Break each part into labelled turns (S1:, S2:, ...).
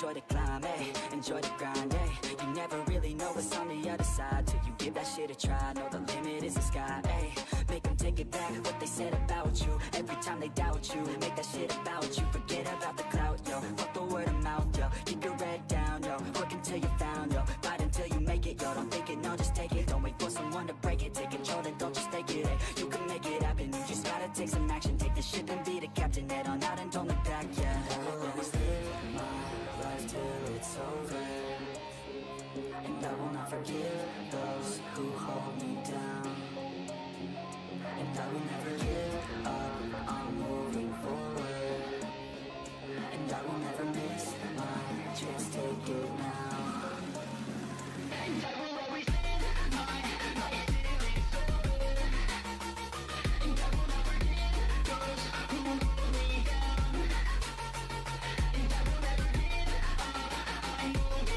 S1: enjoy the climb, ayy, enjoy the grind, ayy. You never really know what's on the other side till you give that shit a try. Know the limit is the sky, ayy. Make them take it back, what they said about you. Every time they doubt you, make that shit about you. Forget about the clout, yo, fuck the word of mouth, yo. Keep your head down, yo, work until you're found, yo. Fight until you make it, yo, don't think it, no, just take it. Don't wait for someone to break it, take control and don't just take it, ayy. You can make it happen, you just gotta take some action. Take the ship and be the captain, head on out and don't look back, yeah. I will always live my life till it's over, and I will not forgive those who hold me down. And I will never give up, I'm moving forward, and I will never miss my chance, take it now. And I will always live my life till it's over, and I will not forgive those who hold me down. And I will never give up, I'm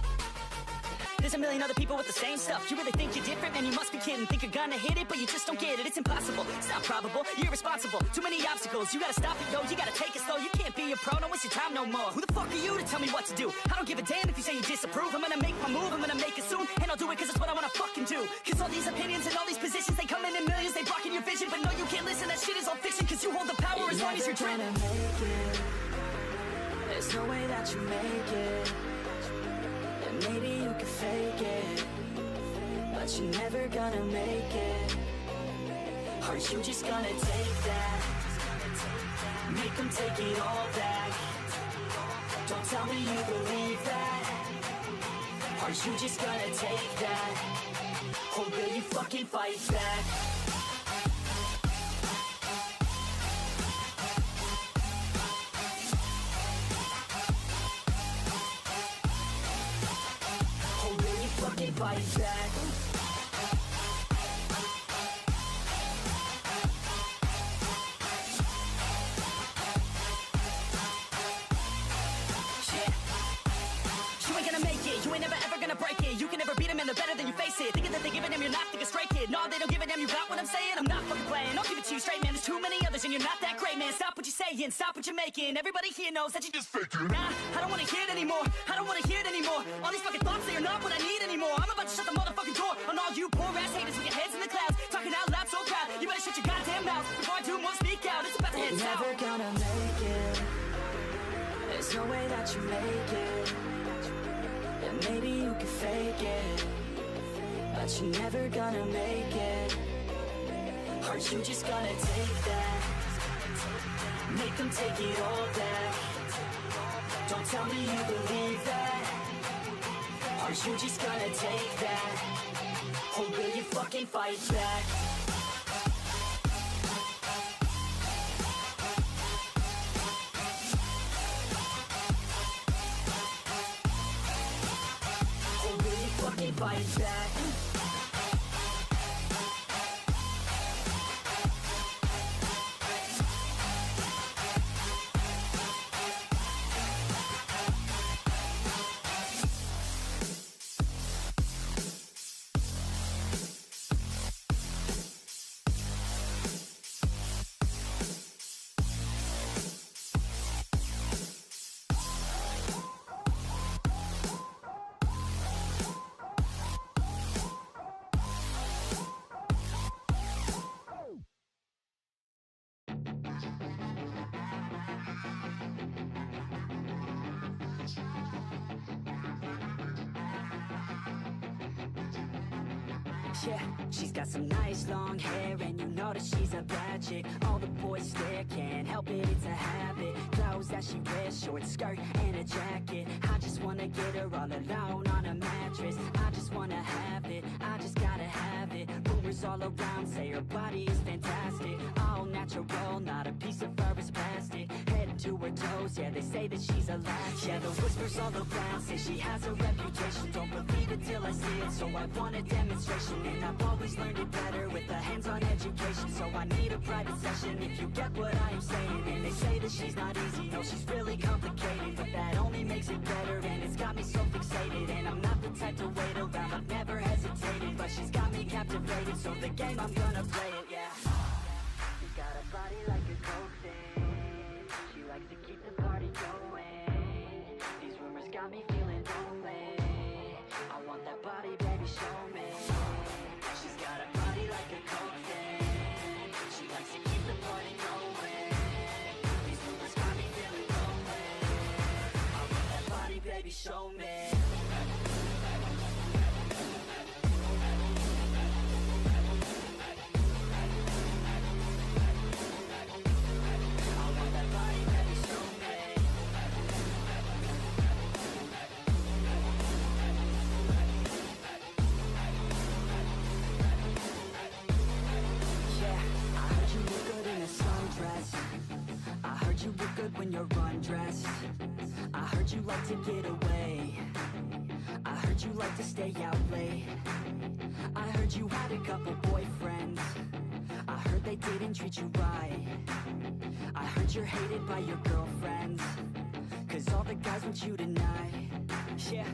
S1: moving forward, and I will never miss my chance, take it now. There's a million other people with the same stuff. You really think you're different? Man, you must be kidding. Think you're gonna hit it, but you just don't get it. It's impossible, it's not probable, you're irresponsible. Too many obstacles, you gotta stop it, yo. You gotta take it slow, you can't be a pro, don't waste your time no more. Who the fuck are you to tell me what to do? I don't give a damn if you say you disapprove. I'm gonna make my move, I'm gonna make it soon, and I'll do it cause it's what I wanna fucking do. Cause all these opinions and all these positions, they come in millions, they blocking your vision. But no, you can't listen, that shit is all fiction. Cause you hold the power as long as you're driven. There's no way that you make it, and maybe you can fake it, but you're never gonna make it. Are you just gonna take that? Make them take it all back. Don't tell me you believe that. Are you just gonna take that? Or will you fucking fight back? Fucking fight back. Shit. You ain't gonna make it, you ain't never ever gonna break it. You can never beat them and they're better than you, face it. Thinking that they giving them, you're not, think a straight kid. No, they don't give a damn, you got what I'm saying? I'm not fucking playing, I'll give it to you straight, man. There's too many others and you're not that great, man. Stop what you're saying, stop what you're making. Everybody here knows that you just faking. Nah, I don't wanna hear it anymore, I don't wanna hear it anymore. All these fucking thoughts, they are not what I need anymore. I'm about to shut the motherfucking door on all you poor ass haters with your heads in the clouds, talking out loud so proud. You better shut your goddamn mouth before I do more, speak out. It's about to head south. Never gonna make it, there's no way that you make it, and maybe you can fake it, but you're never gonna make it. Are you just gonna take that? Make them take it all back. Don't tell me you believe that. Are you just gonna take that? Or will you fucking fight back? Or will you fucking fight back? Yeah, she's got some nice long hair, and you know that she's a bad chick. All the boys stare, can't help it, it's a habit. Clothes that she wears, short skirt and a jacket. I just wanna get her all alone on a mattress. I just wanna have it, I just gotta have it. Rumors all around say her body is fantastic. All natural, not a piece of fur is plastic. Head to her toes, yeah, they say that she's a latch. Yeah, the whispers all around say she has a reputation. Don't believe it till I see it, so I want a demonstration. And I've always learned it better with a hands-on education. So I need a private session if you get what I am saying. And they say that that she's not easy, no, she's really complicated, but that only makes it better, and it's got me so fixated. And I'm not the type to wait around, I've never hesitated, but she's got me captivated, so the game, I'm gonna play it, yeah. She's got a body like a cocaine, she likes to keep the party going, these rumors got me feeling lonely, I want that body, baby, show me. She's got a body like a cocaine, she likes to keep the party going, these rumors got me feeling lonely, I want that body, baby, show me. I heard you look good when you're undressed, I heard you like to get away, I heard you like to stay out late, I heard you had a couple boyfriends, I heard they didn't treat you right, I heard you're hated by your girlfriends, cause all the guys want you tonight. Yeah,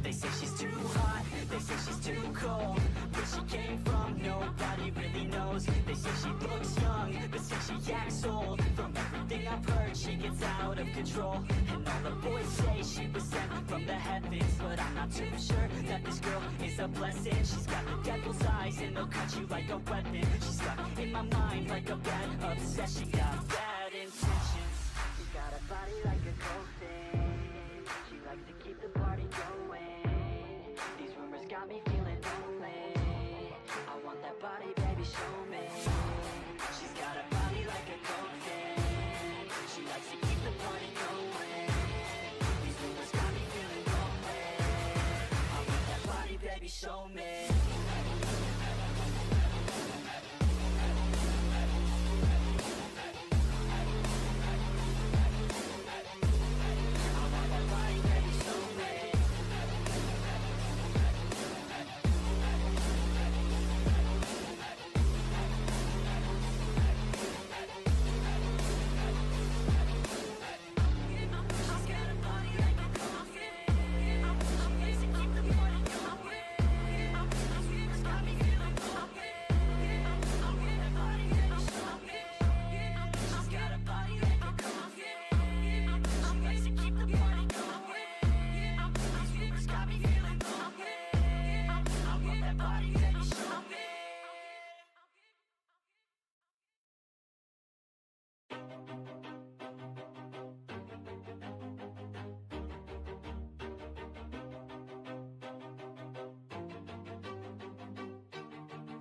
S1: they say she's too hot, they say she's too cold, where she came from nobody really knows. They say she looks young, but say she acts old. From everything I've heard, she gets out of control, and all the boys say she was sent from the heavens, but I'm not too sure that this girl is a blessing. She's got the devil's eyes and they'll cut you like a weapon. She's stuck in my mind like a bad obsession, got bad intentions. She's got a body like a cocaine, she likes to keep the party going, these rumors got me feeling lonely, I want that body, baby, show me. She's got a body like a cocaine, she likes to keep the party going, these rumors got me feeling lonely, I want that body, baby, show me.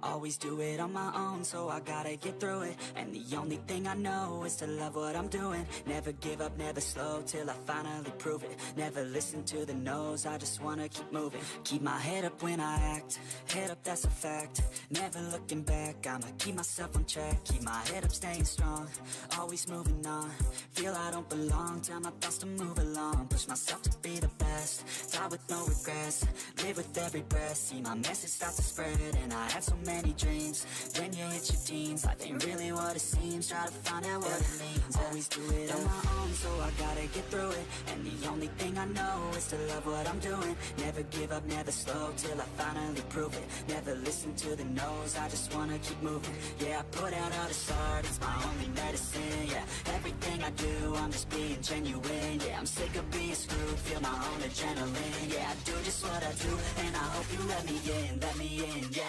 S1: Always do it on my own, so I gotta get through it. And the only thing I know is to love what I'm doing. Never give up, never slow, till I finally prove it. Never listen to the no's, I just wanna keep moving. Keep my head up when I act, head up, that's a fact. Never looking back, I'ma keep myself on track. Keep my head up, staying strong, always moving on. Feel I don't belong, tell my thoughts to move along. Push myself to be the best, die with no regrets. Live with every breath, see my message start to spread. And I had so many dreams, then you hit your teens. Life ain't really what it seems, try to find out what it means. Always do it on my own, so I gotta get through it. And the only thing I know is to love what I'm doing. Never give up, never slow, till I finally prove it. Never listen to the no's, I just wanna keep moving. Yeah, I put out all this art, it's my only medicine. Yeah, everything I do, I'm just being genuine. Yeah, I'm sick of being screwed, feel my own adrenaline. Yeah, I do just what I do, and I hope you let me in, yeah.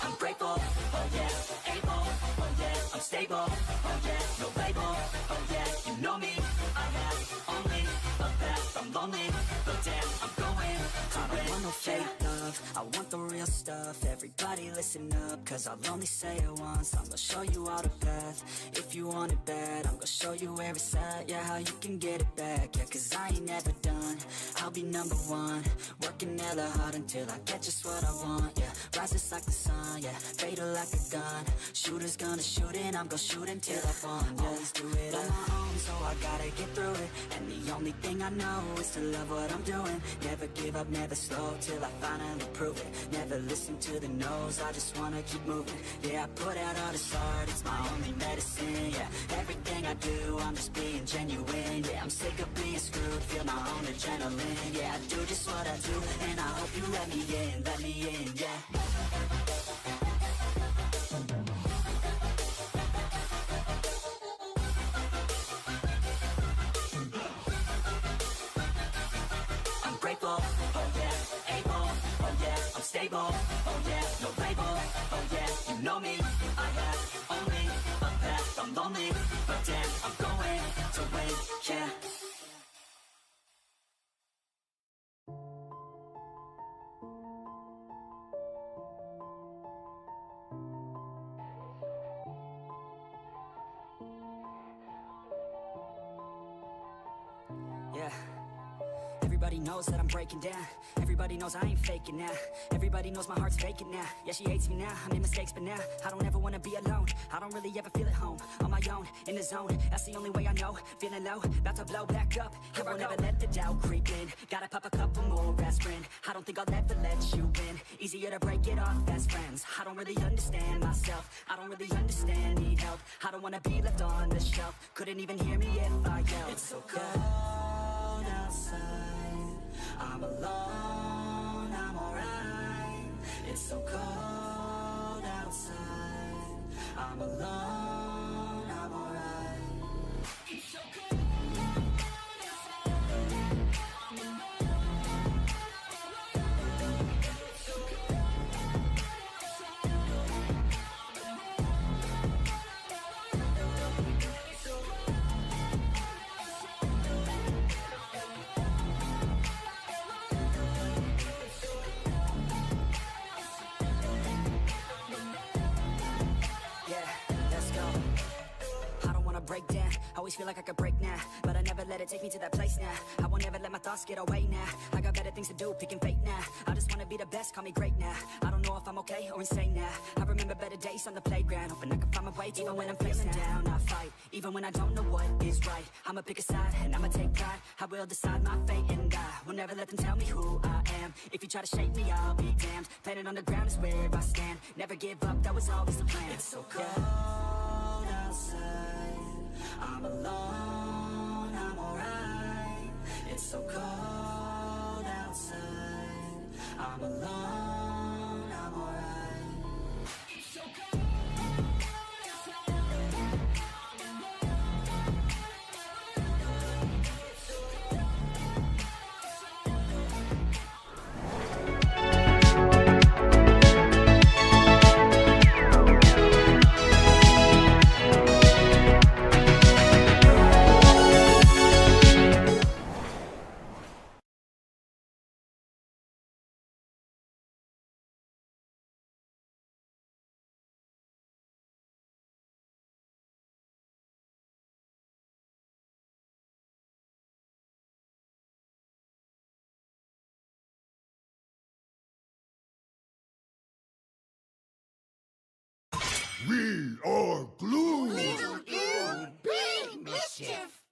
S1: I'm grateful, oh yeah, able, oh yeah, I'm stable, oh yeah, no label, oh yeah, you know me, I have only a path, I'm lonely, but damn, I'm going to win. I don't want no fake love, love, I want the real stuff. Everybody listen up, cause I'll only say it once. I'm gonna show you all the path. If you want it bad, I'm gonna show you where it's at. Yeah, how you can get it back. Yeah, cause I ain't never done. I'll be number one, working hella hard until I get just what I want. Yeah, rises like the sun, yeah, fatal like a gun. Shooter's gonna shoot and I'm gonna shoot until I fall. Yeah, always do it on my own, so I gotta get through it. And the only thing I know is to love what I'm doing. Never give up, never slow, till I finally prove it. Never listen to the no's, I just wanna keep moving. Yeah, I put out all this art, it's my only medicine. Yeah, everything I do, I'm just being genuine. Yeah, I'm sick of being screwed, feel my own adrenaline. Yeah, I do just what I do, and I hope you let me in, yeah. I'm grateful, oh yeah, able, oh yeah, I'm stable, oh yeah, no label, oh yeah, you know me, I have only a path, I'm lonely, but damn, I'm going to win, yeah. Yeah. Everybody knows that I'm breaking down. Everybody knows I ain't faking now. Everybody knows my heart's faking now. Yeah, she hates me now, I made mistakes but now I don't ever wanna be alone. I don't really ever feel at home. On my own, in the zone, that's the only way I know. Feeling low, about to blow back up. I won't ever let the doubt creep in. Gotta pop a couple more aspirin. I don't think I'll ever let you in. Easier to break it off best friends. I don't really understand myself. I don't really understand, need help. I don't wanna be left on the shelf. Couldn't even hear me if I yelled. It's so cold outside, I'm alone, I'm alright. It's so cold outside, I'm alone, I'm alright. It's so cold outside, I'm alone, break down, always feel like I could break now, but I never let it take me to that place now. I won't ever let my thoughts get away now. I got better things to do, picking fate now. I just wanna be the best, call me great now. I don't know if I'm okay or insane now. I remember better days on the playground, hoping I can find my way. Even when I'm feeling down, I fight. Even when I don't know what is right, I'ma pick a side and I'ma take pride. I will decide my fate and I will never let them tell me who I am. If you try to shake me, I'll be damned. Planet on the ground is where I stand. Never give up, that was always the plan. It's so cold outside, I'm alone, I'm alright. It's so cold outside, I'm alone, I'm alright. It's so cold outside, I'm alone.
S2: We are glue!
S3: Little glue, big mischief!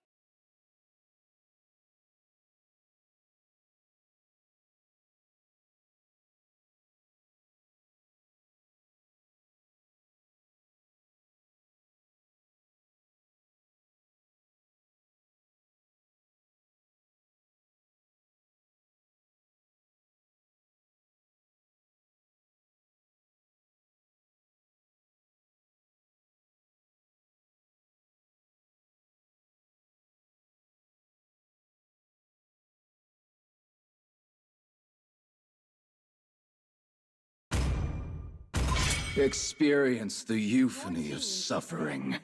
S4: Experience the euphony of suffering.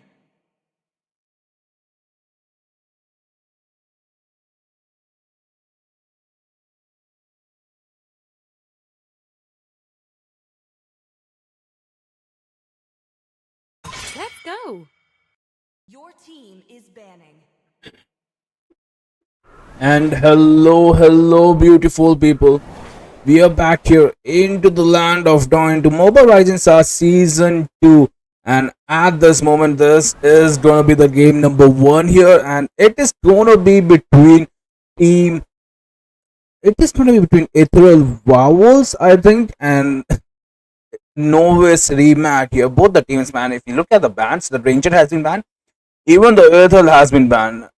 S3: go.
S5: Your team is banning.
S6: And hello, beautiful people. We are back here into the land of dawn, into Moba Rising Star Season 2. And at this moment, this is gonna be the game number 1 here, and it is gonna be between team. It is gonna be between Ethereal Vowels, I think, and Novice Remat here. Both the teams, man. If you look at the bans, the Ranger has been banned. Even the Ethereal has been banned.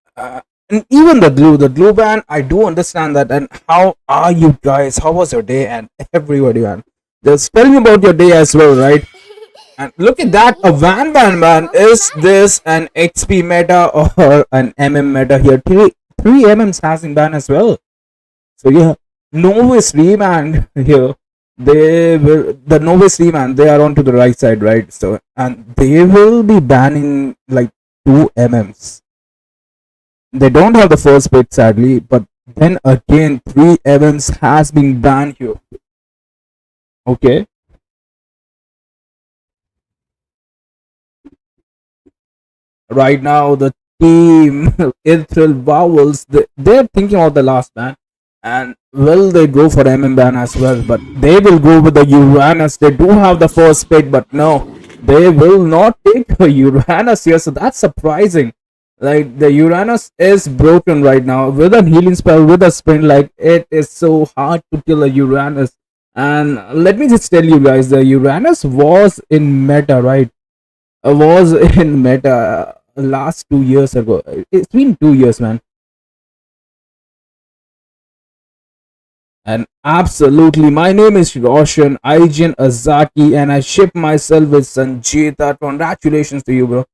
S6: And even the glue ban, I do understand that. And how are you guys? How was your day? And everybody, man, just tell me about your day as well, right? And look at that, a van ban, man. Is this an XP meta or an MM meta here? Three MMs has been banned as well. So yeah, Novice Remand here. The Novice Remand, they are on to the right side, right? So, and they will be banning like 2 MMs. They don't have the first pick, sadly, but then again 3 MMs has been banned here. Okay. Right now the team Ethereal Vowels, they're thinking of the last ban, and will they go for MM ban as well? But they will go with the Uranus. They do have the first pick, but no, they will not take a Uranus here, so that's surprising. Like, the Uranus is broken right now with a healing spell, with a sprint. Like, it is so hard to kill a Uranus. And let me just tell you guys, the Uranus was in meta, right? Was in meta last 2 years ago. It's been 2 years, man. And absolutely, my name is Roshan Aijan Azaki, and I ship myself with Sanjita. Congratulations to you, bro.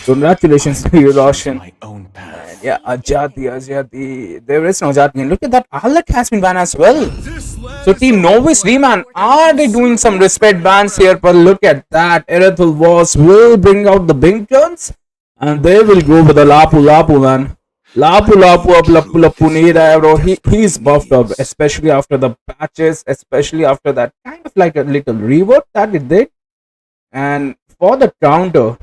S6: Congratulations to you, Roshan.
S4: My own path.
S6: Yeah, Ajati. There is no Ajati. And look at that, Alec has been banned as well. So Team Novice Reman, are they doing some respect bans here? But look at that, Erythral Wars will bring out the big guns, and they will go with the Lapu, man. Lapu up, Lapu Nida, bro. He's buffed up, especially after the patches, especially after that kind of like a little rework that it did. And for the counter,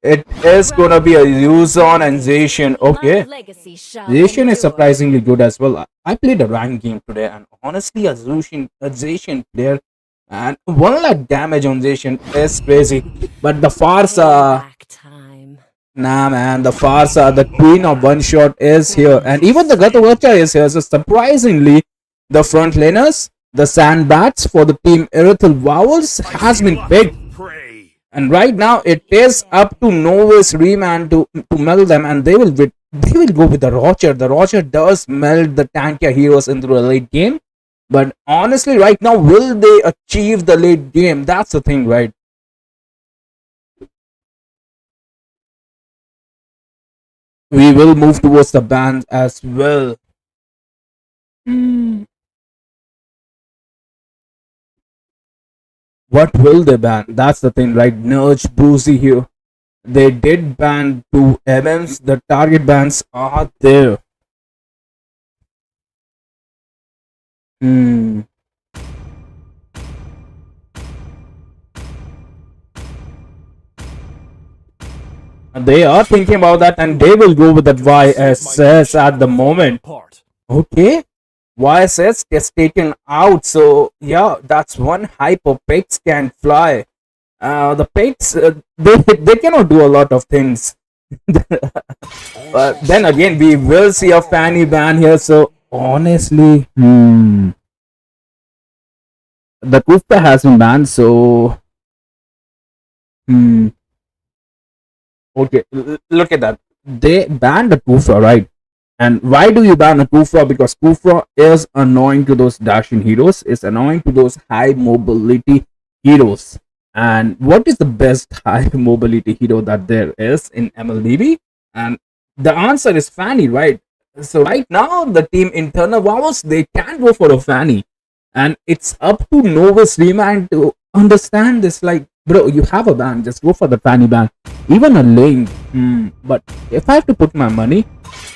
S6: it is gonna be a Yuzon and Zacian. Okay, Zacian is surprisingly good as well. I played a ranked game today, and honestly, a Zacian player, and 1 lakh damage on Zacian is crazy. But the Farsa, nah, man, the Farsa, the queen of one shot, is here, and even the Gatavacha is here. So surprisingly, the front laners, the Sandbats for the team Erythral Vowels has been picked. And right now it is up to Novice Reman to meld them, and they will go with the Rocher. The Rocher does meld the tankier heroes into a late game, but honestly, right now, will they achieve the late game? That's the thing, right? We will move towards the bans as well. What will they ban? That's the thing, right? Nudge, Boozy here. They did ban 2 MMs. The target bans are there. They are thinking about that, and they will go with that YSS at the moment. Okay. YSS gets taken out, so yeah, that's one hyper. Pigs can fly. The pigs, they cannot do a lot of things. But then again, we will see a Fanny ban here. So honestly, the Kufta has been banned. So okay, look at that. They banned the Kufra, right? And why do you ban a Kufra? Because Kufra is annoying to those dashing heroes, is annoying to those high mobility heroes. And what is the best high mobility hero that there is in MLBB? And the answer is Fanny, right? So right now, the team Internal Vowels, they can go for a Fanny. And it's up to Novice Reman to understand this. Like, bro, you have a ban, just go for the Fanny ban. Even a Link. But if I have to put my money,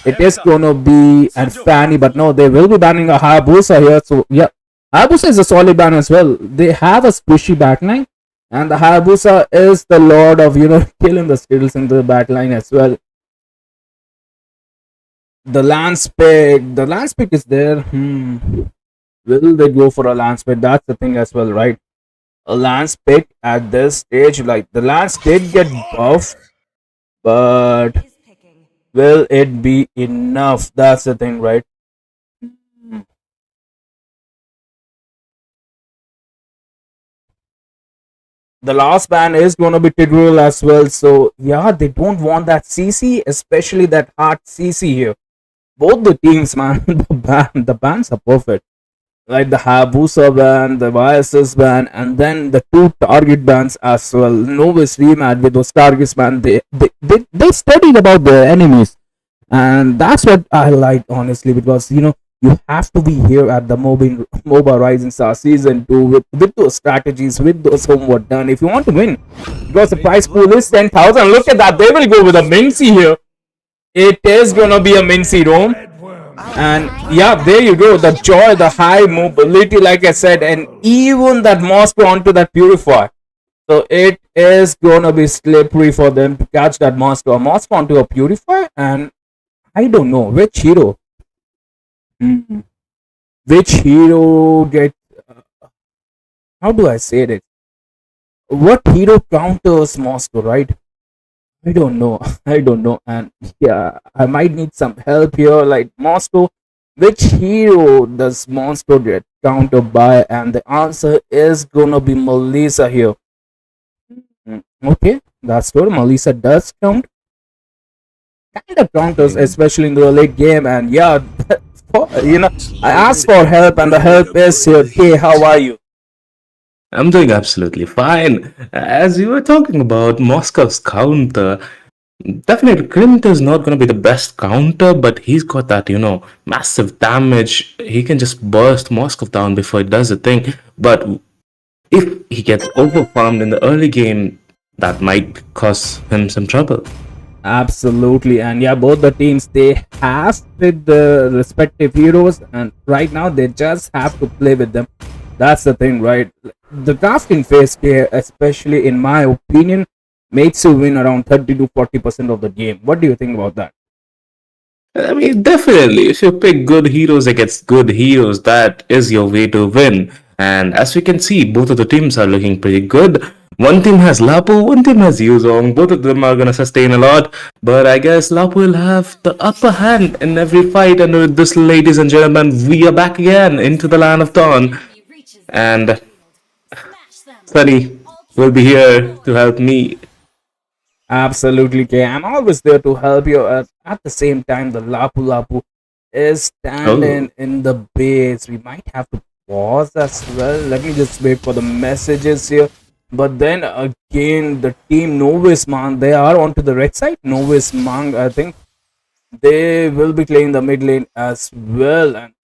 S6: it is gonna be a Fanny, but no, they will be banning a Hayabusa here. So yeah, Hayabusa is a solid ban as well. They have a squishy backline, And the Hayabusa is the lord of, killing the Skittles in the backline as well. The lance pick is there. Will they go for a lance pick? That's the thing as well, right? A lance pick at this stage, like the lance did get buffed, but
S5: Is picking.
S6: will it be enough? That's the thing, right? The last ban is gonna be Tidril as well, so yeah, they don't want that CC, especially that hard CC here. Both the teams, man, the bans are perfect. Like the Hayabusa ban, the YSS ban, and then the two target bans as well. Novice rematch with those targets ban. They studied about their enemies, and that's what I like, honestly, because you have to be here at the Moba Rising Star Season 2 with those strategies, with those homework done if you want to win. Because the prize pool is 10,000. Look at that, they will go with a Mincy here. It is gonna be a Mincy roam. And yeah, there you go, the joy, the high mobility, like I said, and even that Moscow onto that Purify. So it is gonna be slippery for them to catch that Moscow onto a Purify. And I don't know which hero get how do I say it, what hero counters Moscow, right? I don't know. And yeah, I might need some help here. Like Moscow, which hero does Moscow get countered by? And the answer is gonna be Melissa here. Okay, that's good. Melissa does count. Kind of counters, especially in the late game. And yeah, I asked for help, and the help is here. Hey, how are you?
S7: I'm doing absolutely fine. As you were talking about Moscow's counter, definitely Clint is not going to be the best counter, but he's got that, massive damage. He can just burst Moscow down before it does a thing. But if he gets overfarmed in the early game, that might cause him some trouble.
S6: Absolutely, and yeah, both the teams, they have with the respective heroes, and right now they just have to play with them. That's the thing, right? The drafting phase here, especially in my opinion, makes you win around 30 to 40% of the game. What do you think about that?
S7: I mean, definitely, if you pick good heroes against good heroes, that is your way to win. And as we can see, both of the teams are looking pretty good. One team has Lapu, one team has Yuzong. Both of them are going to sustain a lot. But I guess Lapu will have the upper hand in every fight. And with this, ladies and gentlemen, we are back again into the land of Dawn. And Sunny will be here to help me.
S6: Absolutely, Kay. I'm always there to help you. At the same time, the Lapu is standing in the base. We might have to pause as well. Let me just wait for the messages here. But then again, the team Novice Mang, they are onto the red side. Novice Mang, I think they will be playing the mid lane as well. And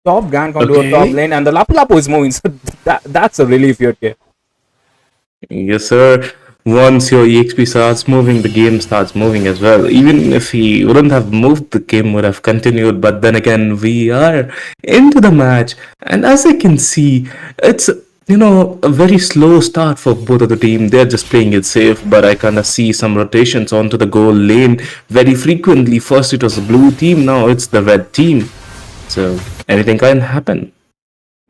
S6: top gank onto a top lane, and the Lapu is moving. So that's a relief here, Kay.
S7: Yes, sir. Once your EXP starts moving, the game starts moving as well. Even if he wouldn't have moved, the game would have continued. But then again, we are into the match. And as I can see, it's, a very slow start for both of the team. They're just playing it safe. But I kind of see some rotations onto the goal lane very frequently. First it was the blue team, now it's the red team. So anything can happen.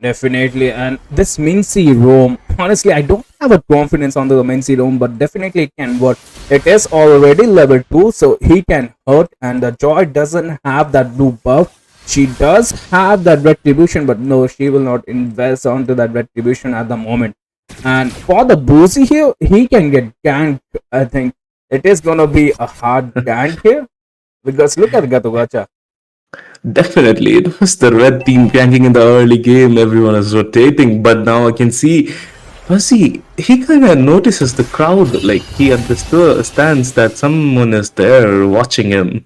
S6: Definitely, and this Mincy roam, honestly, I don't have a confidence on the Mincy roam, but definitely it can work. It is already level 2, so he can hurt, and the Joy doesn't have that blue buff. She does have that retribution, but no, she will not invest onto that retribution at the moment. And for the Boozy here, he can get ganked. I think it is gonna be a hard gank here, because look at Gatogacha.
S7: Definitely, it was the red team ganking in the early game. Everyone is rotating, but now I can see Percy. He kind of notices the crowd, like he understands that someone is there watching him.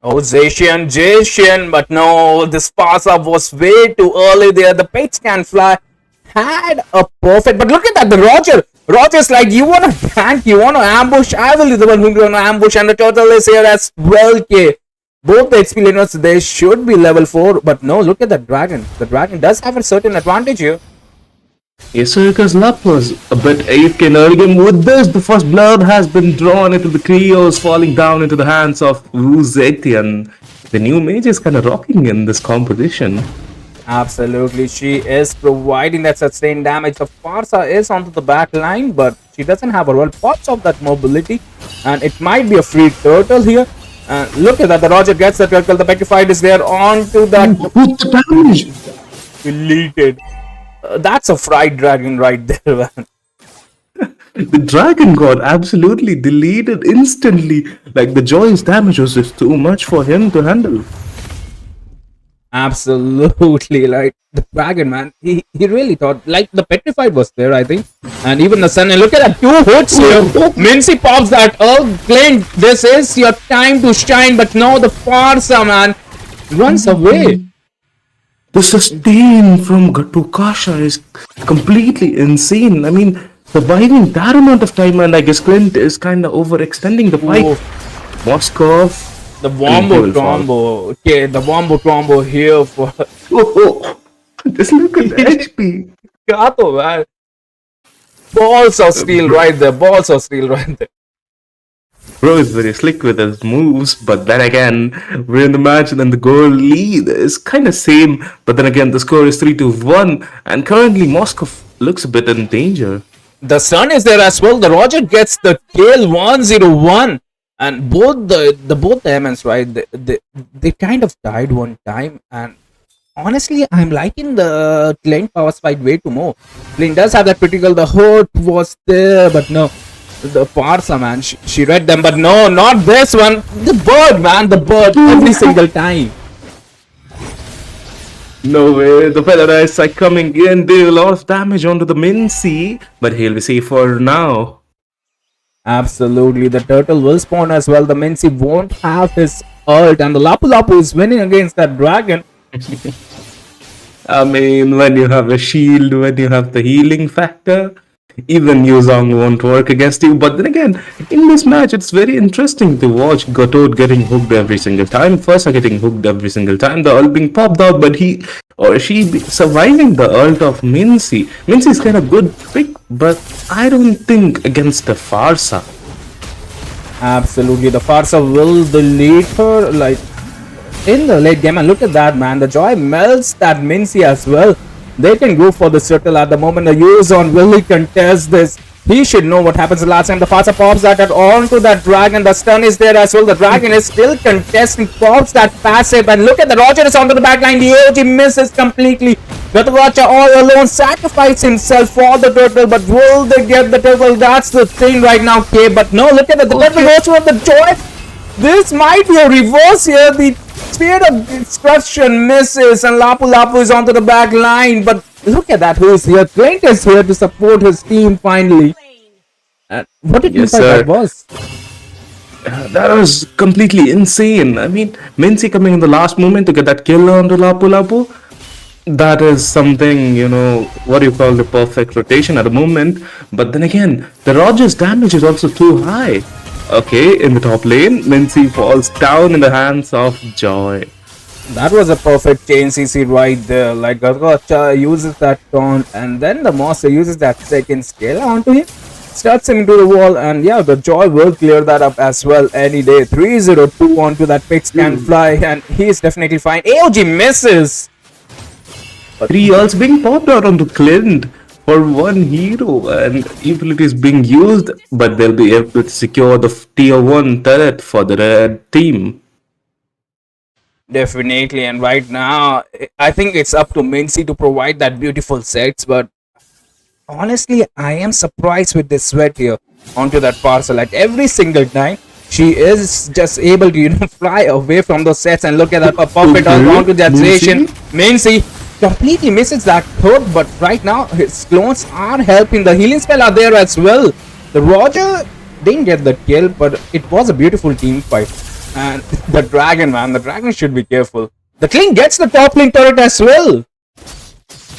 S6: Oh, Zacian, but no, this pass up was way too early there. The pets can fly. Had a perfect, but look at that, the Roger's like, you want to gank, you want to ambush, I will be the one who's going to ambush, and the turtle is here as well, K. Both the XP laners, they should be level 4, but no, look at the dragon. The dragon does have a certain advantage here.
S7: Yes, sir, because luck was a bit AFK in early game. With this, the first blood has been drawn into the trios, falling down into the hands of Wu Zetian. The new mage is kind of rocking in this competition.
S6: Absolutely, she is providing that sustained damage. The Farsa is onto the back line, but she doesn't have a roll. Pops of that mobility, and it might be a free turtle here. Look at that, the Roger gets the turtle, the Petrified is there onto that.
S7: With the damage!
S6: Deleted. That's a fried dragon right there, man.
S7: The dragon got absolutely deleted instantly. Like the Joy's damage was just too much for him to handle.
S6: Absolutely, like the dragon, man. He really thought, like the Petrified was there, I think, and even the sun. And look at that, 2 hits here. Mincy pops that. Oh, Clint, this is your time to shine, but no, the Farsa, man, runs away.
S7: The sustain from Gatukasha is completely insane. I mean, surviving that amount of time, and I guess Clint is kind of overextending the fight. Moskov.
S6: The Wombo combo. Okay, the Wombo combo here for.
S7: Just look at the HP.
S6: Gato, man. Balls of steel right there. Balls of steel right there.
S7: Bro is very slick with his moves, but then again, we're in the match and then the goal lead is kind of same, but then again, the score is 3-1, and currently Moskov looks a bit in danger.
S6: The sun is there as well. The Roger gets the kill 101. And both the MNs, right, they kind of died one time, and honestly, I'm liking the Clint power spike way too more. Clint does have that critical, the hurt was there, but no, the Farsa, man, she read them, but no, not this one. The bird, man, the bird, every single time.
S7: No way, the Feather Eyes are coming in, deal a lot of damage onto the Mincy, but he'll be safe for now.
S6: Absolutely, the turtle will spawn as well. The Mincy won't have his ult, and the Lapu Lapu is winning against that dragon.
S7: I mean, when you have a shield, when you have the healing factor, even Yuzong won't work against you. But then again, in this match, it's very interesting to watch Gatot getting hooked every single time. First, getting hooked every single time, the ult being popped out, but he or she surviving the ult of Mincy. Mincy is kind of good pick, but I don't think against the Farsa.
S6: Absolutely, the Farsa will delete her like in the late game, and look at that, man. The Joy melts that Mincy as well. They can go for the circle at the moment. The Yuzon will contest this. He should know what happens the last time. The Farsa pops that onto that dragon. The stun is there as well. The dragon is still contesting. Pops that passive. And look at the Roger is onto the back line. The AOG misses completely. Gato all alone sacrificed himself for the turtle. But will they get the turtle? That's the thing right now, K. But no, look at the turtle goes for the Joy. This might be a reverse here. The Spirit of Destruction misses, and Lapu Lapu is onto the back line. But look at that, who is here? Clint is here to support his team finally. What did you think that was?
S7: That was completely insane. I mean, Mincy coming in the last moment to get that kill onto Lapu Lapu. That is something, you know, what do you call the perfect rotation at the moment. But then again, the Rogers damage is also too high. Okay, in the top lane, Mincy falls down in the hands of Joy.
S6: That was a perfect chain CC right there. Like Gacha uses that taunt, and then the monster uses that second skill onto him, starts him into the wall, and yeah, the Joy will clear that up as well any day. 302 onto that Pix can fly, and he is definitely fine. AOG misses.
S7: But 3 ults being popped out onto Clint for one hero, and even it is being used, but they'll be able to secure the tier 1 turret for the red team.
S6: Definitely, and right now, I think it's up to Mincy to provide that beautiful sets, but honestly, I am surprised with this sweat here onto that parcel. Like every single time, she is just able to, you know, fly away from those sets, and look at that puppet onto that station. Mincy completely misses that throat, but right now his clones are helping. The healing spell are there as well. The Roger didn't get the kill, but it was a beautiful team fight. And the dragon, man, the dragon should be careful. The King gets the top lane turret as well.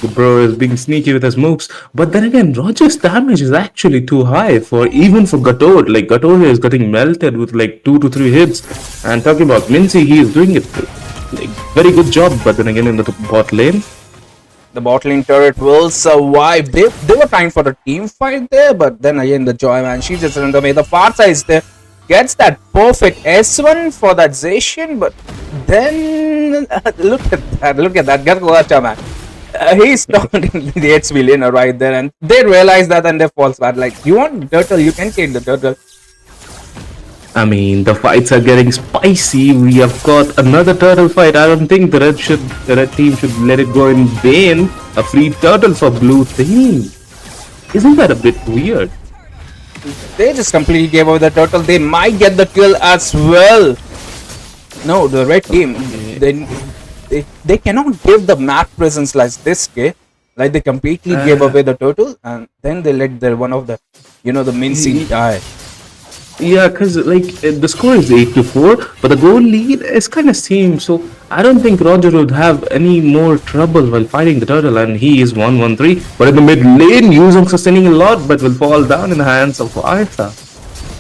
S7: The bro is being sneaky with his moves, but then again, Roger's damage is actually too high for even for Gator. Like Gator is getting melted with like 2 to 3 hits, and talking about Mincy, he is doing it like very good job. But then again, in the bot lane,
S6: the bottling turret will survive. They were trying for a team fight there, but then again the Joy man, she just runs away. The Farsa is there, gets that perfect S1 for that Zacian, but then look at that Gargoacha man. He's taunting the HP laner right there, and they realize that and they fall flat. Like, you want the turtle, you can take the turtle.
S7: I mean, the fights are getting spicy. We have got another turtle fight. I don't think the red team should let it go in vain. A free turtle for blue team. Isn't that a bit weird?
S6: They just completely gave away the turtle. They might get the kill as well. No, the red team, they cannot give the map presence like this, okay? Like, they completely gave away the turtle, and then they let one of the, the Mincy die.
S7: Yeah, because the score is 8-4, but the goal lead is kind of same. So I don't think Roger would have any more trouble while fighting the turtle, and he is 1-1-3. But in the mid lane, Yuzong sustaining a lot, but will fall down in the hands of Artha.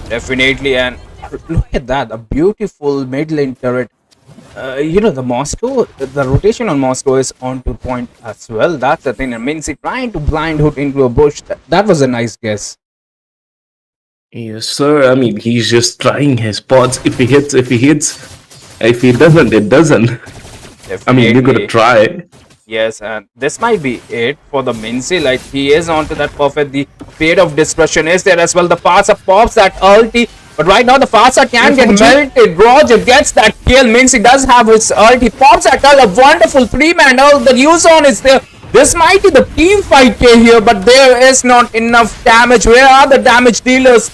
S6: Definitely, and look at that, a beautiful mid lane turret. The Moscow, the rotation on Moscow is on to point as well. That's the thing. And Mincy trying to blind hook into a bush. That was a nice guess.
S7: Yes, sir. I mean, he's just trying his pots. If he hits. If he doesn't, it doesn't.
S6: Definitely.
S7: I mean, you gotta try.
S6: Yes, and this might be it for the Mincy. Like, he is onto that perfect. The fade of destruction is there as well. The Farsa pops that ulti. But right now, the Farsa can get melted. Roger gets that kill. Mincy does have his ult. He pops that ult. A wonderful 3-man ult. The Yuzon is there. This might be the team fight here, but there is not enough damage. Where are the damage dealers?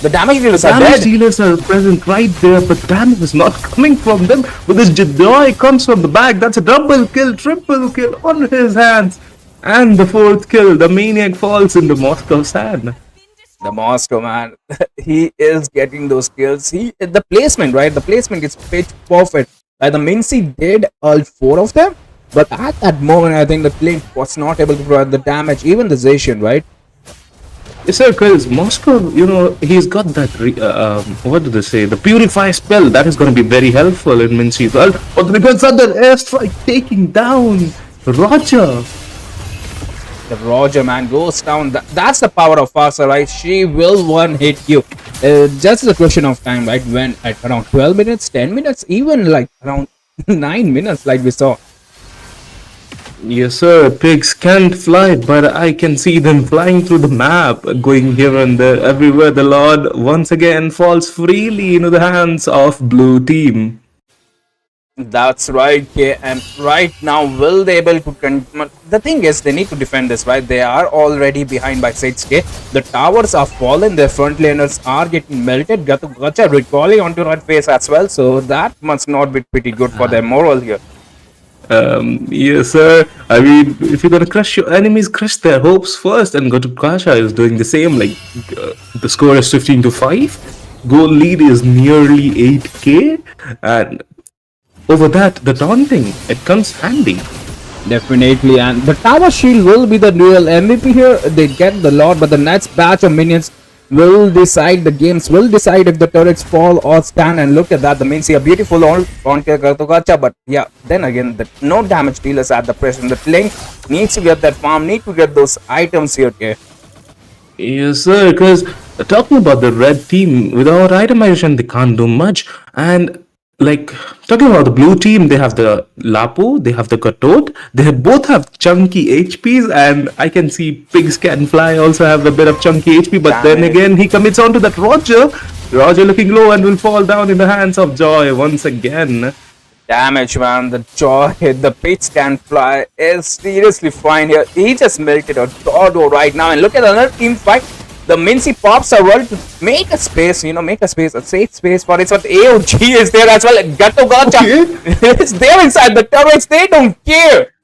S6: The damage dealers are dead.
S7: Damage dealers are present right there, but damage is not coming from them. But this Joy comes from the back. That's a double kill, triple kill on his hands. And the 4th kill, the Maniac falls into Moscow's hand.
S6: The Moscow man, he is getting those kills. The placement, right? The placement is pitch perfect. The Mincy did all 4 of them. But at that moment, I think the lane was not able to provide the damage, even the Zacian, right?
S7: Yes, sir, because Moscow, he's got that, what do they say, the Purify spell. That is going to be very helpful in Mincy's ult. But because of the airstrike taking down Roger.
S6: The Roger, man, goes down. That's the power of Farsa, right? She will one-hit you. Just a question of time, right? When at around 12 minutes, 10 minutes, even like around 9 minutes, like we saw.
S7: Yes, sir. Pigs can't fly, but I can see them flying through the map, going here and there, everywhere. The Lord once again falls freely into the hands of blue team.
S6: That's right, K. And right now, will they able to? The thing is, they need to defend this, right? They are already behind by 6K. The towers are fallen. Their front laners are getting melted. Gacha recalling onto that face as well. So that must not be pretty good for their morale here.
S7: Yes, sir. I mean, if you're gonna crush your enemies, crush their hopes first. And Kasha is doing the same. Like, the score is 15-5. Goal lead is nearly 8K. And over that, the taunting, it comes handy.
S6: Definitely, and the tower shield will be the real MVP here. They get the Lord, but the next batch of minions will decide the games, will decide if the turrets fall or stand. And look at that, the Mincy, a beautiful on Gacha, but yeah, then again, no damage dealers at the present. The lane needs to get that farm, need to get those items here, okay?
S7: Yes, sir, because talking about the red team, without itemization, they can't do much. And like, talking about the blue team, they have the Lapu, they have the Katot, they both have chunky HPs, and I can see Pigs Can Fly also have a bit of chunky HP, but then again, he commits onto that Roger. Roger looking low and will fall down in the hands of Joy once again.
S6: Damage, man, the Joy, the Pigs Can Fly is seriously fine here. He just melted a Dodo right now, and look at another team fight. The Mincy pops a world to make a space, make a space, a safe space for it. So AOG is there as well. Gato Gacha is there inside the turrets. They don't care.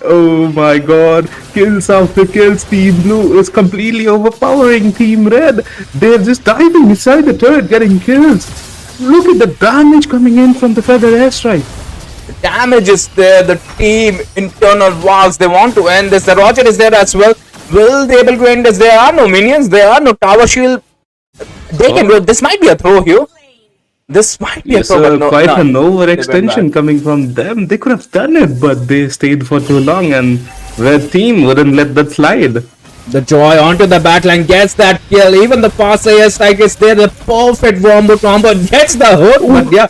S7: Oh my god. Kills after kills. Team Blue is completely overpowering Team Red. They're just diving inside the turret getting kills. Look at the damage coming in from the feather airstrike.
S6: The damage is there. The team internal wars. They want to end this. The Roger is there as well. Will they able to end this? There are no minions. There are no tower shield. They can do. This might be a throw here. This might be
S7: Yes,
S6: a throw, but no,
S7: quite
S6: no,
S7: an
S6: they went
S7: overextension
S6: back.
S7: coming from them. They could have done it, but they stayed for too long, and their team wouldn't let that slide.
S6: The Joy onto the backline gets that kill. Even the fast air strike is there. The perfect wombo combo gets the hook. But yeah,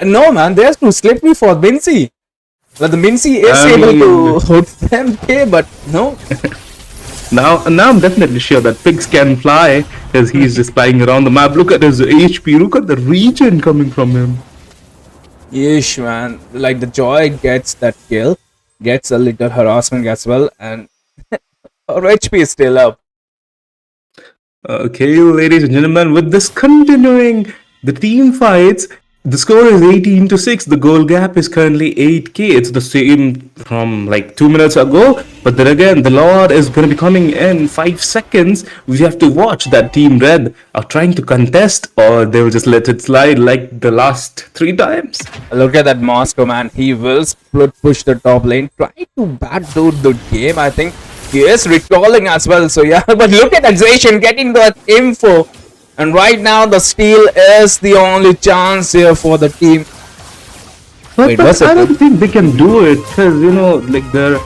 S6: no man, there's too slippery for Mincy. But the Mincy is able to hook them, okay, but no.
S7: Now I'm definitely sure that pigs can fly because he's just flying around the map. Look at his HP. Look at the region coming from him.
S6: Yeesh, man. Like the Joy gets that kill, gets a little harassment as well, and our HP is still up.
S7: Okay, ladies and gentlemen, with this continuing the team fights, the score is 18-6. The goal gap is currently 8k. It's the same from like 2 minutes ago. But then again, the Lord is going to be coming in 5 seconds. We have to watch that Team Red are trying to contest, or they will just let it slide like the last 3 times.
S6: Look at that Moscow, man. He will push the top lane, try to backdoor the game. I think he is recalling as well. So yeah, but look at that Zacian getting that info. And right now, the steal is the only chance here for the team.
S7: But I don't think they can do it because, like their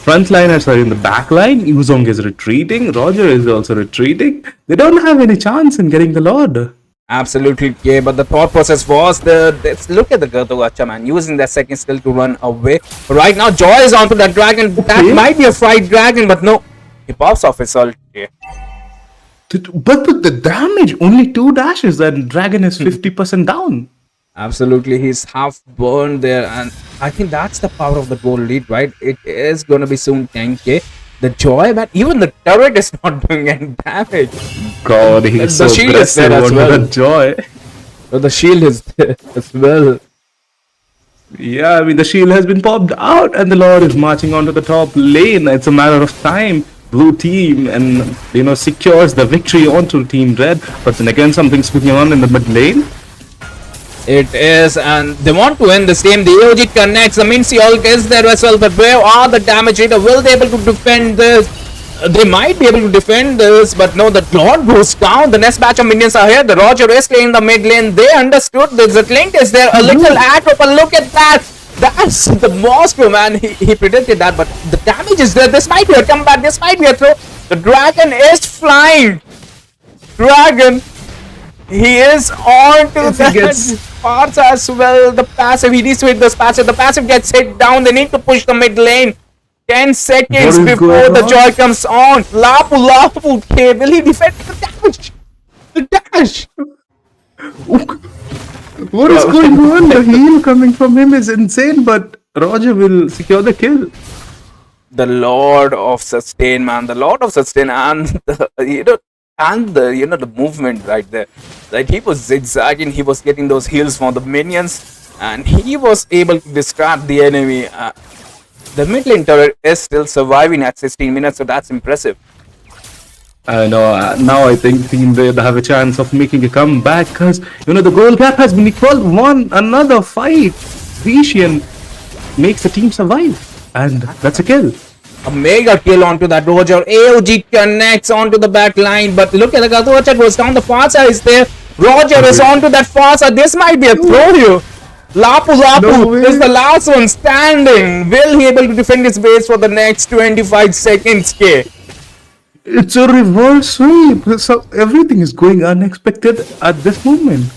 S7: frontliners are in the back line. Yuzong is retreating. Roger is also retreating. They don't have any chance in getting the Lord.
S6: Absolutely, yeah, but the thought process was let's look at the Gatogacha, man, using that second skill to run away. But right now, Joy is onto that dragon. Okay. That might be a fried dragon, but no. He pops off his ult. Yeah.
S7: But the damage, only 2 dashes, and dragon is 50% down.
S6: Absolutely, he's half burned there, and I think that's the power of the gold lead, right? It is gonna be soon 10k. The Joy, but even the turret is not doing any damage.
S7: God, he's so
S6: shield is there as well.
S7: The Joy.
S6: So the shield is there as well.
S7: Yeah, I mean the shield has been popped out, and the Lord is marching onto the top lane. It's a matter of time. Blue team and secures the victory onto Team Red, but then again something's going on in the mid lane.
S6: It is, and they want to win this game. The AOG connects, the Mincy ult is there as well, but where are the damage raider? Will they be able to defend this? They might be able to defend this, but no, the Lord goes down. The next batch of minions are here. The Roger is playing the mid lane. They understood the Link is there. A little aggro, but look at that. That's the Moscow, man. He predicted that, but the damage is there. This might be a comeback. This might be a throw. The dragon is flying. Dragon. He is on to the parts as well. The passive. He needs to hit this passive. The passive gets hit down. They need to push the mid lane. 10 seconds before the Joy comes on. Lapu. Okay, will he defend the damage? The dash.
S7: What is going on? The heal coming from him is insane, but Roger will secure the kill.
S6: The Lord of Sustain, man. The Lord of Sustain, and the movement right there. Like he was zigzagging, he was getting those heals from the minions, and he was able to distract the enemy. The mid lane turret is still surviving at 16 minutes, so that's impressive.
S7: I know, now I think Team Red have a chance of making a comeback because, the goal gap has been equal. One another fight. Vision makes the team survive, and that's a kill.
S6: A mega kill onto that Roger. AOG connects onto the back line, but look at the Gatocha goes down. The Farsa is there. Roger is onto that Farsa. This might be a throw here. Lapu is the last one standing. Will he able to defend his base for the next 25 seconds, K?
S7: It's a reverse sweep. So everything is going unexpected at this moment.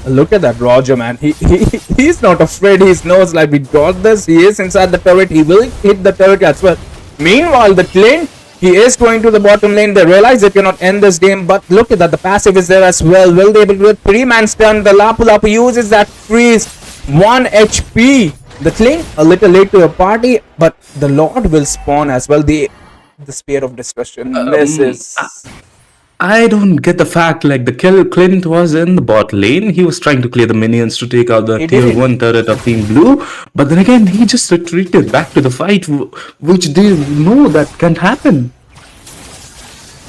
S6: Look at that Roger, man. He's not afraid. He knows like we got this. He is inside the turret. He will hit the turret as well. Meanwhile, the lane, he is going to the bottom lane. They realize they cannot end this game. But look at that. The passive is there as well. Will they able to do it? 3-man stun. The Lapu uses that freeze. 1 HP. The lane a little late to a party, but the Lord will spawn as well. The Spear of Destruction misses.
S7: I don't get the fact like the kill Clint was in the bot lane. He was trying to clear the minions to take out the tier 1 turret of Team Blue. But then again, he just retreated back to the fight, which they know that can't happen.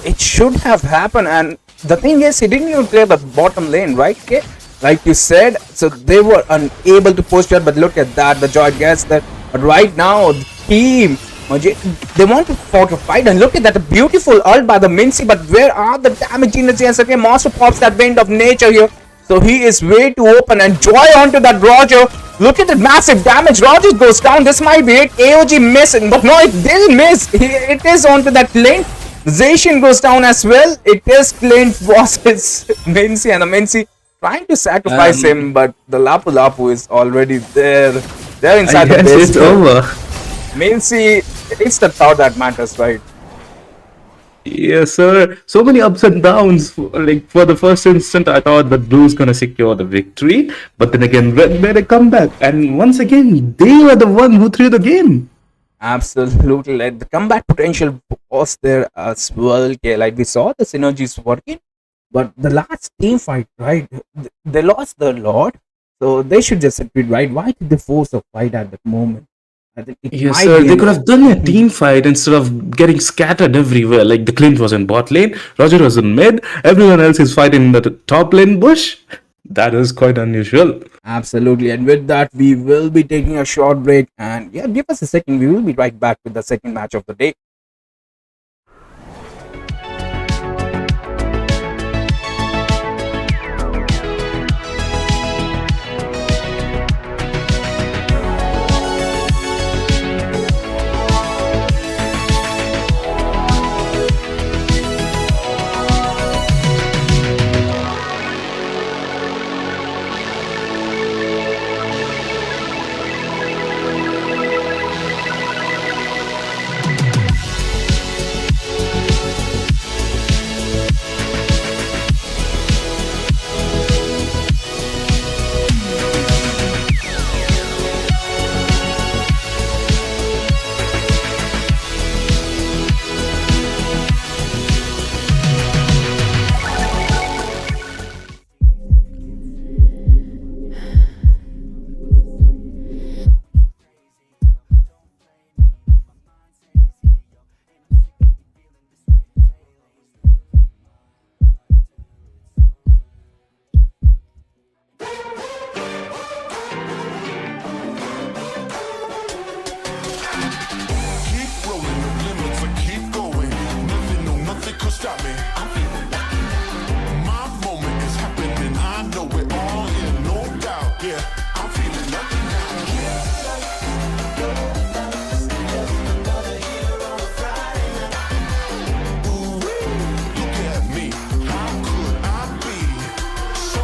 S6: It should have happened, and the thing is, he didn't even clear the bottom lane, right? Okay, like you said, so they were unable to push that. But look at that, the Joy gets that. But right now, the team They want to fight a fight, and look at that beautiful ult by the Mincy, but where are the damage energy? Okay, Master pops that wind of nature here, so he is way too open, and Joy onto that Roger. Look at the massive damage. Roger goes down. This might be it. AOG missing, but no, it didn't miss. It is onto that Clint. Zacian goes down as well. It is Clint versus Mincy, and the Mincy trying to sacrifice him, but the Lapu Lapu is already there. They're inside the base.
S7: It's over.
S6: Mincy, it's the thought that matters, right?
S7: Yes, sir. So many ups and downs. Like for the first instant, I thought that Blue's gonna secure the victory, but then again, Red made a comeback, and once again, they were the one who threw the game.
S6: Absolutely, like the comeback potential was there as well. Okay, like we saw the synergies working, but the last team fight, right? They lost the lot, so they should just admit, right? Why did they force a fight at that moment? I think it
S7: Yes,
S6: might
S7: sir.
S6: be
S7: They
S6: an-
S7: could have done a team fight instead of getting scattered everywhere. Like the Clint was in bot lane, Roger was in mid, everyone else is fighting in the top lane bush. That is quite unusual.
S6: Absolutely, and with that, we will be taking a short break. And yeah, give us a second. We will be right back with the second match of the day.
S2: Keep rolling, no limits, I keep going. Nothing, no, nothing could stop me. I'm feeling lucky now. My moment is happening, I know it all in, no doubt. Yeah, I'm feeling lucky now. Ooh-wee, look at me, how could I be so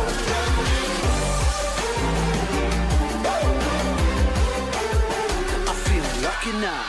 S1: I'm feeling lucky now.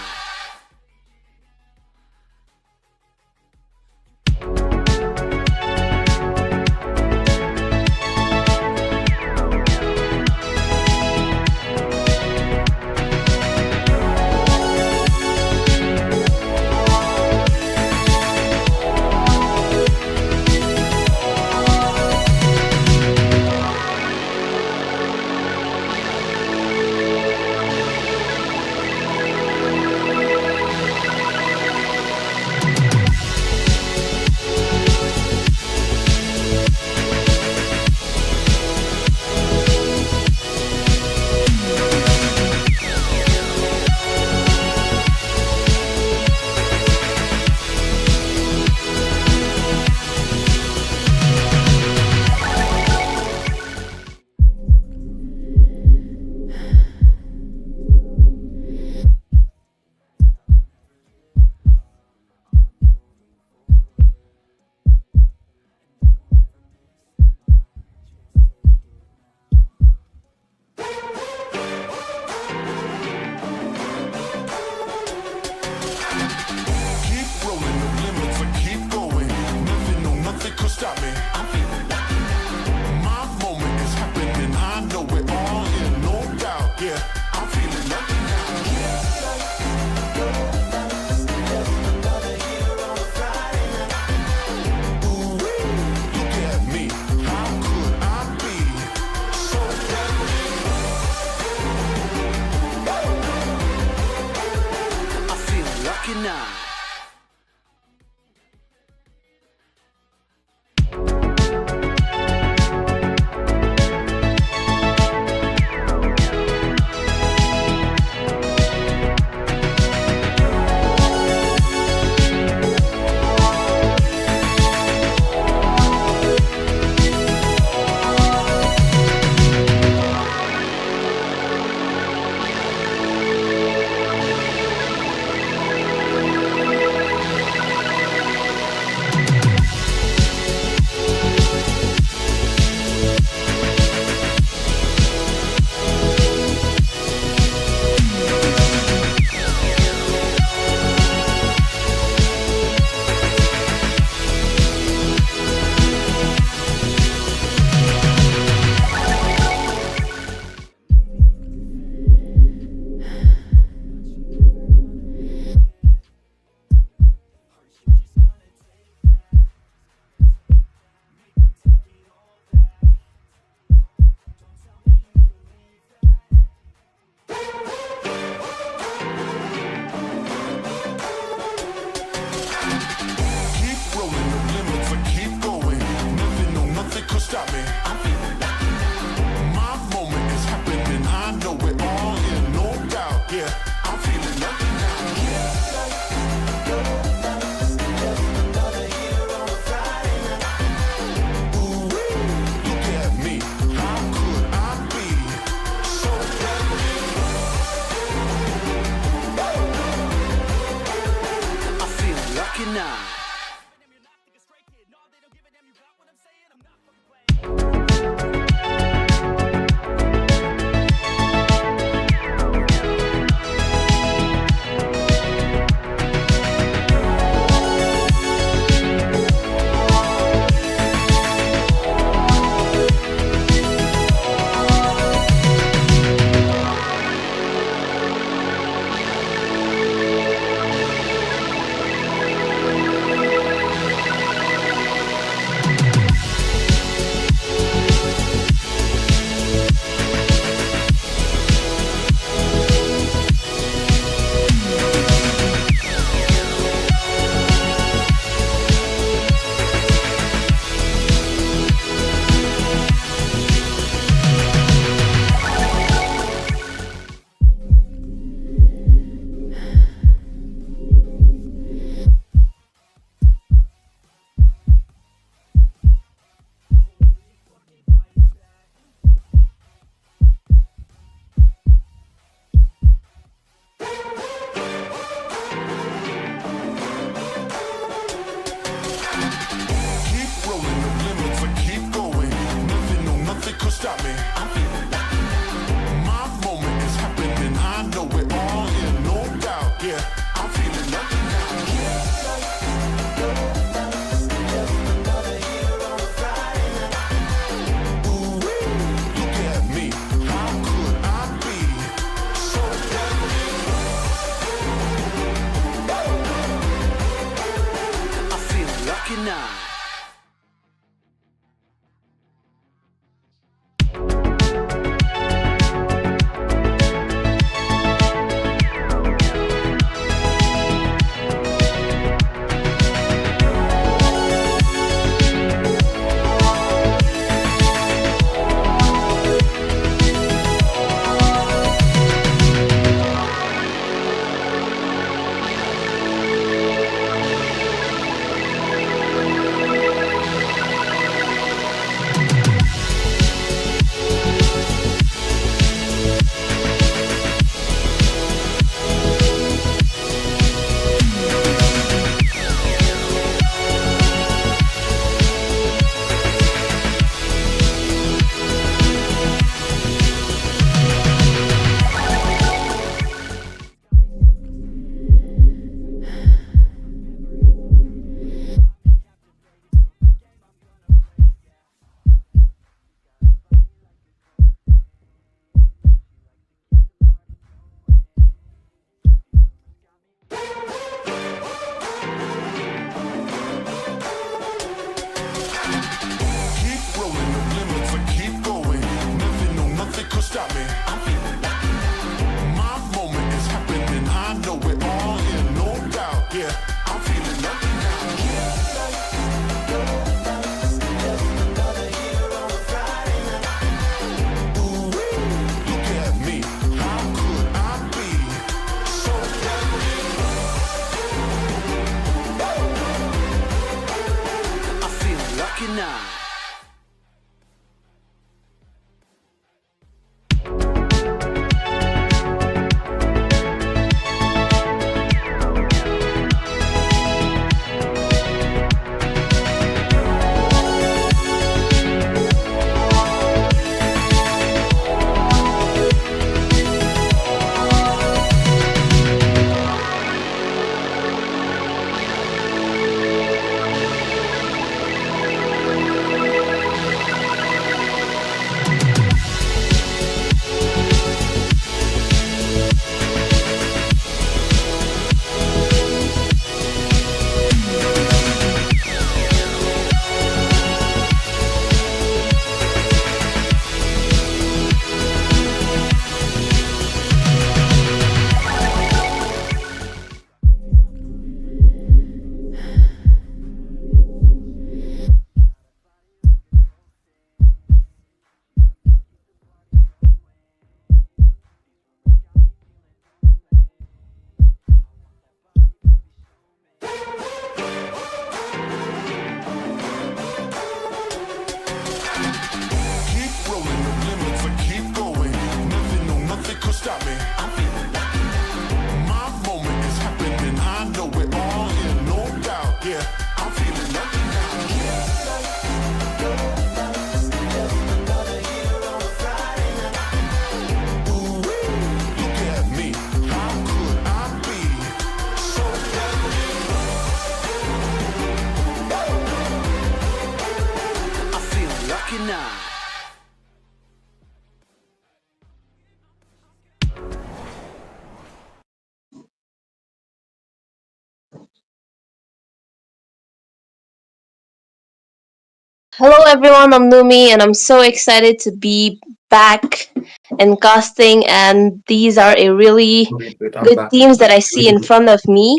S8: Hello everyone, I'm Numi and I'm so excited to be back in casting, and these are a really
S7: Wait, wait, I'm
S8: good
S7: back.
S8: teams that I see in front of me,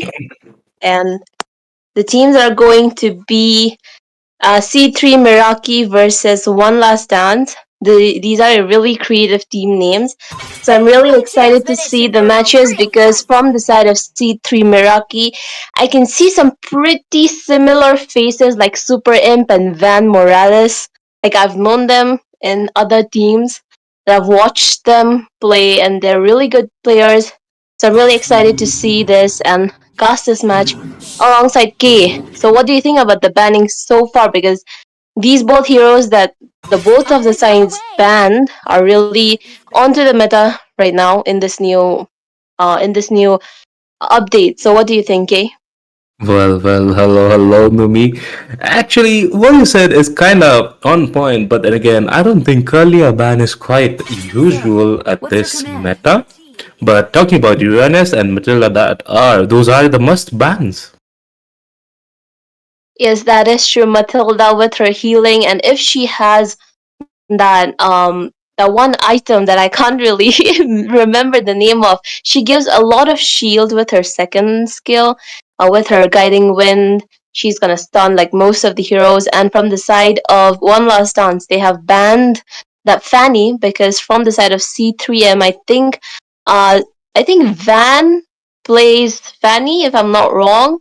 S8: and the teams are going to be C3 Meraki versus One Last Dance. These are really creative team names. So I'm really excited to see the matches because from the side of C3 Meraki, I can see some pretty similar faces like Super Imp and Van Morales. Like I've known them in other teams. I've watched them play and they're really good players. So I'm really excited to see this and cast this match alongside K. So what do you think about the banning so far? Because these both heroes that the both of the sides banned are really onto the meta right now in this new update. So what do you think, Kay?
S7: Well, hello, Numi. Actually, what you said is kind of on point, but then again, I don't think Curlia ban is quite usual at this meta. But talking about Uranus and Matilda, those are the must bans.
S8: Yes, that is true. Matilda with her healing, and if she has that one item that I can't really remember the name of. She gives a lot of shield with her second skill, with her guiding wind. She's gonna stun like most of the heroes. And from the side of One Last Dance, they have banned that Fanny because from the side of C3M, uh, I think Van plays Fanny if I'm not wrong.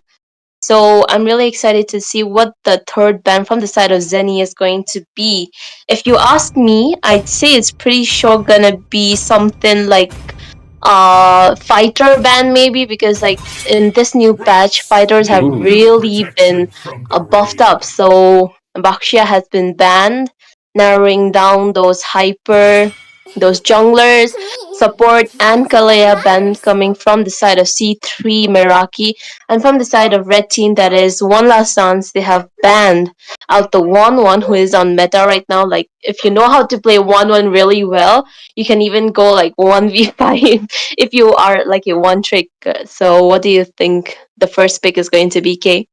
S8: So I'm really excited to see what the third band from the side of Zenny is going to be. If you ask me, I'd say it's pretty sure gonna be something like fighter band maybe, because like in this new patch fighters have really been buffed up. So Bakshia has been banned, narrowing down those junglers, support and Kalea band coming from the side of C3 Meraki, and from the side of red team, that is One Last Dance, they have banned out the 1-1 who is on meta right now. Like if you know how to play 1-1 really well, you can even go like 1v5 if you are like a one trick. So what do you think the first pick is going to be, Kay?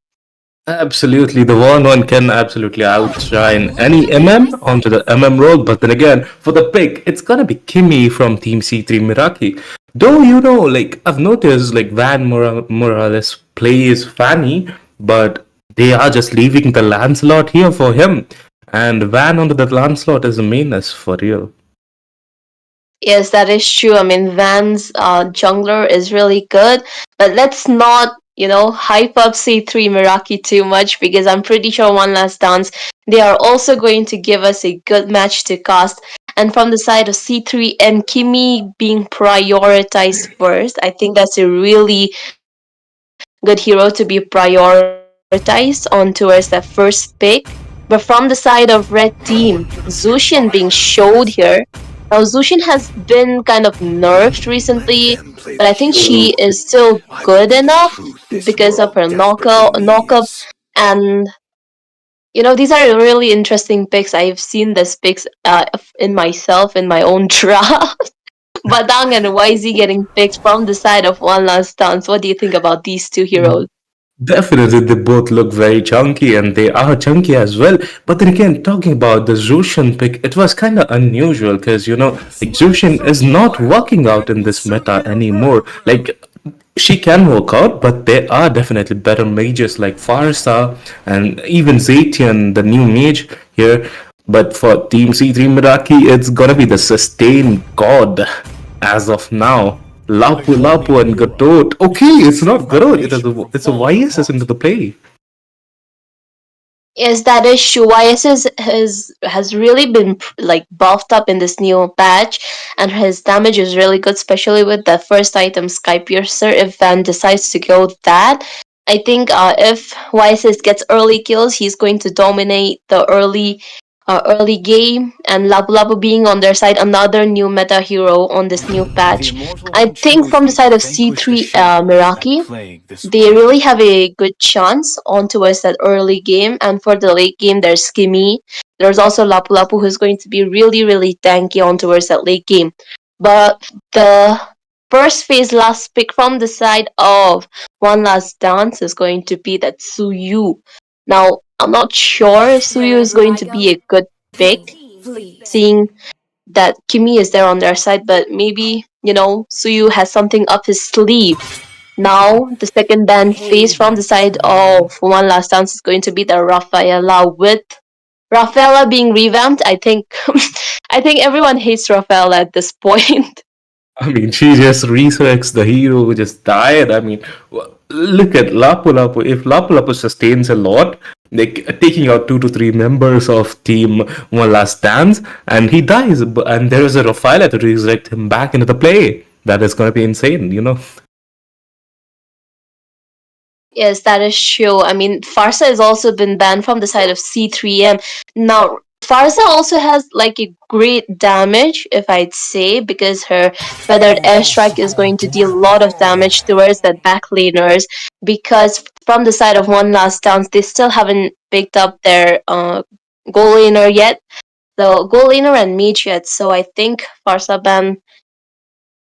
S7: Absolutely, the one can absolutely outshine any onto the role. But then again, for the pick, it's gonna be Kimmy from Team C3 Miraki. Though like I've noticed, like Morales plays Fanny, but they are just leaving the Lancelot here for him, and Van onto the Lancelot is the mainness for real.
S8: Yes, that is true. I mean, Van's jungler is really good, but let's not, hype up C3 Meraki too much because I'm pretty sure One Last Dance, they are also going to give us a good match to cast. And from the side of C3 and Kimi being prioritized first, I think that's a really good hero to be prioritized on towards that first pick. But from the side of red team, Zushin being showed here. Now, Zushin has been kind of nerfed recently, but I think she is still good enough because of her knockup. And, these are really interesting picks. I've seen these picks in myself, in my own draft. Badang and YZ getting picked from the side of One Last Dance. What do you think about these two heroes?
S7: Definitely, they both look very chunky and they are chunky as well. But then again, talking about the Zushin pick, it was kind of unusual because, like Zushin is not working out in this meta anymore. Like, she can work out, but there are definitely better mages like Farsa and even Zatian, the new mage here. But for Team C3 Miraki, it's gonna be the Sustain God as of now. Lapu and Gadot. Okay, it's not Gadot. It's a YSS into the play.
S8: Yes, that is true. YSS has really been like buffed up in this new patch, and his damage is really good, especially with the first item Sky Piercer. If Van decides to go with that, I think if YSS gets early kills, he's going to dominate the early game. And Lapu Lapu being on their side, another new meta hero on this new patch. I think from the side of C3 Miraki, they really have a good chance on towards that early game. And for the late game, there's Skimmy. There's also Lapu Lapu, who's going to be really, really tanky on towards that late game. But the first phase last pick from the side of One Last Dance is going to be that Suyu. Now, I'm not sure Suyu is going to be a good pick, seeing that Kimi is there on their side, but maybe, Suyu has something up his sleeve. Now, the second ban phase from the side of One Last Dance is going to be the Rafaela. With Rafaela being revamped, I think I think everyone hates Rafaela at this point.
S7: I mean, she just resurrects the hero who just died. I mean, look at Lapu Lapu. If Lapu Lapu sustains a lot, like taking out 2 to 3 members of Team One Last Dance, and he dies, and there is a Rafaela to resurrect him back into the play. That is going to be insane, you know?
S8: Yes, that is true. I mean, Farsa has also been banned from the side of C3M. Now, Farsa also has like a great damage, if I'd say, because her feathered airstrike is going to deal a lot of damage towards the backlaners. Because from the side of One Last Dance, they still haven't picked up their goal laner yet, the goal laner and mage yet. So I think Farsa ban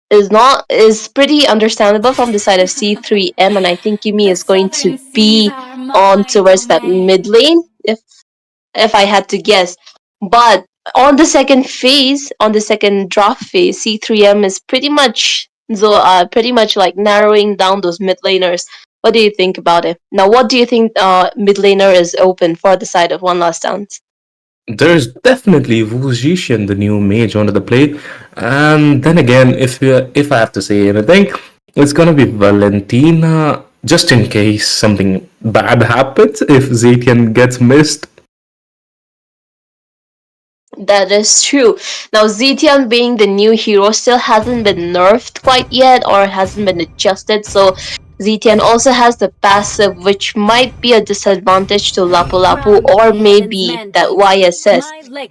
S8: is pretty understandable from the side of C3M, and I think Yumi is going to be on towards that mid lane if I had to guess. But on the second phase, on the second draft phase, C3M is pretty much like narrowing down those mid laners. What do you think about it? Now, what do you think mid laner is open for the side of One Last Dance?
S7: There's definitely Wu Zhishan, the new mage, onto the plate. And then again, if I have to say anything, it's gonna be Valentina, just in case something bad happens if Zetian gets missed.
S8: That is true. Now, Zetian being the new hero still hasn't been nerfed quite yet or hasn't been adjusted, so Zetian also has the passive, which might be a disadvantage to Lapu Lapu or maybe that YSS.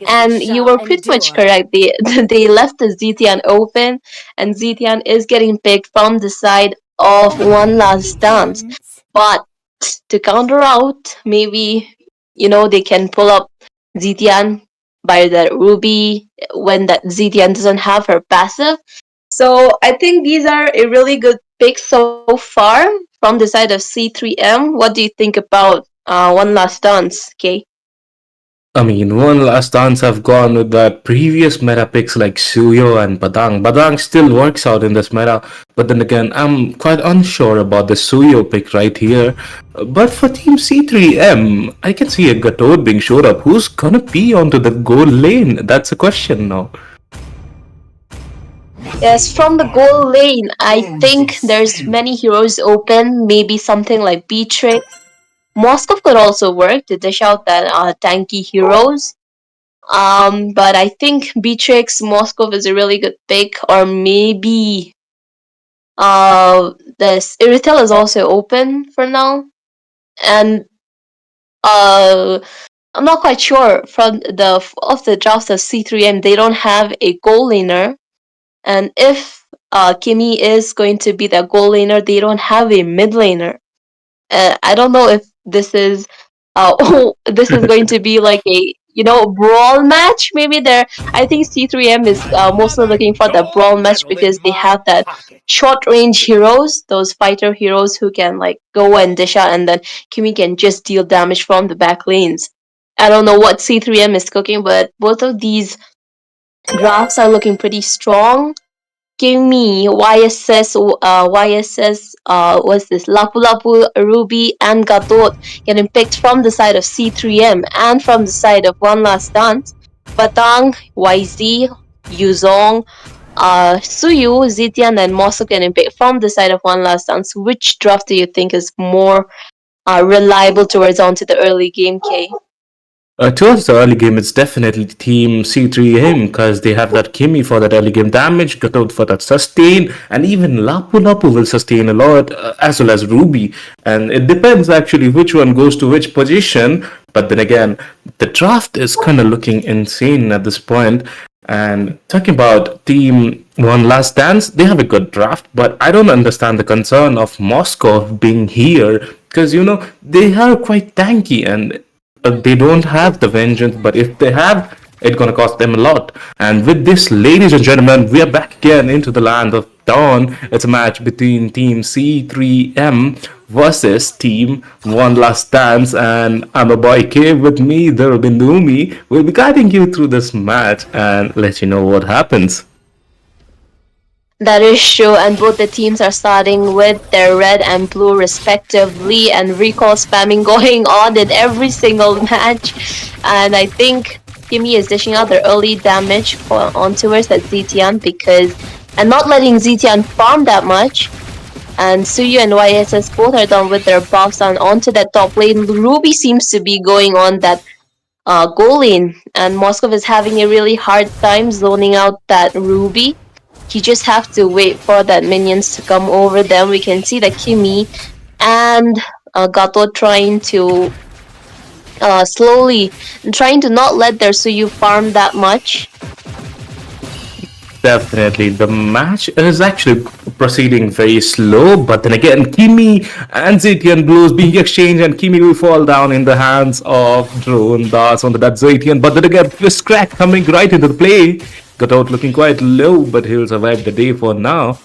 S8: And you were pretty much correct. They left the Zetian open, and Zetian is getting picked from the side of One Last Dance. But to counter out, maybe, they can pull up Zetian by the Ruby when that Zetian doesn't have her passive. So I think these are a really good pick so far from the side of C3M. What do you think about One Last Dance, Kay?
S7: I mean, One Last Dance have gone with the previous meta picks like Suyo and Badang. Badang still works out in this meta, but then again, I'm quite unsure about the Suyo pick right here. But for Team C3M, I can see a Gatod being showed up. Who's gonna be onto the goal lane? That's a question now.
S8: Yes, from the goal lane, I think there's many heroes open. Maybe something like Beatrix. Moskov could also work to dish out that tanky heroes. But I think Beatrix, Moskov is a really good pick, or maybe this Iritel is also open for now, and I'm not quite sure from the drafts of C3M. They don't have a goal laner, and if Kimi is going to be the goal laner, they don't have a mid laner. I don't know if this is this is going to be like a brawl match. Maybe I think C3M is mostly looking for the brawl match because they have that short range heroes, those fighter heroes who can like go and dish out, and then Kimi can just deal damage from the back lanes. I don't know what C3M is cooking, but both of these drafts are looking pretty strong. Give me YSS, what's this? Lapu Lapu, Ruby, and Gadot getting picked from the side of C3M and from the side of One Last Dance. Batang, YZ, Yuzong, Suyu, Zetian, and Mosso getting picked from the side of One Last Dance. Which draft do you think is more reliable towards onto the early game, K?
S7: Towards the early game, it's definitely Team C3M because they have that Kimi for that early game damage, Gatod for that sustain, and even Lapu Lapu will sustain a lot, as well as Ruby. And it depends actually which one goes to which position. But then again, the draft is kind of looking insane at this point. And talking about Team One Last Dance, they have a good draft, but I don't understand the concern of Moscow being here because, they are quite tanky and they don't have the vengeance, but if they have, it's gonna cost them a lot. And with this, ladies and gentlemen, we are back again into the land of Dawn. It's a match between Team C3M versus Team One Last Dance, and I'm a boy K. With me. There will be Numi. We'll be guiding you through this match and let you know what happens.
S8: That is true, and both the teams are starting with their red and blue respectively, and recall spamming going on in every single match. And I think Kimmy is dishing out the early damage on towards that Zetian and not letting Zetian farm that much. And Suyu and YSS both are done with their buffs and onto that top lane. Ruby seems to be going on that goal lane, and Moskov is having a really hard time zoning out that Ruby. You just have to wait for that minions to come over them. We can see that Kimmy and Gato trying to slowly trying to not let their Suyu farm that much.
S7: Definitely, the match is actually proceeding very slow, but then again, Kimi and Zetian Blues being exchanged, and Kimi will fall down in the hands of Drone Das on that Zetian. But then again, Fist Crack coming right into the play. Got out looking quite low, but he'll survive the day for now.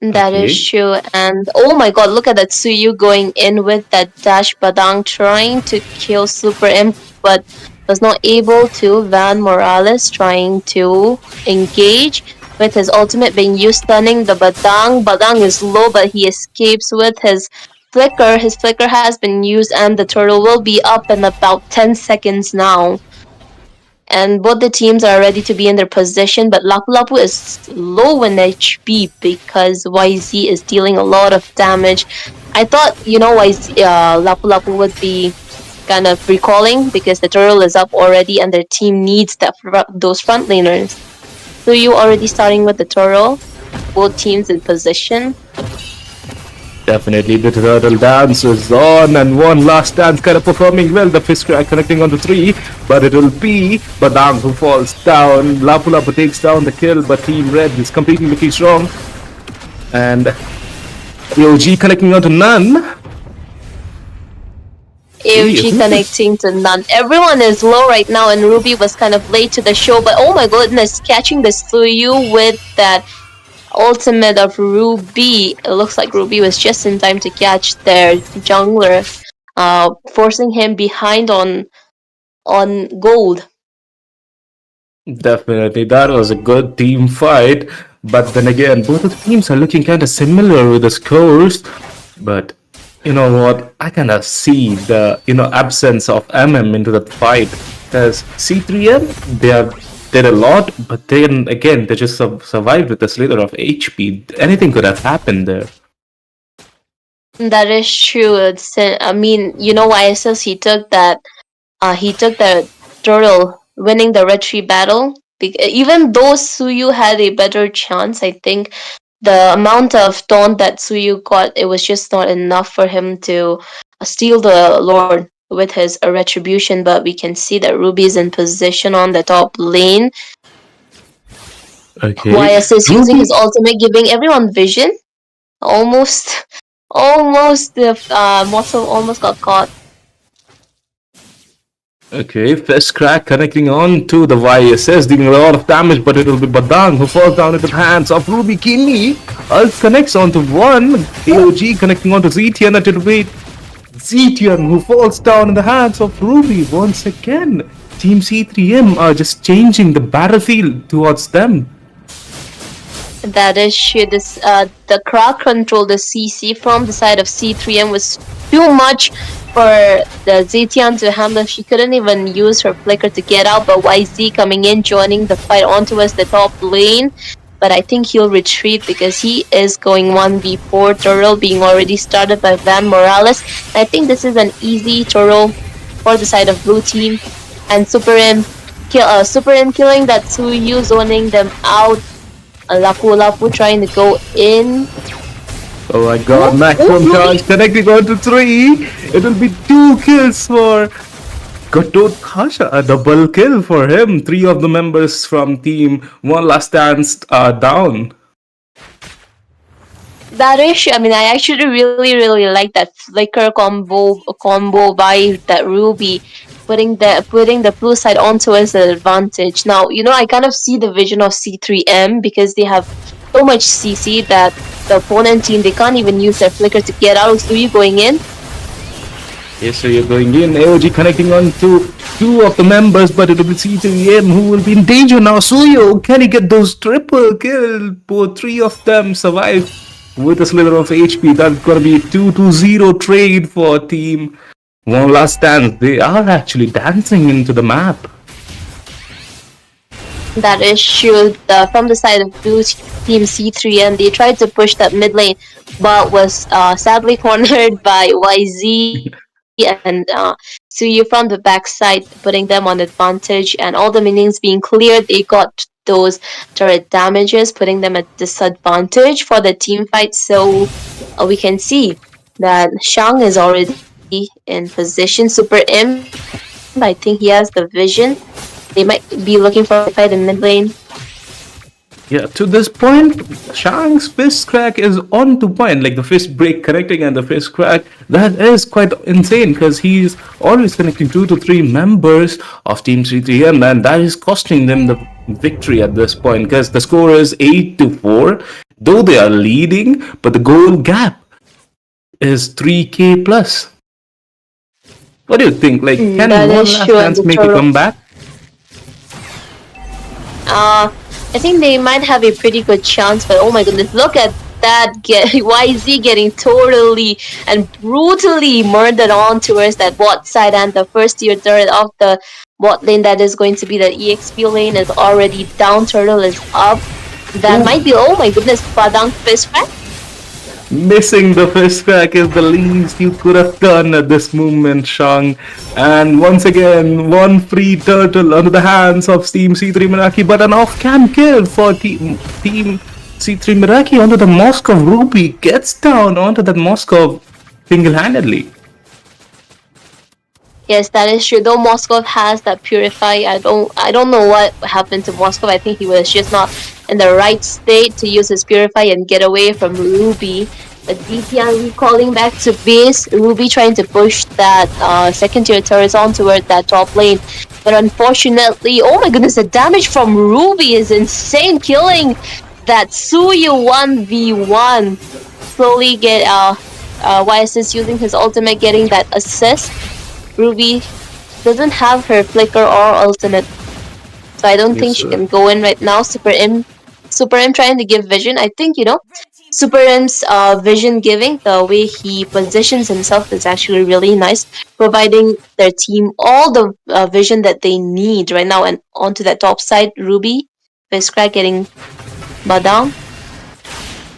S8: That is true, and oh my god, look at that Suyu going in with that dash Badang trying to kill Super Imp, but was not able to. Van Morales trying to engage with his ultimate being used, stunning the Badang. Badang is low, but he escapes with his flicker. His flicker has been used, and the turtle will be up in about 10 seconds now. And both the teams are ready to be in their position, but Lapu Lapu is low in HP because YZ is dealing a lot of damage. I thought, Lapu Lapu would be kind of recalling because the turtle is up already and their team needs those front laners. So you already starting with the turtle, both teams in position.
S7: Definitely, the turtle dance is on, and one last dance kind of performing well. The Fist Crack connecting on the 3, but it will be Badang who falls down. Lapu Lapu takes down the kill, but Team Red is completely looking strong. And AOG connecting on to None.
S8: AOG connecting to None. Everyone is low right now, and Ruby was kind of late to the show, but oh my goodness, catching the Suyu with that ultimate of Ruby. It looks like Ruby was just in time to catch their jungler, forcing him behind on gold.
S7: Definitely, that was a good team fight. But then again, both of the teams are looking kind of similar with the scores. But you know what? I kind of see the absence of MM into the fight. Because C3M, they did a lot, but then again, they just survived with a slither of HP. Anything could have happened there.
S8: That is true. YSS, he took the turtle, winning the red tree battle. Even though Suyu had a better chance, I think the amount of taunt that Suyu got, it was just not enough for him to steal the Lord with his retribution. But we can see that Ruby is in position on the top lane.
S7: Okay.
S8: YS is using his ultimate, giving everyone vision. Almost the Mossel almost got caught.
S7: Okay, Fist Crack connecting on to the YSS, dealing a lot of damage, but it will be Badang who falls down into the hands of Ruby Kimi. Ult connects onto one. AOG connecting onto Zetian, and it will be Zetian who falls down in the hands of Ruby once again. Team C3M are just changing the battlefield towards them.
S8: That is true. The crowd control, the CC from the side of C3M was too much for the Zetian to handle. She couldn't even use her flicker to get out, but YZ coming in, joining the fight onto us, the top lane. But I think he'll retreat because he is going 1v4. Turtle being already started by Van Morales. I think this is an easy Turtle for the side of blue team. And Super M killing that Suyu, zoning them out. Lapu Lapu trying to go in.
S7: Oh my god, maximum charge connecting on to 3. It will be 2 kills for Gatot Kasha, a double kill for him. 3 of the members from team One Last Dance are down.
S8: That is, I actually really like that flicker combo by that Ruby putting the blue side onto as an advantage. Now, I kind of see the vision of C3M because they have so much CC that the opponent team, they can't even use their flicker to get out. So you going in?
S7: Yes, so you're going in. AOG connecting on to two of the members, but it will be C3M who will be in danger now. Suyo, can he get those triple kill? Both three of them survive with a slither of HP. That's gonna be a 2-0 trade for team One Last Dance. They are actually dancing into the map.
S8: That is true. From the side of blue team C3M, they tried to push that mid lane, but was sadly cornered by YZ and Suyu from the backside, putting them on advantage. And all the minions being cleared, they got those turret damages, putting them at disadvantage for the team fight. So we can see that Shang is already in position. Super M, I think he has the vision. They might be looking for a fight in mid lane.
S7: Yeah, to this point, Shang's fist crack is on to point, like the fist break connecting and the fist crack. That is quite insane because he's always connecting 2 to 3 members of Team C3M, and that is costing them the victory at this point because the score is 8-4. Though they are leading, but the goal gap is 3k plus. What do you think? Like, can One Last Dance make a comeback?
S8: I think they might have a pretty good chance, but oh my goodness, look at that YZ getting totally and brutally murdered on towards that bot side, and the first tier turret of the bot lane that is going to be the EXP lane is already down. Turtle is up. That might be, oh my goodness, Padang fist crack.
S7: Missing the fist crack is the least you could have done at this moment, Shang. And once again, one free turtle under the hands of Team C3 Meraki, but an off-cam kill for Team C3 Meraki onto the Moskov. Ruby gets down onto that Moskov single-handedly.
S8: Yes, that is true. Though Moskov has that Purify, I don't know what happened to Moskov. I think he was just not in the right state to use his Purify and get away from Ruby. But DTN recalling back to base. Ruby trying to push that second tier turrets on toward that top lane. But unfortunately, oh my goodness, the damage from Ruby is insane, killing that Suyu 1v1. Slowly get YSS using his ultimate, getting that assist. Ruby doesn't have her flicker or ultimate, so I don't think she can go in right now. Super M trying to give vision. I think Super M's vision giving, the way he positions himself is actually really nice, providing their team all the vision that they need right now. And onto that top side, Ruby, Fiskra getting Badang.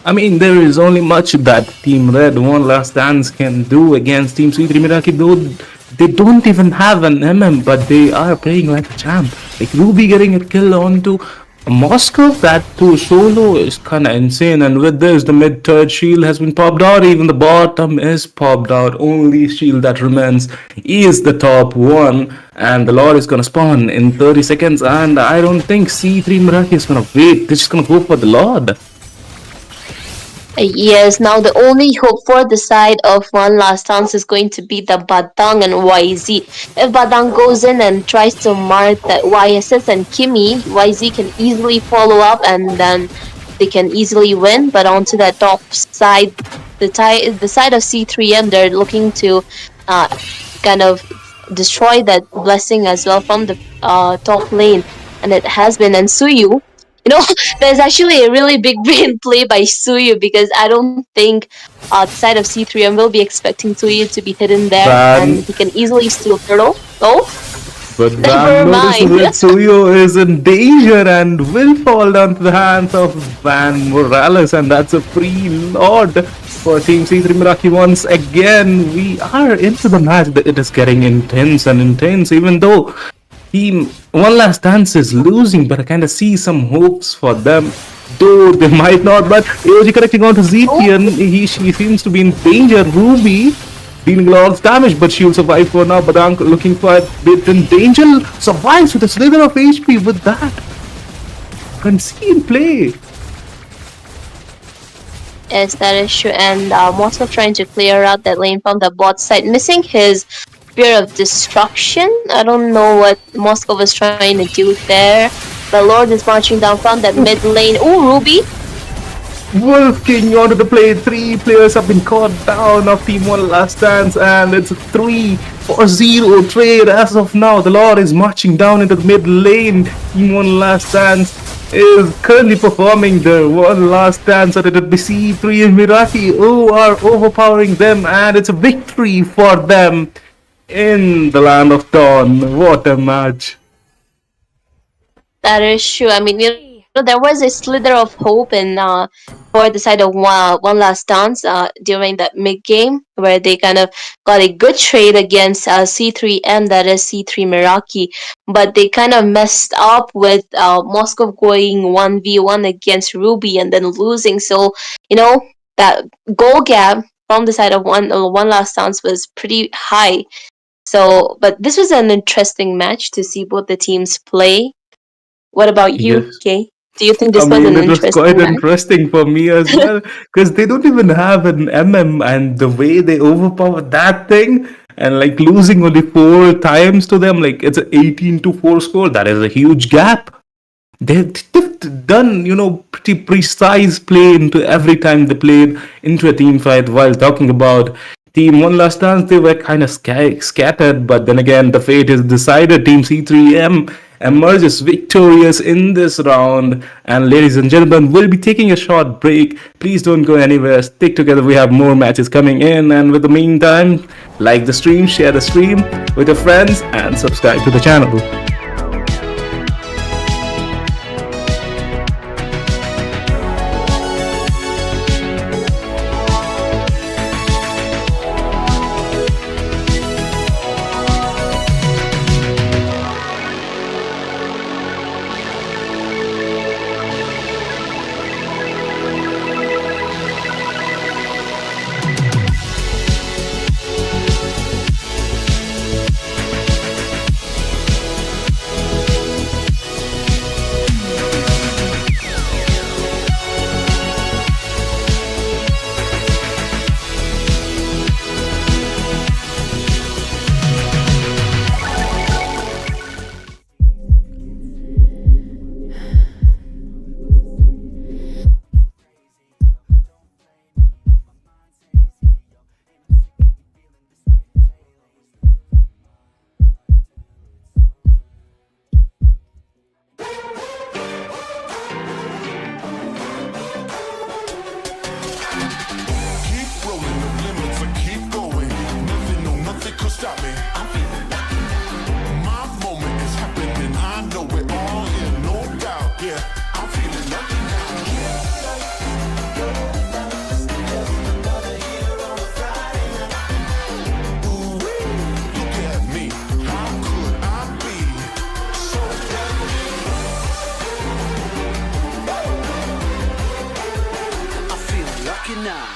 S7: I mean, there is only much that Team Red One Last Dance can do against Team C3 Meraki, though they don't even have an MM, but they are playing like a champ. Like Ruby getting a kill onto Moskov, that too solo is kinda insane. And with this, the mid-third shield has been popped out, even the bottom is popped out. Only shield that remains is the top one, and the Lord is gonna spawn in 30 seconds, and I don't think C3 Meraki is gonna wait. They're just gonna go for the Lord.
S8: Yes, now the only hope for the side of One Last Dance is going to be the Badang and YZ. If Badang goes in and tries to mark that YSS and Kimi, YZ can easily follow up and then they can easily win. But onto that top side, the side of C3M, they're looking to kind of destroy that blessing as well from the top lane. And it has been, and Suyu, there's actually a really big brain play by Suyu, because I don't think the side of C3M will be expecting Suyu to be hidden there, and he can easily steal Turtle. Oh,
S7: but never mind. That Suyu is in danger and will fall down to the hands of Van Morales, and that's a free Lord for Team C3 Meraki once again. We are into the match. It is getting intense and intense, even though Team One Last Dance is losing, but I kind of see some hopes for them, though they might not. But AOG connecting on to ZPN, she seems to be in danger. Ruby dealing a lot of damage, but she'll survive for now. Badang looking for a bit in danger, survives with a slither of HP with that. Can see in play.
S8: Yes, that is true. And Moskov trying to clear out that lane from the bot side, missing his spear of destruction. I don't know what Moscow was trying to do there. The Lord is marching down from that mid lane. Ooh, Ruby.
S7: Wolf King onto the play. 3 players have been caught down of Team 1 Last Dance, and it's a 3-0 trade as of now. The Lord is marching down into the mid lane. Team 1 Last Dance is currently performing the one last dance at the C3 and Miraki who are overpowering them, and it's a victory for them in the land of Dawn. What a match.
S8: That is true. I mean, there was a slither of hope in for the side of one last dance during that mid game where they kind of got a good trade against C3M, that is C3 Meraki, but they kind of messed up with Moscow going 1v1 against Ruby and then losing. So that goal gap from the side of one last dance was pretty high. So, but this was an interesting match to see both the teams play. What about you,
S7: Yes.
S8: Kay? Do you think this
S7: I
S8: was
S7: mean,
S8: an
S7: it was
S8: interesting
S7: quite
S8: match?
S7: interesting for me as well because they don't even have an MM, and the way they overpower that thing and like losing only 4 times to them, like it's an 18-4 score. That is a huge gap. They've done, pretty precise play into every time they played into a team fight. While talking about Team 1 Last Dance, they were kind of scattered, but then again, the fate is decided. Team C3M emerges victorious in this round. And ladies and gentlemen, we'll be taking a short break. Please don't go anywhere. Stick together. We have more matches coming in. And with the meantime, like the stream, share the stream with your friends, and subscribe to the channel.
S2: Keep rolling the limits and keep going. Nothing, no, nothing could stop me. I'm feeling lucky now. My moment is happening. I know it all in, no doubt. Yeah, I'm feeling lucky now. Ooh-wee, look at me. How could I be so
S1: I'm feeling lucky now.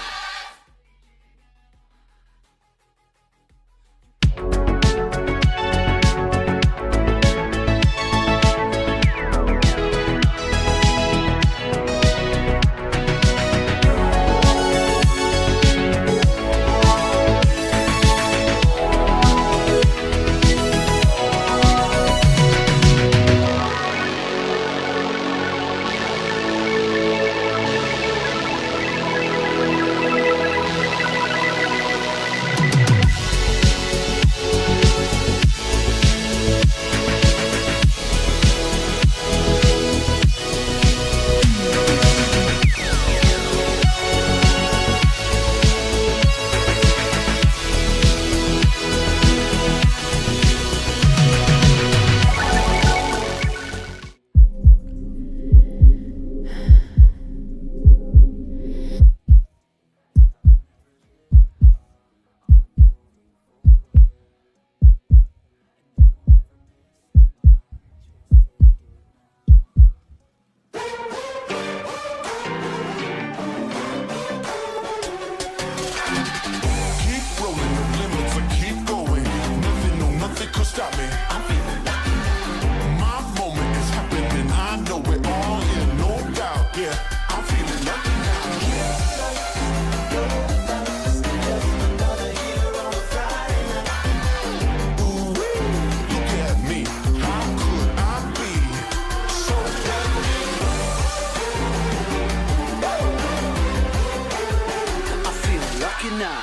S1: lucky now.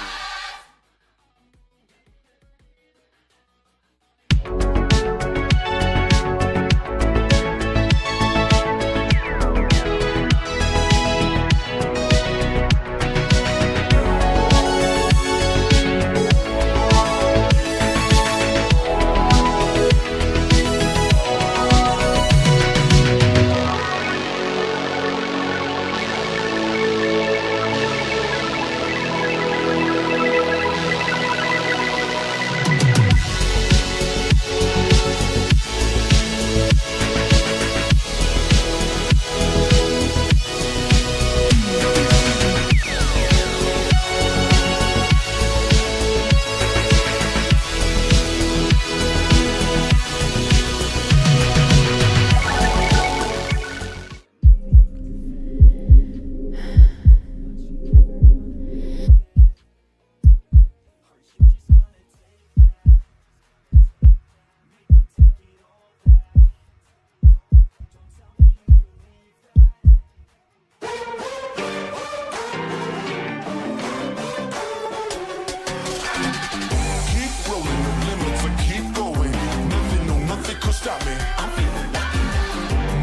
S2: Keep rolling the limits and keep going. Nothing, no, nothing could stop me. I'm feeling lucky now.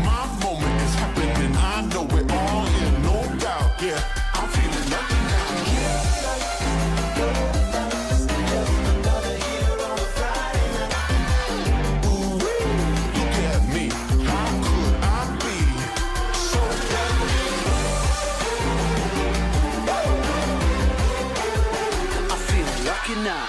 S2: My moment is happening. I know it all in, no doubt. Yeah, I'm feeling lucky now. Ooh-wee, look at me. How could I be so
S1: I feel lucky now.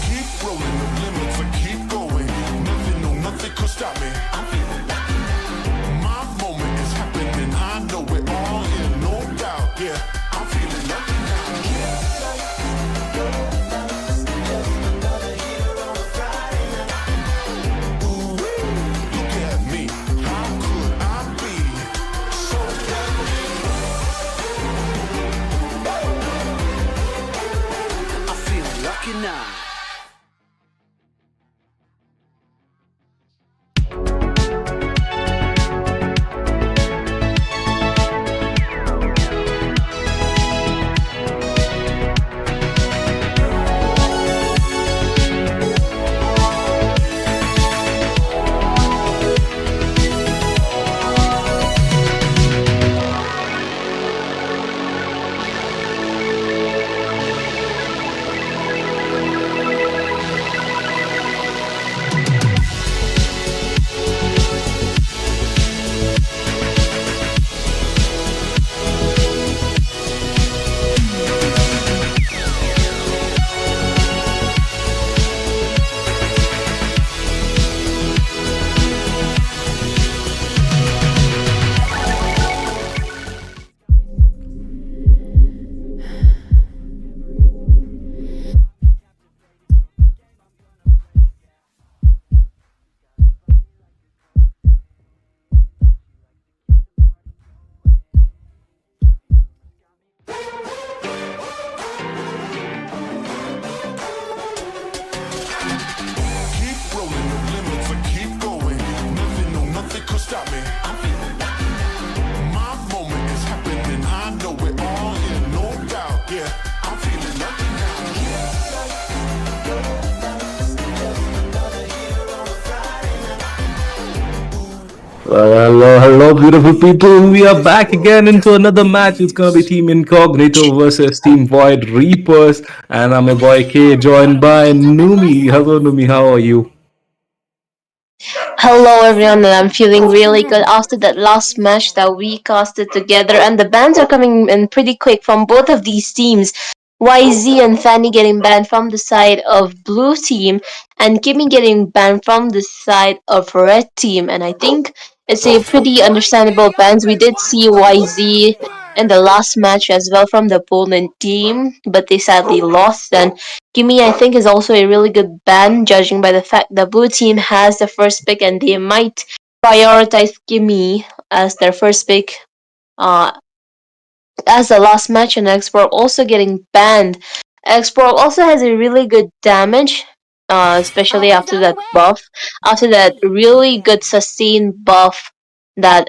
S2: Keep rolling the limits and keep going. Nothing, no, nothing could stop me. I'm feeling lucky now. My moment is happening. I know it all in, no doubt. Yeah, I'm feeling lucky now. Ooh-wee, look at me. How could I be so
S1: I feel lucky now.
S7: Hello, hello, beautiful people. We are back again into another match. It's gonna be Team Incognito versus Team Void Reapers, and I'm a boy K, joined by Numi. Hello, Numi. How are you?
S8: Hello everyone, and I'm feeling really good after that last match that we casted together, and the bans are coming in pretty quick from both of these teams. YZ and Fanny getting banned from the side of blue team, and Kimmy getting banned from the side of red team. And I think it's a pretty understandable bans. We did see YZ in the last match as well from the opponent team, but they sadly lost. And Gimme, I think, is also a really good ban, judging by the fact the blue team has the first pick and they might prioritize Gimme as their first pick uh, as the last match, and Export also getting banned. Export also has a really good damage, especially after that buff, after that really good sustained buff that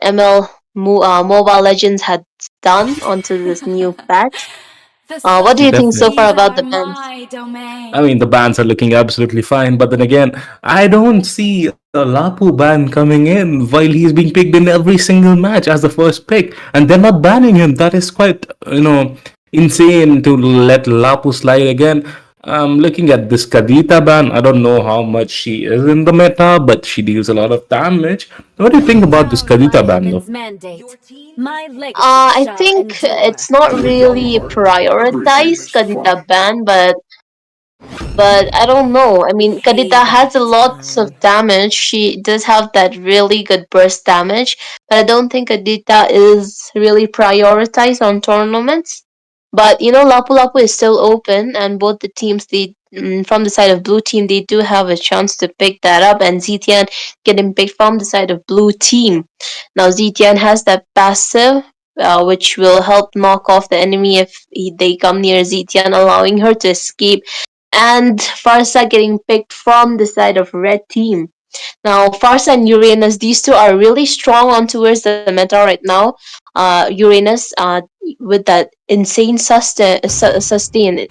S8: Mobile Legends had done onto this new patch. What do you think so
S7: Definitely.
S8: far about the bans?
S7: I mean, the bans are looking absolutely fine, but then again, I don't see a Lapu ban coming in while he's being picked in every single match as the first pick, and they're not banning him. That is quite, insane to let Lapu slide again. Looking at this Kadita ban, I don't know how much she is in the meta, but she deals a lot of damage. What do you think about this Kadita ban, though?
S8: I think it's not really prioritized Kadita ban, but I don't know. I mean, Kadita has a lots of damage. She does have that really good burst damage, but I don't think Kadita is really prioritized on tournaments. But Lapu Lapu is still open, and both the teams, from the side of blue team, they do have a chance to pick that up. And Zetian getting picked from the side of blue team. Now Zetian has that passive, which will help knock off the enemy if they come near Zetian, allowing her to escape. And Farsa getting picked from the side of red team. Now, Farsa and Uranus, these two are really strong on towards the meta right now. Uranus, with that insane sustain,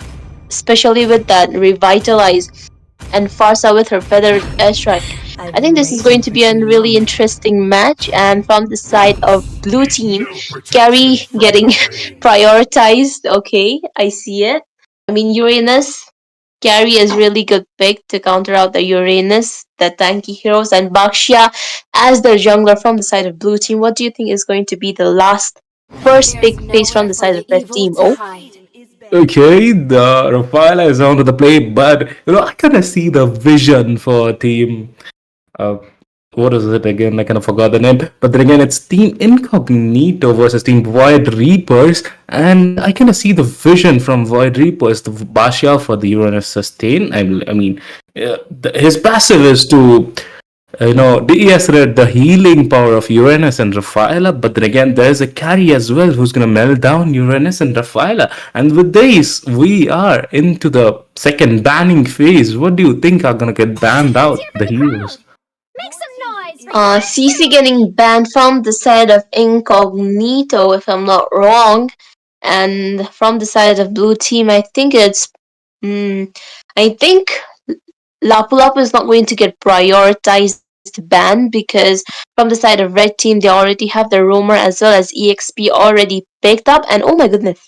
S8: especially with that revitalize, and Farsa with her feathered airstrike. I think this is going to be a really interesting match. And from the side of blue team, Carrie getting prioritized. Okay, I see it. I mean, Uranus Carry is really good pick to counter out the Uranus, the tanky heroes, and Bakshia as the jungler from the side of blue team. What do you think is going to be the first pick face from the side of red team? Oh,
S7: Okay, the Rafaela is onto the play, but I kind of see the vision for team. Uh, what is it again? I kind of forgot the name. But then again, it's Team Incognito versus Team Void Reapers, and I kind of see the vision from Void Reapers, the Basha for the Uranus sustain. I mean, his passive is to reiterate the healing power of Uranus and Rafaela, but then again, there's a carry as well who's going to melt down Uranus and Rafaela. And with this, we are into the second banning phase. What do you think are going to get banned out, the heroes?
S8: CC getting banned from the side of Incognito, if I'm not wrong, and from the side of blue team, I think I think Lapu Lapu is not going to get prioritized ban, because from the side of red team, they already have the roamer as well as EXP already picked up. And oh my goodness,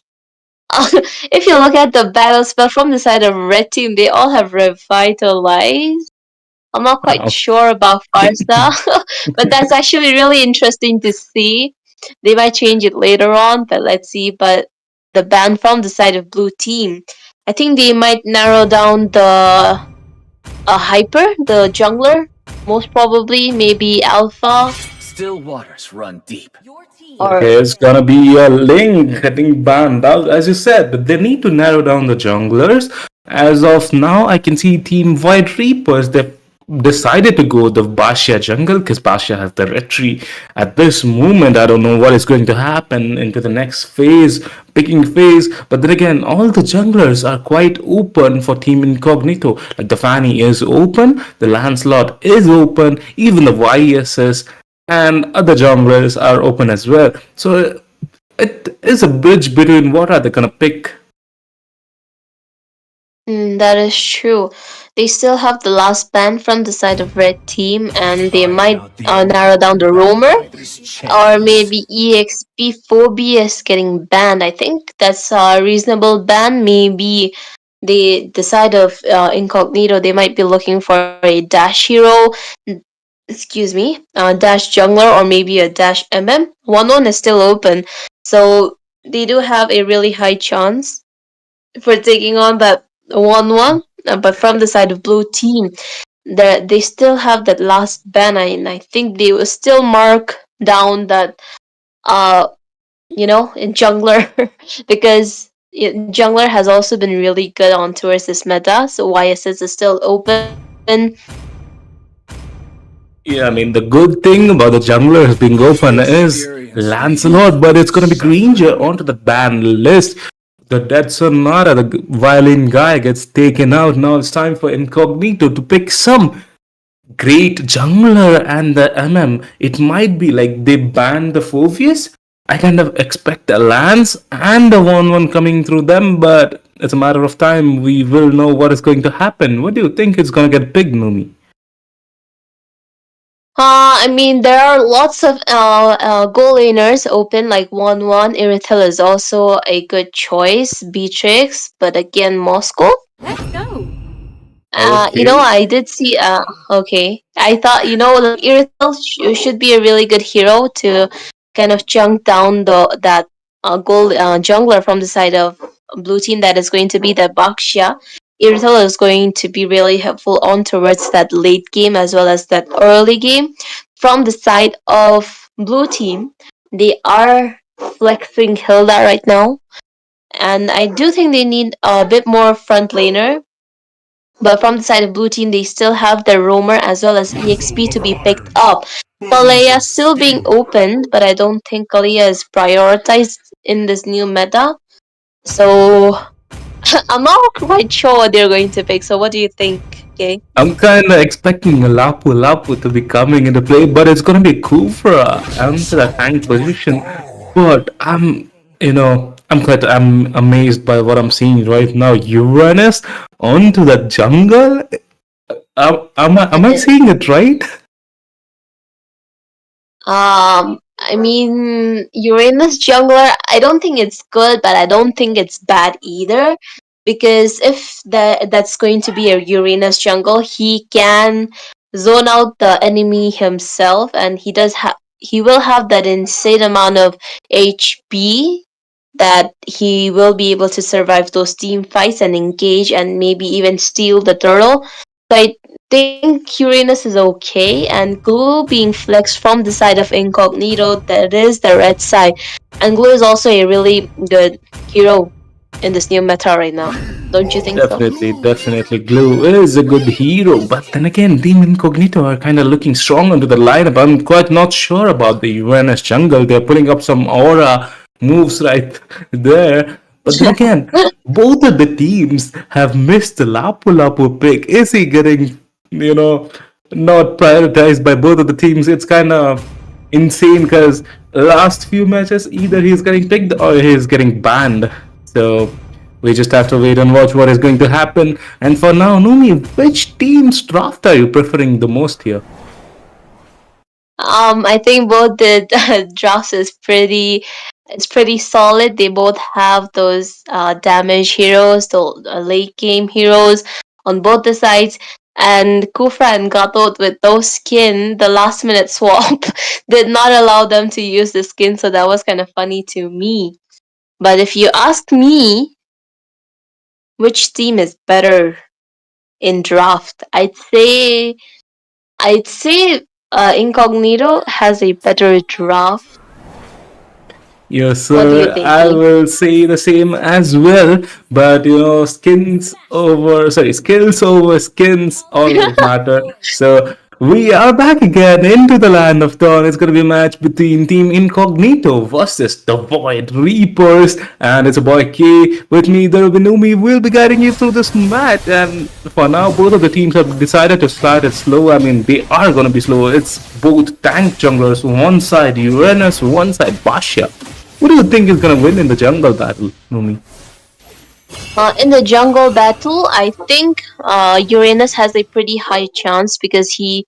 S8: if you look at the battle spell from the side of red team, they all have revitalize. I'm not quite sure about Farsa, but that's actually really interesting to see. They might change it later on, but let's see. But the ban from the side of blue team, I think they might narrow down the Hyper, the jungler, most probably, maybe Alpha.
S4: Still waters run deep.
S7: Okay, it's gonna be a Link getting banned out. As you said, they need to narrow down the junglers. As of now, I can see Team Void Reapers, they've decided to go the Basha jungle because Basha has the retreat. At this moment, I don't know what is going to happen into the next phase, picking phase. But then again, all the junglers are quite open for Team Incognito. Like the Fanny is open, the Lancelot is open, even the YSS and other junglers are open as well. So it is a bridge between what are they gonna pick
S8: That is true. They still have the last ban from the side of red team, and they might narrow down the roamer, or maybe EXP phobia is getting banned. I think that's a reasonable ban. Maybe the side of incognito, they might be looking for a dash hero, excuse me, dash jungler, or maybe a dash MM. 1-1 is still open, so they do have a really high chance for taking on that 1-1. But from the side of blue team, they still have that last ban, and I think they will still mark down that in jungler because jungler has also been really good on towards this meta, so YSS is still open.
S7: Yeah, I mean, the good thing about the junglers being open is Lancelot, but it's going to be Granger onto the ban list. The Dead Sonata, the violin guy, gets taken out. Now it's time for Incognito to pick some great jungler and the MM. It might be like they banned the Phoveus. I kind of expect a Lance and a 1-1 coming through them, but it's a matter of time. We will know what is going to happen. What do you think is going to get picked, Numi?
S8: I mean, there are lots of goal laners open, like 1-1. Iritel is also a good choice. Beatrix, but again, Moscow.
S5: Let's go.
S7: Okay.
S8: I did see. Okay, I thought like Iritel should be a really good hero to kind of chunk down that gold jungler from the side of blue team. That is going to be the Baxia. Iritel is going to be really helpful on towards that late game as well as that early game. From the side of blue team, they are flexing Hilda right now, and I do think they need a bit more front laner. But from the side of blue team, they still have their roamer as well as EXP to be picked up. Kalea still being opened, but I don't think Kalea is prioritized in this new meta. So I'm not quite sure what they're going to pick. So what do you think, Kay?
S7: I'm kind of expecting a Lapu Lapu to be coming into play, but it's going to be Kufra into the tank position. But I'm amazed by what I'm seeing right now. Uranus onto the jungle. Am I seeing it right?
S8: I mean, Uranus jungler, I don't think it's good, but I don't think it's bad either. Because if that's going to be a Uranus jungle, he can zone out the enemy himself, and he will have that insane amount of HP that he will be able to survive those team fights and engage and maybe even steal the turtle. So I think Uranus is okay, and Glue being flexed from the side of Incognito, that is the red side. And Glue is also a really good hero in this new meta right now. Don't you think
S7: Definitely. Glue is a good hero, but then again, Team Incognito are kind of looking strong onto the lineup. I'm quite not sure about the Uranus jungle. They're putting up some aura moves right there. But then again, both of the teams have missed the Lapu Lapu pick. Is he getting, not prioritized by both of the teams? It's kind of insane because last few matches, either he's getting picked or he's getting banned. So we just have to wait and watch what is going to happen. And for now, Numi, which team's draft are you preferring the most here?
S8: I think both the drafts is pretty solid. They both have those damage heroes, the late game heroes on both the sides. And Kufra and Gatot with those skin, the last minute swap did not allow them to use the skin, so that was kind of funny to me. But if you ask me, which team is better in draft, I'd say Incognito has a better draft.
S7: Yes,
S8: What do you
S7: sir.
S8: think,
S7: I
S8: Lee?
S7: will say the same as well. But skills over skins always matter. So we are back again into the land of dawn. It's gonna be a match between Team Incognito versus the Void Reapers, and it's a boy K with me. There will be Numi. Will be guiding you through this match. And for now, both of the teams have decided to start it slow. I mean, they are gonna be slow. It's both tank junglers. One side Uranus, one side Basha. What do you think is gonna win in the jungle battle, Numi?
S8: In the jungle battle, I think Uranus has a pretty high chance because he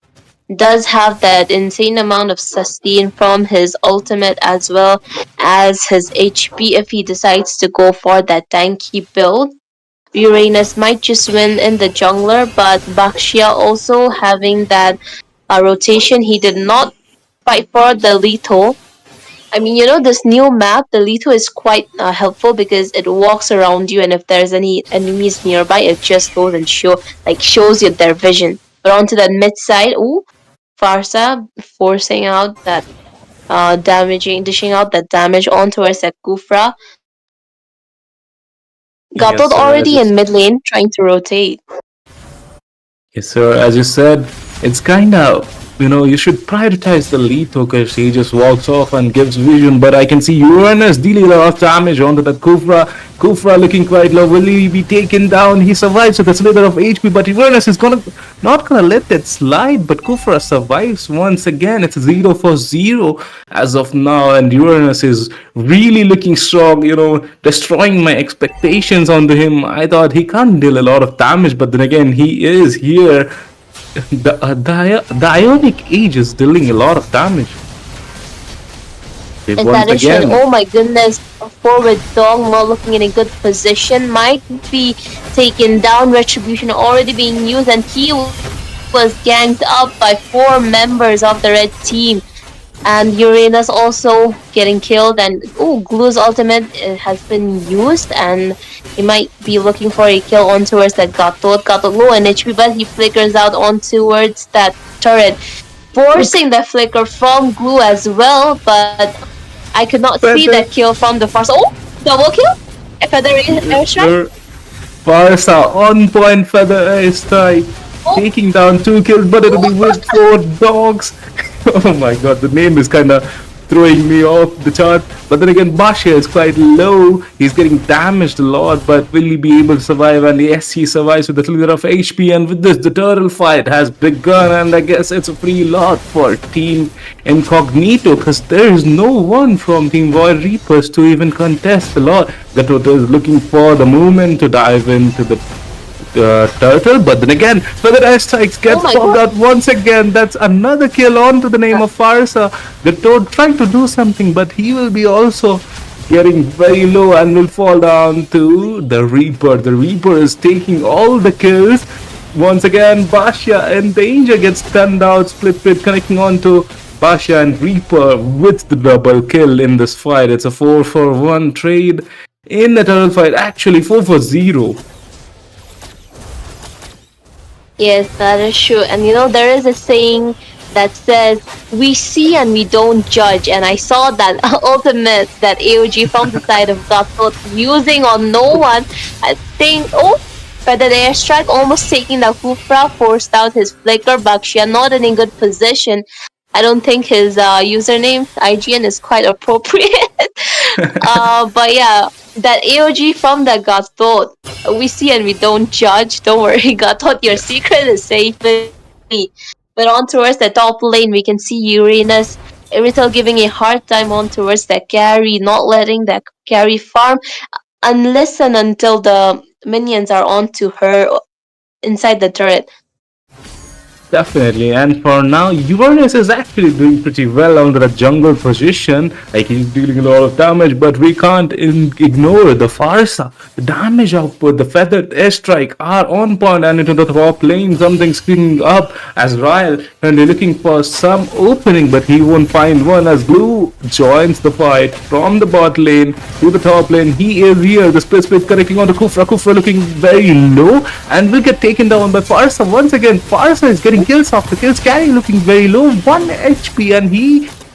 S8: does have that insane amount of sustain from his ultimate as well as his HP if he decides to go for that tanky build. Uranus might just win in the jungler, but Baxia also having that rotation, he did not fight for the lethal. I mean, this new map, the lethal is quite helpful because it walks around you, and if there's any enemies nearby, it just goes and shows you their vision. But onto that mid side, ooh, Farsa forcing out that dishing out that damage onto her set Kufra.
S7: Yes,
S8: Gatot
S7: sir.
S8: already in mid lane trying to rotate.
S7: Yes, sir. As you said, it's kind of, you should prioritize the lethal because he just walks off and gives vision. But I can see Uranus dealing a lot of damage onto that Kufra. Kufra looking quite low. Will he be taken down? He survives with a slither of HP, but Uranus is not gonna let that slide. But Kufra survives once again. It's 0 for 0 as of now, and Uranus is really looking strong. Destroying my expectations onto him. I thought he can't deal a lot of damage, but then again, he is here. The Ionic Age is dealing a lot of damage.
S8: Intermission, oh my goodness, forward Dogma looking in a good position, might be taken down, Retribution already being used, and he was ganged up by 4 members of the red team. And Uranus also getting killed, and Glue's ultimate has been used, and he might be looking for a kill on towards that Gatot. Gatot low in HP, but he flickers out on towards that turret, forcing the flicker from Glue as well, but I could not see that kill from the first. Oh, double kill! A feather airstrike.
S7: Farsa on point feather airstrike, taking down 2 kills, but it'll be with 4 dogs. Oh my god, the name is kind of throwing me off the chart. But then again, Basha is quite low. He's getting damaged a lot, but will he be able to survive? And yes, he survives with a little bit of HP. And with this, the turtle fight has begun. And I guess it's a free lot for Team Incognito, because there is no one from Team Void Reapers to even contest the lot. Gatot is looking for the moment to dive into the turtle, but then again, Feather Airstrikes gets bombed out once again. That's another kill onto the name of Farsa. The Toad trying to do something, but he will be also getting very low and will fall down to the Reaper. The Reaper is taking all the kills. Once again, Basha in danger, gets stunned out. Split Pit connecting onto Basha and Reaper with the double kill in this fight. It's a 4-for-1 trade in the turtle fight. Actually, 4-for-0.
S8: Yes, that is true. And there is a saying that says, we see and we don't judge. And I saw that ultimate, that AOG from the side of Gatot using on no one. I think, Feather Airstrike almost taking the Kufra, forced out his flicker. Baxia not in a good position. I don't think his username, IGN, is quite appropriate. But yeah, that AOG from the Gatot, we see and we don't judge. Don't worry, Gatot, your secret is safe with me. But on towards the top lane, we can see Uranus, Irithel giving a hard time on towards the carry, not letting the carry farm unless and until the minions are onto her inside the turret.
S7: Definitely, and for now, Uranus is actually doing pretty well under the jungle position. Like, he's dealing a lot of damage, but we can't ignore the Farsa. The damage output, the feathered airstrike are on point, and into the top lane, something's screaming up as Ryle, and they're looking for some opening, but he won't find one as Blue joins the fight from the bot lane to the top lane. He is here, the split connecting on to Kufra. Kufra looking very low, and will get taken down by Farsa. Once again, Farsa is getting kills after kills. Carry looking very low, 1 HP, and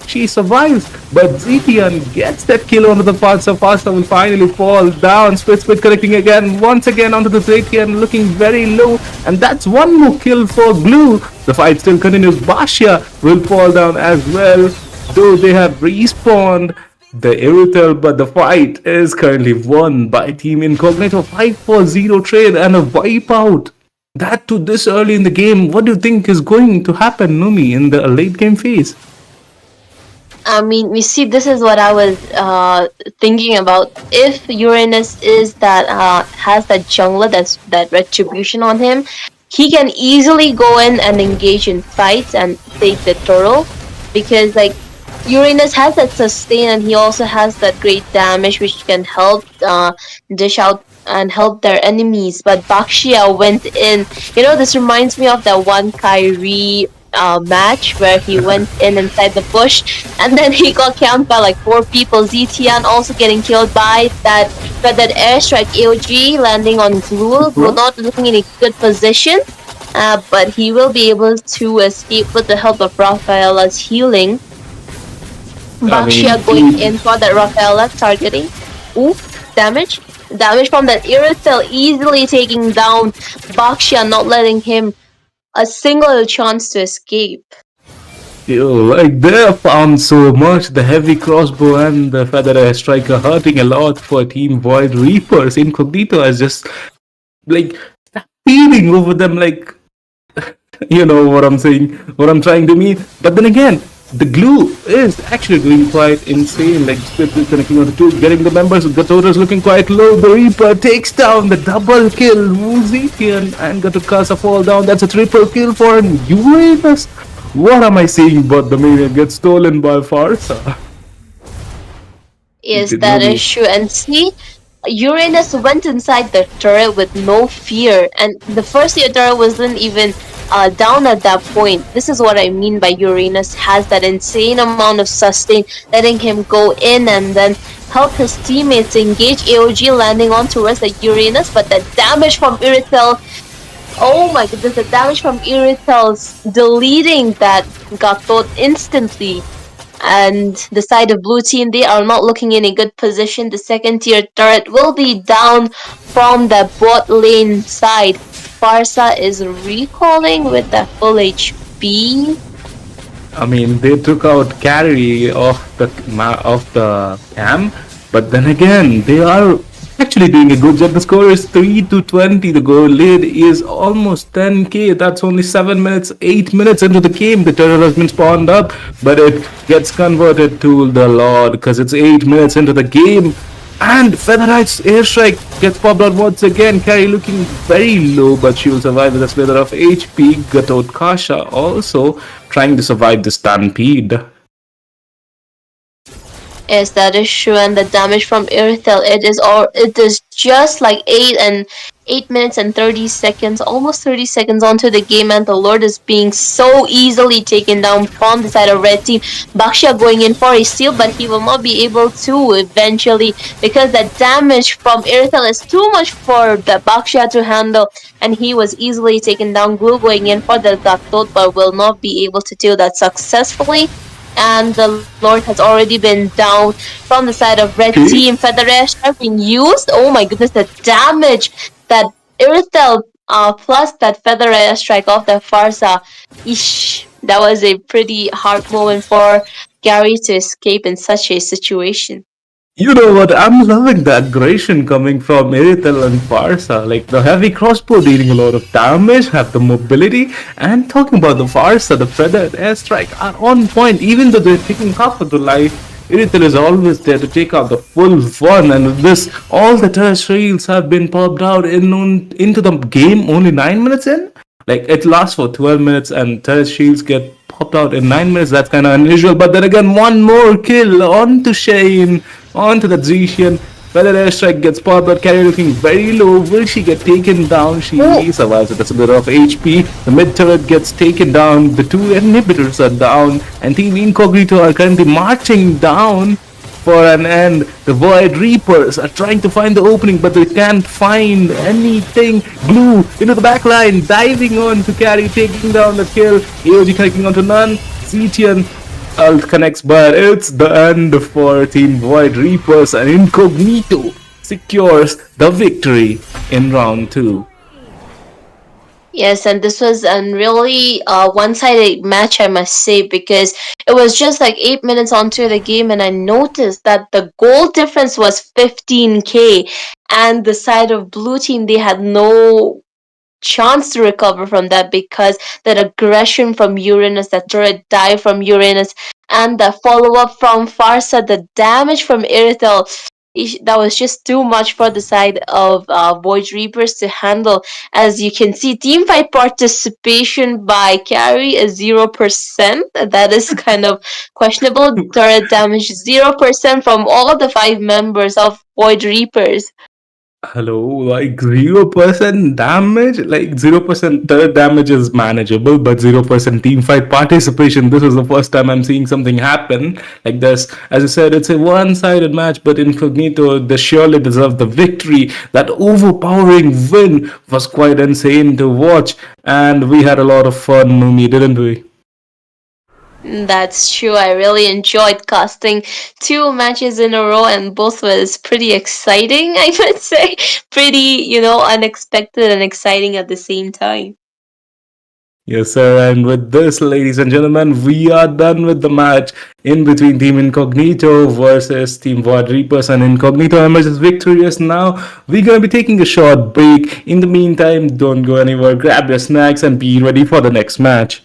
S7: she survives. But Zetian gets that kill onto the Farsa. Farsa will finally fall down. Split connecting again, once again onto the Zetian, looking very low. And that's 1 more kill for Blue. The fight still continues. Basha will fall down as well, though they have respawned the Irithel, but the fight is currently won by Team Incognito. 5-4-0 trade and a wipeout. That too this early in the game. What do you think is going to happen, Numi, in the late game phase?
S8: I mean, you see, this is what I was thinking about. If Uranus is that has that jungler that's that retribution on him, he can easily go in and engage in fights and take the turtle, because like Uranus has that sustain and he also has that great damage which can help dish out and help their enemies. But Bakshia went in. You know, this reminds me of that one Kyrie match where he went in inside the bush and then he got camped by like 4 people. ZTN also getting killed by that airstrike. AOG landing on Glue. Glue not looking in a good position. But he will be able to escape with the help of Rafaela's healing. Bakshia going in for that Rafaela targeting. Ooh, damage. Damage from that Irisel easily taking down Bakshia, not letting him a single chance to escape.
S7: Yo, like they have found so much. The heavy crossbow and the feather striker hurting a lot for Team Void Reapers. Incognito is just like feeding over them, like you know what I'm saying, what I'm trying to mean. But then again, the glue is actually doing quite insane. Like Split is connecting on the two, getting the members. The total is looking quite low. The Reaper takes down the double kill. Muzikian and Gatukasa fall down. That's a triple kill for Uranus. What am I saying? But the Mania gets stolen by Farsa.
S8: Yes, that is true. And see, Uranus went inside the turret with no fear, and the first year turret wasn't even down at that point. This is what I mean by Uranus has that insane amount of sustain, letting him go in and then help his teammates engage. AOG landing on towards the Uranus, but the damage from Iritel, oh my goodness, the damage from Iritel's deleting that got thought instantly. And the side of blue team, they are not looking in a good position. The second tier turret will be down from the bot lane side. Farsa is recalling with the full HP.
S7: I mean, they took out carry off the cam, but then again, they are actually doing a good job. The score is 3-20. The goal lead is almost 10k. That's only 7 minutes, 8 minutes into the game. The turret has been spawned up, but it gets converted to the Lord because it's 8 minutes into the game. And Featherite's airstrike gets popped out once again. Carry looking very low, but she will survive with a slither of HP. Gatot Kasha also trying to survive the stampede.
S8: Yes, that is true, and the damage from Irithel, it is just like 8 minutes and 30 seconds, almost 30 seconds onto the game, and the Lord is being so easily taken down from the side of red team. Bakshia going in for a steal, but he will not be able to eventually because the damage from Irithel is too much for the Bakshia to handle, and he was easily taken down. Glue going in for the Gatot, but will not be able to do that successfully. And the Lord has already been down from the side of red team. Feather Airstrike being used. Oh my goodness, the damage that Irithel plus that Feather Airstrike off the Farsa. Eesh, that was a pretty hard moment for Gary to escape in such a situation.
S7: You know what? I'm loving the aggression coming from Irithel and Farsa. Like the heavy crossbow dealing a lot of damage, have the mobility, and talking about the Farsa, the feathered airstrike are on point. Even though they're taking half of the life, Irithel is always there to take out the full fun. And with this, all the turret shields have been popped out into the game only 9 minutes in. Like it lasts for 12 minutes and turret shields get popped out in 9 minutes. That's kind of unusual. But then again, one more kill onto Shane. Onto the Zetian. Feather airstrike gets popped, but Carry looking very low. Will she get taken down? She survives with a bit of HP. The mid turret gets taken down. The two inhibitors are down. And Team Incognito are currently marching down for an end. The Void Reapers are trying to find the opening, but they can't find anything. Blue into the back line, diving on to Carry, taking down the kill. AOG connecting onto none. Zetian Alt connects, but it's the end for Team Void Reapers, and Incognito secures the victory in round 2.
S8: Yes, and this was a really one-sided match, I must say, because it was just like 8 minutes onto the game, and I noticed that the goal difference was 15k, and the side of blue team, they had no chance to recover from that because that aggression from Uranus, that turret dive from Uranus, And the follow up from Farsa, the damage from Irithel, that was just too much for the side of Void Reapers to handle. As you can see, team fight participation by carry is 0%. That is kind of questionable. Turret damage 0% from all of the 5 members of Void Reapers.
S7: Hello, like 0% damage? Like 0% third damage is manageable, but 0% team fight participation. This is the first time I'm seeing something happen like this. As I said, it's a one sided match, but Incognito, they surely deserve the victory. That overpowering win was quite insane to watch, and we had a lot of fun, Mumi, didn't we?
S8: That's true. I really enjoyed casting 2 matches in a row, and both was pretty exciting, I would say. Pretty, unexpected and exciting at the same time.
S7: Yes, sir. And with this, ladies and gentlemen, we are done with the match in between Team Incognito versus Team Void Reapers. And Incognito emerges victorious now. We're going to be taking a short break. In the meantime, don't go anywhere. Grab your snacks and be ready for the next match.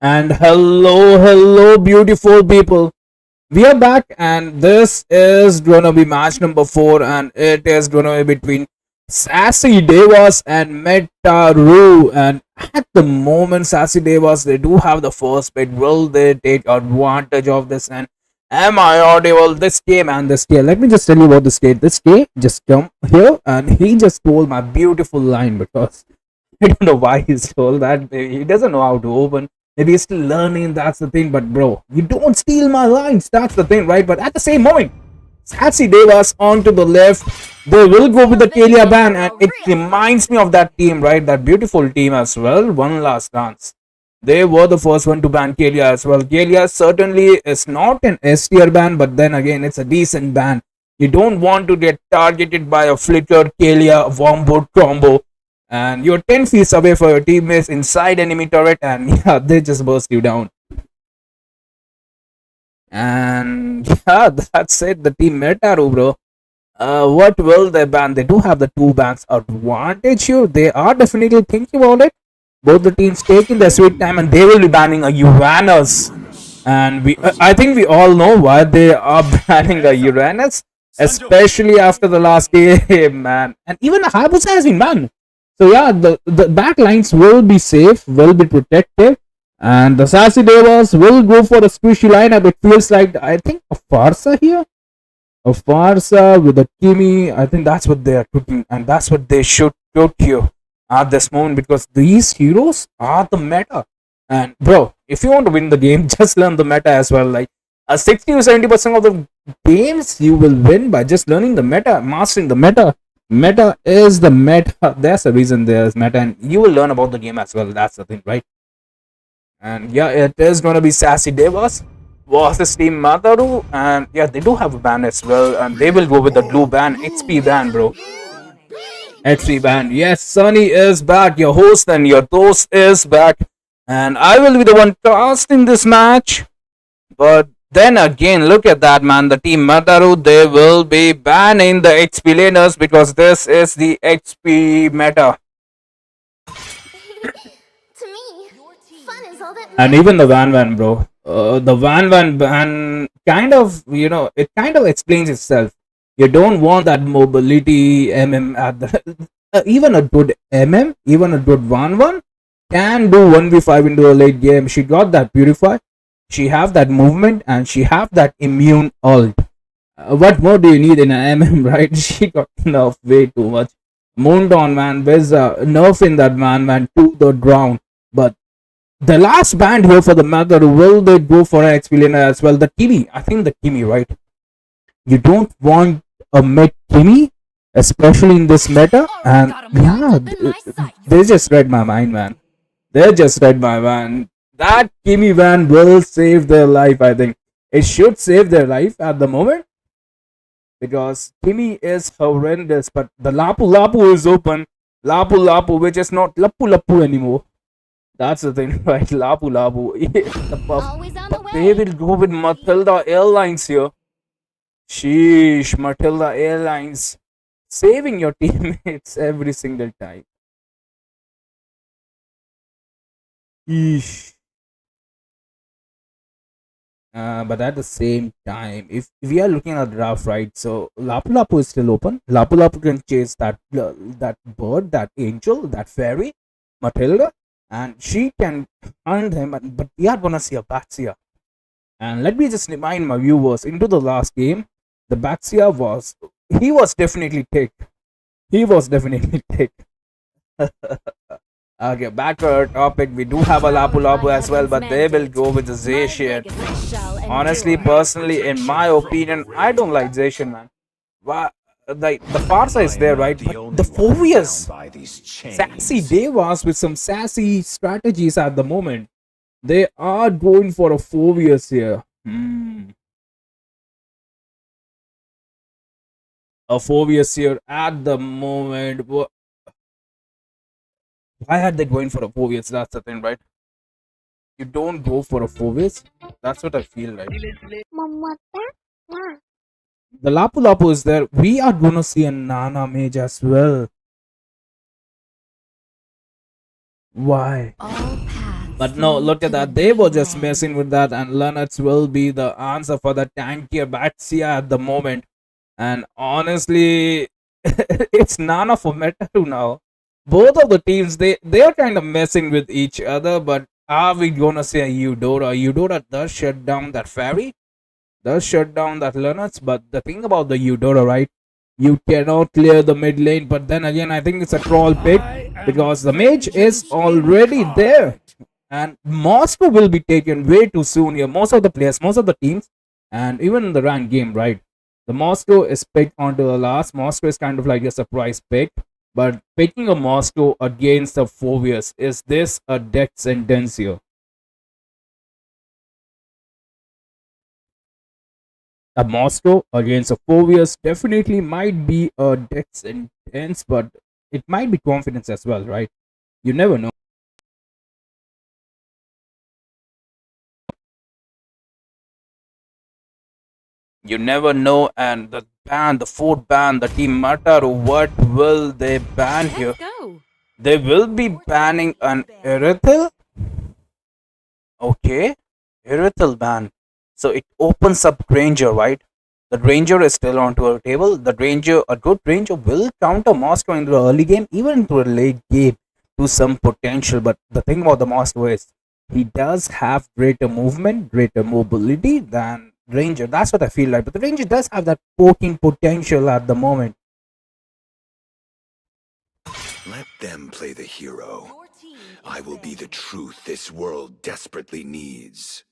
S6: And hello, beautiful people. We are back, and this is gonna be match number 4, and it is gonna be between Sassy Devas and Metaru. And at the moment, Sassy Devas, they do have the first pick. Will they take advantage of this? And am I audible? This game and this game. Let me just tell you about this game. This game just come here, and he just stole my beautiful line because I don't know why he stole that. He doesn't know how to open. Maybe he's still learning, that's the thing. But bro, you don't steal my lines, that's the thing, right? But at the same moment, Sassy Devas on to the left. They will go with the Kalia ban, and it reminds me of that team, right? That beautiful team as well. One last dance. They were the first one to ban Kalia as well. Kalia certainly is not an S tier ban, but then again, it's a decent ban. You don't want to get targeted by a Flicker, Kalia, Wombo combo. And you're 10 feet away for your teammates inside enemy turret, and yeah, they just burst you down. And yeah, that's it. The team Metaru, bro. What will they ban? They do have the 2 bans advantage here. They are definitely thinking about it. Both the teams taking their sweet time, and they will be banning a Uranus. And I think we all know why they are banning a Uranus, especially after the last game, man. And even a Hayabusa has been banned. So yeah, the back lines will be safe, will be protected, and the Sassy Devas will go for a squishy lineup. It feels like, I think, a Farsa here, a Farsa with a Kimi. I think that's what they are cooking, and that's what they should cook here at this moment, because these heroes are the meta. And bro, if you want to win the game, just learn the meta as well. Like 60 to 70% of the games you will win by just learning the meta, mastering the meta. Meta is the meta. There's a reason there's meta, and you will learn about the game as well. That's the thing, right? And yeah, it is gonna be Sassy Devas versus Team Mataru, and yeah, they do have a ban as well, and they will go with the blue ban, XP ban, bro. XP ban. Yes, Sunny is back. Your host and your toast is back, and I will be the one casting this match. But then again, look at that, man. The team Mataru, they will be banning the XP laners because this is the XP meta.
S3: To me, fun is all that
S6: And even the Van, bro. The Van ban kind of, it kind of explains itself. You don't want that mobility MM at the... even a good MM, even a good Van can do 1v5 into a late game. She got that Purify. She have that movement, and she have that immune ult. What more do you need in an MM, right? She got nerfed way too much. Moondawn, man, there's a nerf in that man, to the ground. But the last band here for the Mother, will they go for an XP laner as well? The Kimi, I think the Kimi, right? You don't want a mid Kimi, especially in this meta. And yeah, they just read my mind, man. They just read my mind. That Kimi van will save their life, I think. It should save their life at the moment, because Kimi is horrendous, but the Lapu Lapu is open. Lapu Lapu, which is not Lapu Lapu anymore. That's the thing, right? Lapu Lapu. They will go with Matilda Airlines here. Sheesh, Matilda Airlines. Saving your teammates every single time. Eesh. But at the same time, if we are looking at the draft, right, so Lapu Lapu is still open. Lapu Lapu can chase that bird, that angel, that fairy, Matilda, and she can hunt him. But we are gonna see a Baxia. And let me just remind my viewers, into the last game, the Baxia was definitely tick. He was definitely tick. Okay, back to our topic. We do have a Lapu Lapu as well, but they will go with the Zacian. Honestly, personally, in my opinion, I don't like Zacian, man. The Farsa is there, right? But the Phobias, Sassy Devas with some sassy strategies at the moment. They are going for a Phobias here. A Phobias here at the moment. Why are they going for a Phobias? That's the thing, right? You don't go for a Phobias. That's what I feel like. The Lapu Lapu is there. We are gonna see a Nana Mage as well. Why?
S5: All paths
S6: But no, look at that. They were just messing with that, and Lennox will be the answer for the tankier Batsia at the moment. And honestly, it's none of a matter to now. Both of the teams, they are kind of messing with each other, but are we gonna say Eudora? Eudora does shut down that Fairy, does shut down that Lennox, but the thing about the Eudora, right? You cannot clear the mid lane, but then again, I think it's a troll pick because the mage is already there. And Moscow will be taken way too soon here. Most of the players, most of the teams, and even in the ranked game, right? The Moscow is picked onto the last. Moscow is kind of like a surprise pick. But picking a Moscow against the Phobius, is this a death sentence here? A Moscow against a Phobius definitely might be a death sentence, but it might be confidence as well, right? You never know. You never know. And the ban, the fourth ban, the team Mataru, what will they ban here?
S5: Go.
S6: They will be banning an Irithel. Okay, Irithel ban. So it opens up Ranger, right? The Ranger is still onto our table. The Ranger, a good Ranger, will counter Moscow into the early game, even into a late game, to some potential. But the thing about the Moscow is, he does have greater movement, greater mobility than Ranger. That's what I feel like. But the Ranger does have that poking potential at the moment.
S9: Let them play the hero.
S5: Your team is
S9: I will be the
S5: banning.
S9: truth this world desperately needs.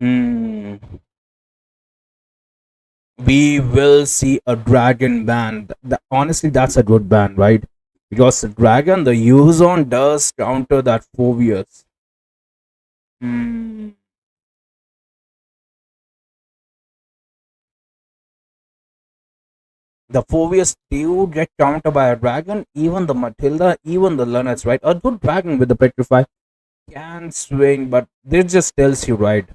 S6: Hmm. We will see a dragon ban. Honestly, that's a good ban, right? Because the dragon, the Yuzon does counter that Phobius. Hmm. The Phobius do get countered by a dragon, even the Matilda, even the Lennox, right? A good dragon with the Petrify can swing, but this just tells you, right?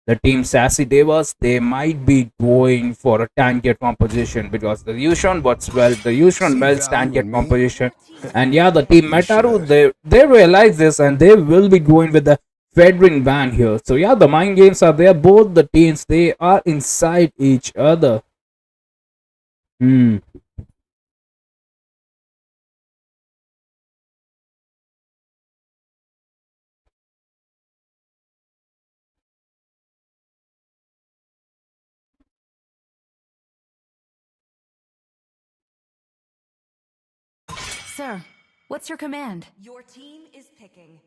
S6: The team Sassy Devas, they might be going for a tankier composition because the Yushon works well, the Yushon melts tankier composition. And yeah, the team Metaru, they realize this and they will be going with the Fedrin ban here. So yeah, the mind games are there. Both the teams, they are inside each other. Hmm.
S5: Sir, what's your command? Your team is picking.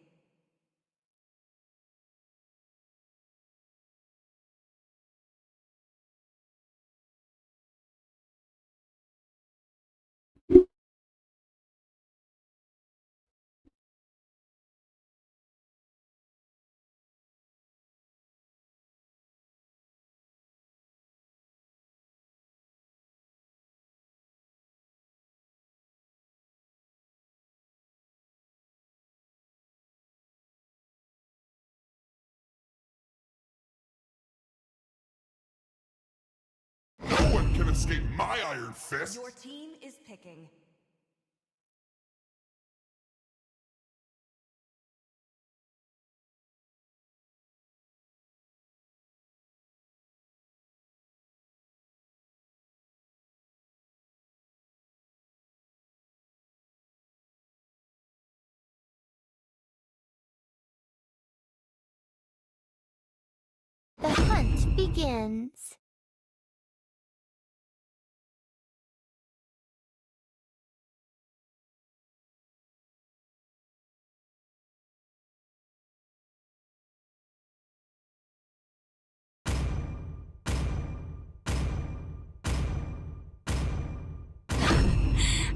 S2: No one can escape my iron fist.
S5: Your team is picking.
S3: The hunt begins.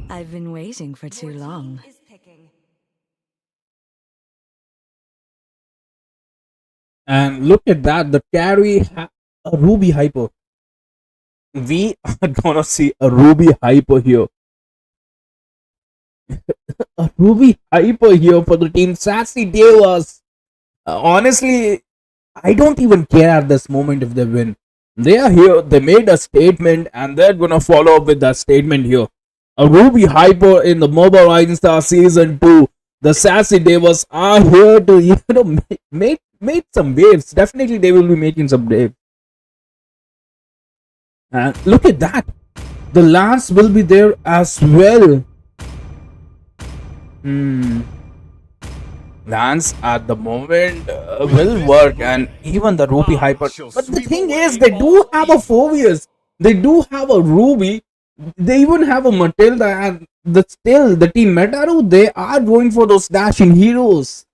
S5: I've been waiting for too long.
S8: Is picking.
S6: And look at that, the carry a Ruby Hyper. We are gonna see a Ruby Hyper here. A Ruby Hyper here for the team Sassy Devas. Honestly, I don't even care at this moment if they win. They are here, they made a statement, and they're gonna follow up with that statement here. A Ruby Hyper in the Moba Rising Star Season 2. The Sassy Devas are here to, make some waves. Definitely they will be making some waves. And look at that. The Lance will be there as well. Lance at the moment will work, and even the Ruby Hyper. But the thing is, they do have a Phobius. They do have a Ruby. They even have a Matilda, and still the team Metaru, they are going for those dashing heroes.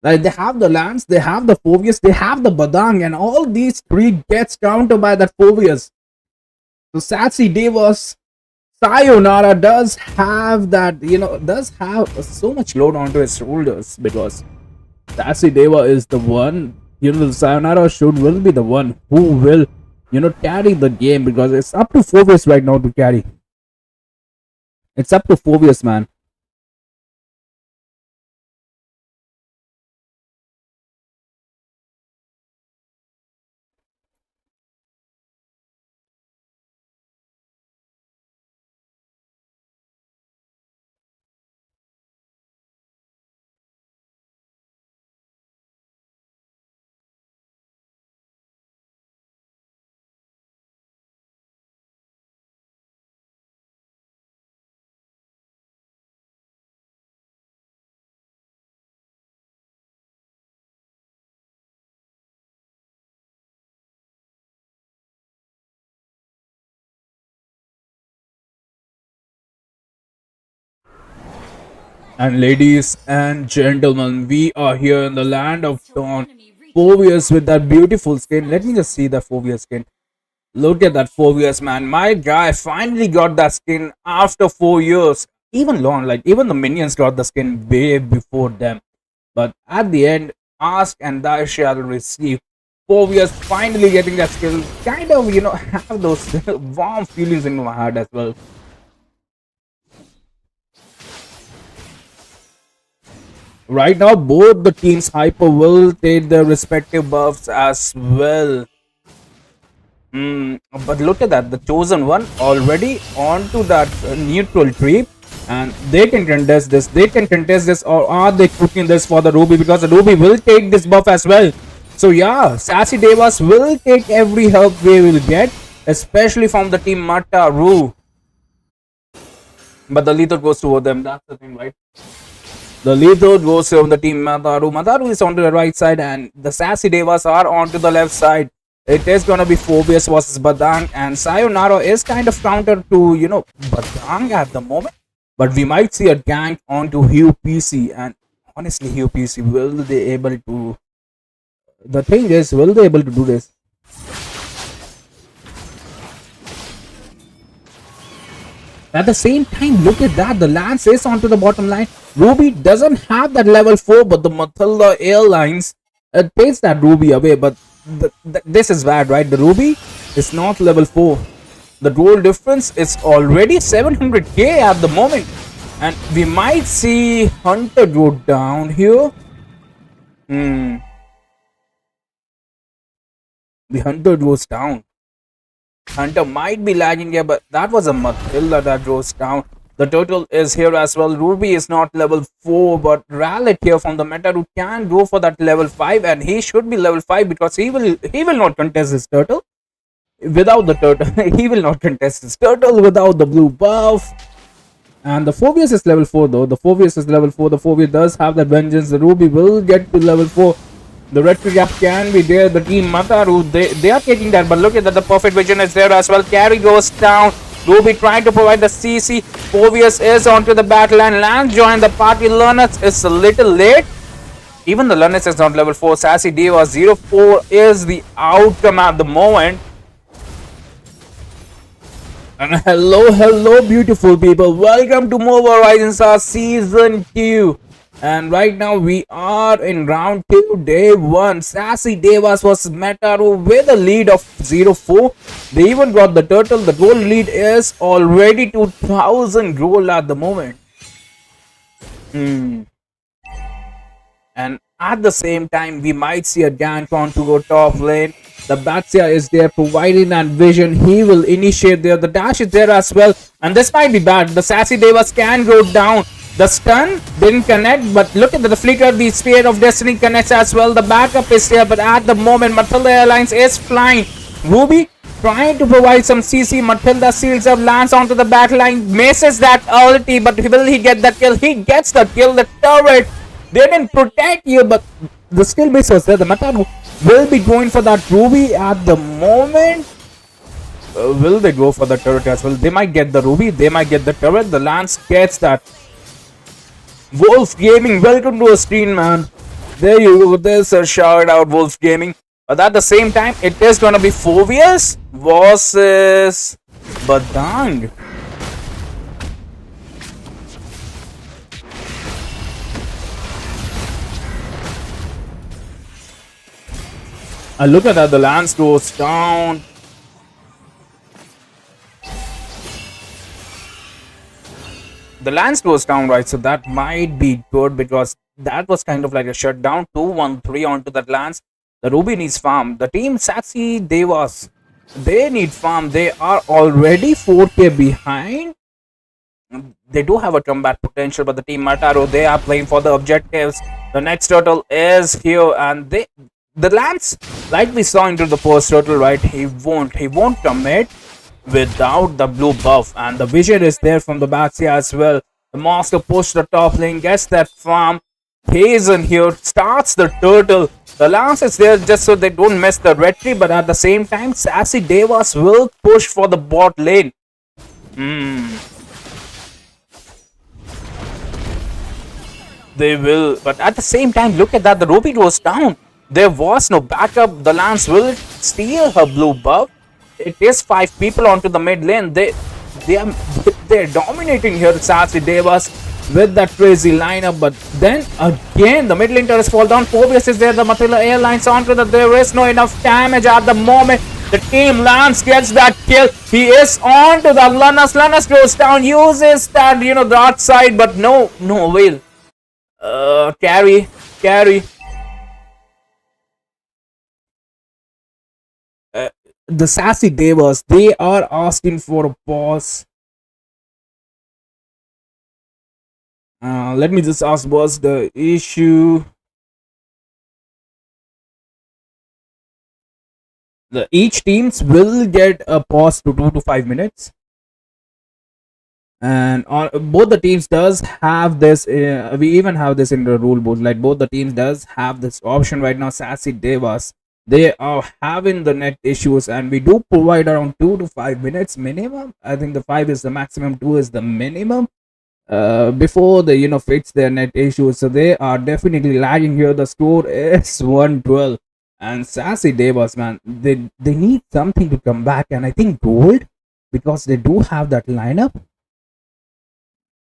S6: Like, they have the Lance, they have the Phobius, they have the Badang, and all these three gets countered by that Phobius. So Sassy Devas, Sayonara does have that, does have so much load onto his shoulders, because Sassy Deva is the one, Sayonara will be the one who will, carry the game, because it's up to Phobius right now to carry. It's up to Phobius, man. And ladies and gentlemen, we are here in the land of Dawn. Phobius with that beautiful skin. Let me just see the Phobius skin. Look at that Phobius, man. My guy finally got that skin after 4 years. Even long, like even the minions got the skin way before them. But at the end, ask and thou shall receive. Phobius finally getting that skill. Kind of, have those warm feelings in my heart as well. Right now, both the teams Hyper will take their respective buffs as well. But look at that, the chosen one already onto that neutral tree, and they can contest this. They can contest this, or are they cooking this for the Ruby? Because the Ruby will take this buff as well. So yeah, Sassy Devas will take every help they will get, especially from the team Mataru. But the lethal goes toward them. That's the thing, right? The lethal goes from the team Mataru. Mataru is onto the right side, and the Sassy Devas are onto the left side. It is gonna be Phobius versus Badang, and Sayonara is kind of counter to, Badang at the moment. But we might see a gank onto Hugh PC, and honestly, Hugh PC, will they able to... The thing is, will they able to do this? At the same time, look at that. The Lance is onto the bottom line. Ruby doesn't have that level 4, but the Matilda Airlines takes that Ruby away. But this is bad, right? The Ruby is not level 4. The goal difference is already 700k at the moment. And we might see Hunter go down here. The Hunter goes down. Hunter might be lagging here, but that was a Matilda that goes down. The turtle is here as well. Ruby is not level 4, but Rallet here from the meta who can go for that level 5, and he should be level 5 because he will not contest his turtle without the turtle. He will not contest his turtle without the blue buff. And the Phobius is level 4 though. The Phobius is level 4. The Phobius does have that vengeance. The Ruby will get to level 4. The red gap can be there. The team Mataru, they are taking that. But look at that. The perfect vision is there as well. Carry goes down. Ruby trying to provide the CC. Phobius is onto the battle, and Lance joined the party. Lernus is a little late. Even the Lernus is not level 4. Sassy Deva 04 is the outcome at the moment. And hello, beautiful people. Welcome to Moba Rising Star Season 2. And right now we are in round 2, day 1. Sassy Devas versus Metaru with a lead of 0-4. They even got the turtle. The goal lead is already 2000 gold at the moment. And at the same time, we might see a Gankon to go top lane. The Batsia is there providing that vision. He will initiate there. The dash is there as well. And this might be bad. The Sassy Devas can go down. The stun didn't connect, but look at the flicker. The Spear of Destiny connects as well. The backup is here, but at the moment, Matilda Airlines is flying. Ruby trying to provide some CC. Matilda seals up, lands onto the back line, misses that ulti, but will he get the kill? He gets the kill. The turret didn't protect you, but the skill base was there. The Matano will be going for that Ruby at the moment. Will they go for the turret as well? They might get the Ruby, they might get the turret. The Lance gets that. Wolf Gaming, welcome to a screen, man. There you go. There's a shout out, Wolf Gaming. But at the same time, it is gonna be Phobius versus Badang. Look at that, the Lance goes down. The Lance goes down, right? So that might be good because that was kind of like a shutdown. 2-1-3 onto that Lance. The Ruby needs farm. The team Sassy Devas, they need farm. They are already 4k behind. They do have a comeback potential, but the team Mataro, they are playing for the objectives. The next turtle is here, and the Lance, like we saw into the first turtle, right? He won't commit without the blue buff, and the vision is there from the Batsy as well. The monster push the top lane, gets that farm. Hazen here starts the turtle. The Lance is there just so they don't miss the red tree, but at the same time, Sassy Devas will push for the bot lane. They will, but at the same time, look at that. The Ruby goes down. There was no backup. The Lance will steal her blue buff. It is 5 people onto the mid lane. They're dominating here, Sassy Devas, with that crazy lineup. But then again, the mid lane turrets fall down. Phobius is there. The Matilda Airlines onto that. There is no enough damage at the moment. The team Lance gets that kill. He is on to the Lannas. Lannas goes down, uses that, that side, but no will. Carry. The Sassy Devas, they are asking for a pause. Let me just ask, what's the issue? Each teams will get a pause to 2 to 5 minutes. And both the teams does have this, we even have this in the rule book, like both the teams does have this option right now. Sassy Devas, they are having the net issues, and we do provide around 2 to 5 minutes minimum. I think the 5 is the maximum, 2 is the minimum, before they fix their net issues. So they are definitely lagging here. The score is 112, and Sassy Devas, man, they need something to come back, and I think gold, because they do have that lineup.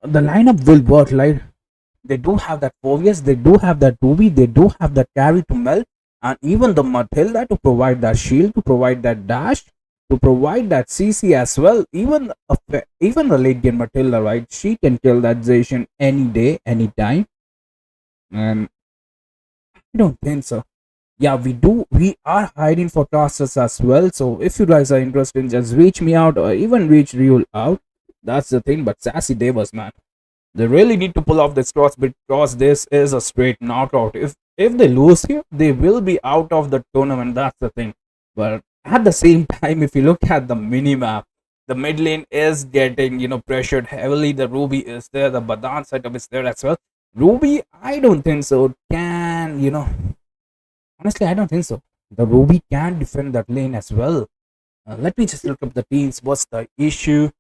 S6: The lineup will work, like they do have that Phobius, they do have that Ruby, they do have that carry to melt, and even the Matilda to provide that shield, to provide that dash, to provide that CC as well. Even the late game Matilda, right? She can kill that Zacian any day, anytime. And I don't think so. Yeah, we are hiding for casters as well. So if you guys are interested, just reach me out or even reach Ryul out. That's the thing. But Sassy Devas, man, they really need to pull off this cross, because this is a straight knockout. If they lose here, they will be out of the tournament. That's the thing. But at the same time, if you look at the mini-map, the mid lane is getting, pressured heavily. The Ruby is there. The Badan setup is there as well. Ruby, I don't think so. Honestly, I don't think so. The Ruby can defend that lane as well. Let me just look up the teams. What's the issue?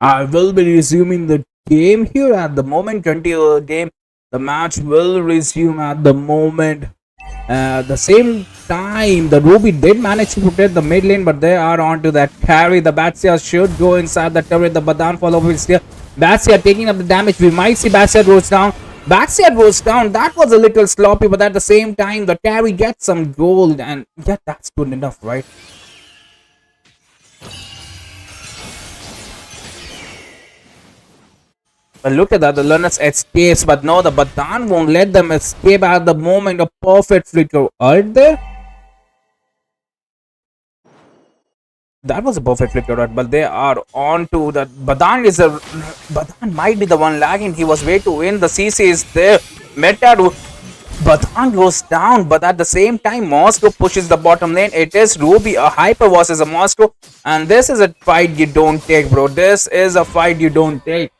S6: I will be resuming the game here at the moment. 20 game. The match will resume at the moment. The same time, the Ruby did manage to protect the mid lane, but they are onto that carry. The Batsia should go inside the turret. The Badan follow is here. Batsia taking up the damage. We might see Batsia goes down. Backside was down. That was a little sloppy, but at the same time, the carry gets some gold, and yeah, that's good enough, right? But look at that, the Lunas escapes, but no, the Badan won't let them escape at the moment. A perfect flicker right there. That was a perfect flicker, right? But they are on to that. Badan might be the one lagging. He was way to win. The CC is there. Metaru. Badan goes down, but at the same time, Moscow pushes the bottom lane. It is Ruby, a Hyper versus a Moscow, and this is a fight you don't take, bro. This is a fight you don't take.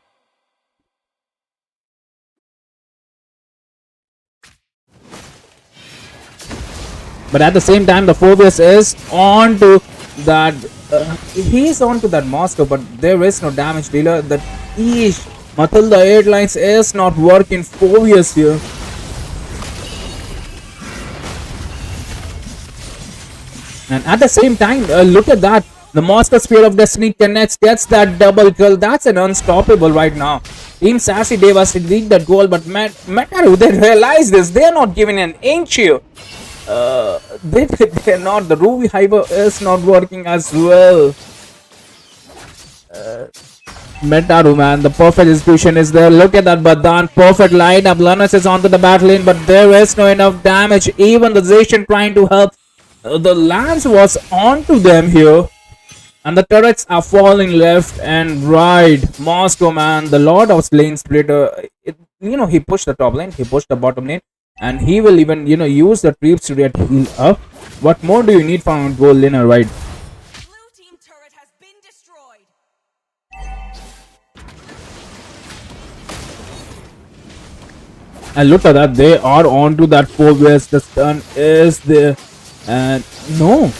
S6: But at the same time, the Phobius is on to that. He's on to that Moscow, but there is no damage dealer. That Matilda Airlines is not working. Phobius here. And at the same time, look at that. The Moscow Spear of Destiny connects, gets that double kill. That's an unstoppable right now. Team Sassy Devas reached that goal, but Metaru, they realize this. They're not giving an inch here. They're not. The Ruby Hyper is not working as well. Metaru, man, the perfect execution is there. Look at that Badan, perfect lineup. Lunas is onto the battle lane, but there is no enough damage. Even the Zacian trying to help. The Lance was onto them here. And the turrets are falling left and right. Moscow, man, the Lord of Lane Splitter. He pushed the top lane, he pushed the bottom lane. And he will even, use the creeps to get healed up. What more do you need from a gold laner, right?
S5: Blue team turret has been destroyed.
S6: And look at that, they are onto that Phobius. The stun is there. And no.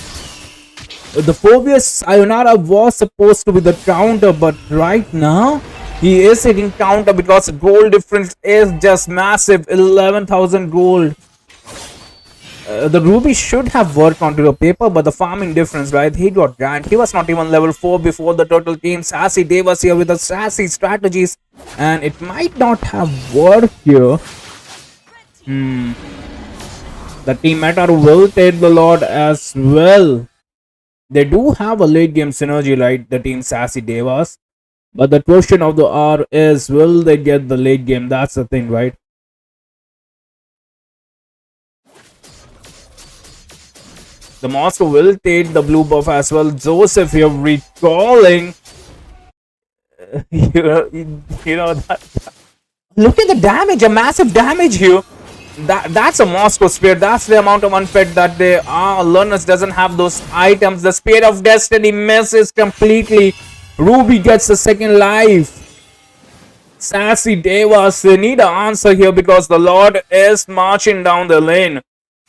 S6: The Phobius Sayonara was supposed to be the counter, but right now, he is hitting counter because the gold difference is just massive. 11,000 gold. The Ruby should have worked onto the paper, but the farming difference, right? He got grand. He was not even level 4 before the total team. Sassy Devas here with the sassy strategies. And it might not have worked here. The team Metaru will take the Lord as well. They do have a late game synergy, right? The team Sassy Devas. But the question of the hour is, will they get the late game? That's the thing, right? The Moscow will take the blue buff as well. Joseph here recalling. That. Look at the damage, a massive damage here. That's a Moscow Spear. That's the amount of unfed that they are. Lunas doesn't have those items. The Spear of Destiny misses completely. Ruby gets the second life. Sassy Devas, they need an answer here because the Lord is marching down the lane.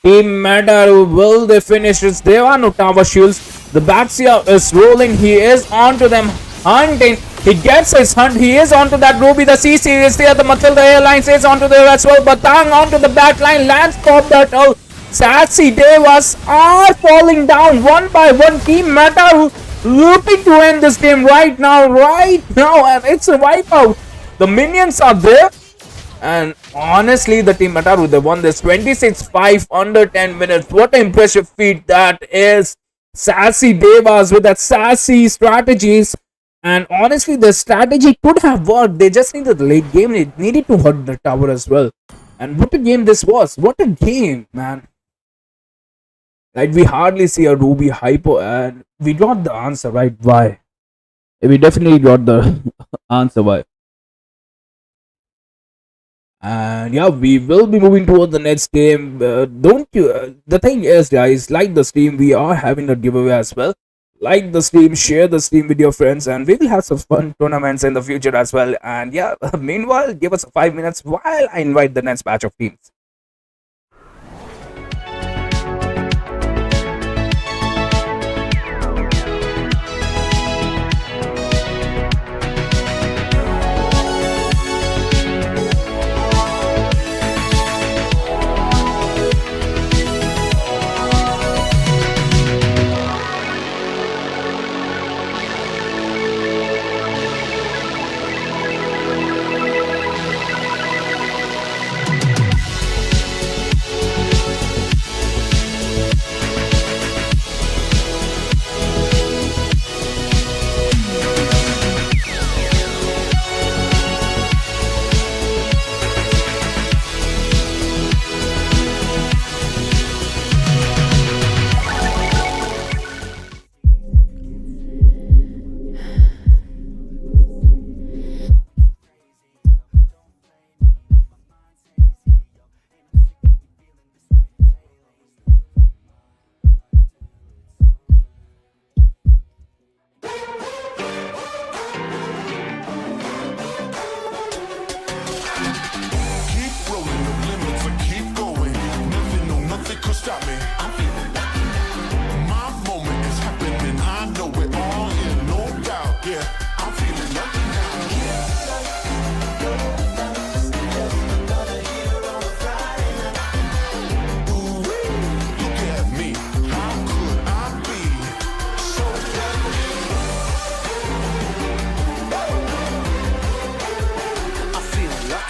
S6: Team Metaru, will they finish this? There are no tower shields. The Baxia is rolling. He is onto them, hunting. He gets his hunt. He is onto that Ruby. The CC is there. The Matilda Airlines is onto there as well. Batang onto the back line. Lance popped that out. Sassy Devas are falling down one by one. Team Metaru looking to end this game right now. And it's a wipeout. The minions are there. And honestly, the team Metaru, they won this 26-5 under 10 minutes. What an impressive feat that is. Sassy Devas with that sassy strategies. And honestly, the strategy could have worked. They just needed the late game. They needed to hurt the tower as well. And what a game this was. What a game, man. Like, we hardly see a Ruby Hyper. And we got the answer, right? Why? We definitely got the answer why. And yeah, we will be moving towards the next game. Don't you? The thing is, guys, like the stream, we are having a giveaway as well. Like the stream, share the stream with your friends, and we will have some fun tournaments in the future as well. And yeah, meanwhile, give us 5 minutes while I invite the next batch of teams.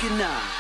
S1: lucky now.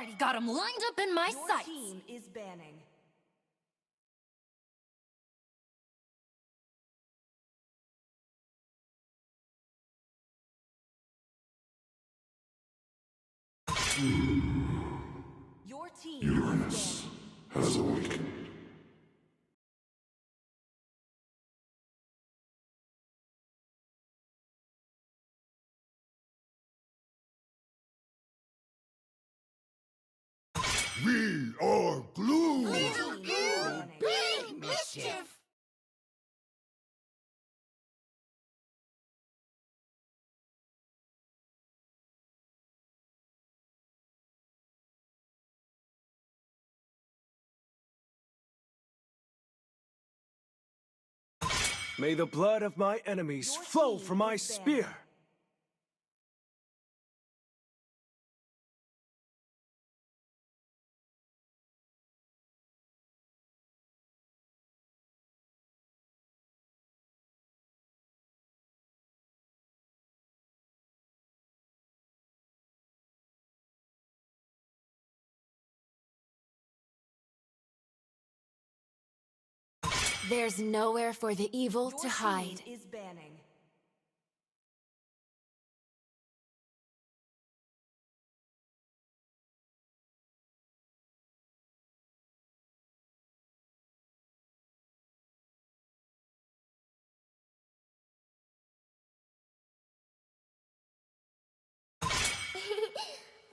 S5: Already got him lined up in my sights.
S10: Your team is banning. Your team
S2: Uranus has awakened. We are glue!
S10: Little goo, big mischief!
S11: May the blood of my enemies flow from my spear!
S5: There's nowhere for the evil
S10: Your
S5: to hide.
S10: team is banning.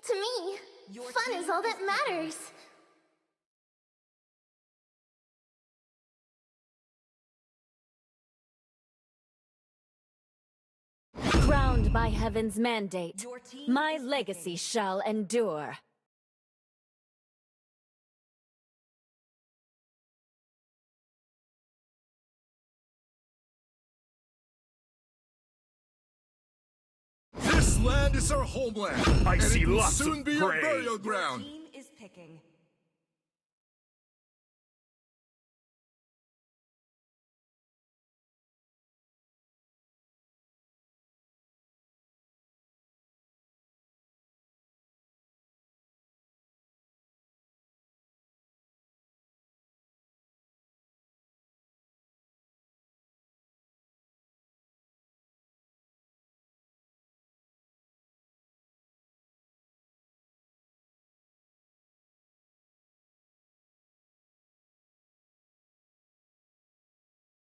S3: To me,
S10: Your
S3: fun
S10: team
S3: is all that
S10: is
S3: matters.
S5: Crowned by heaven's mandate,
S10: Your team
S5: my
S10: is
S5: legacy
S10: picking.
S5: shall endure.
S2: This land is our homeland!
S11: I
S2: and
S11: see
S2: it will
S11: lots
S2: soon
S11: of
S2: be our
S11: prey.
S2: burial
S10: Your
S2: ground!
S10: team is picking.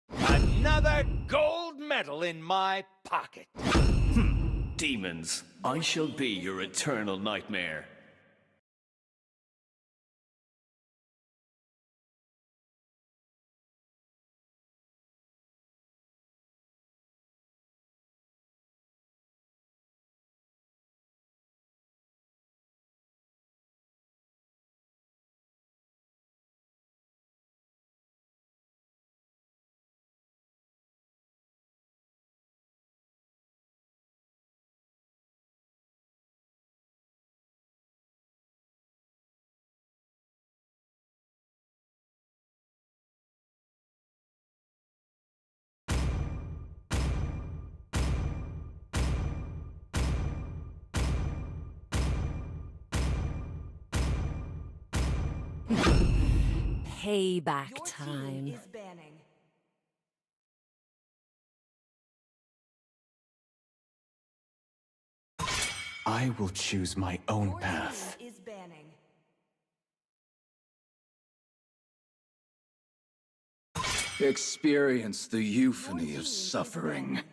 S4: Another gold medal in my pocket. Demons, I shall be your eternal nightmare.
S5: Payback
S10: Your
S5: time.
S10: team is banning.
S4: I will choose my own
S10: Your
S4: path.
S10: team is banning.
S4: Experience the
S10: Your
S4: euphony
S10: team
S4: of
S10: is
S4: suffering.
S10: banning.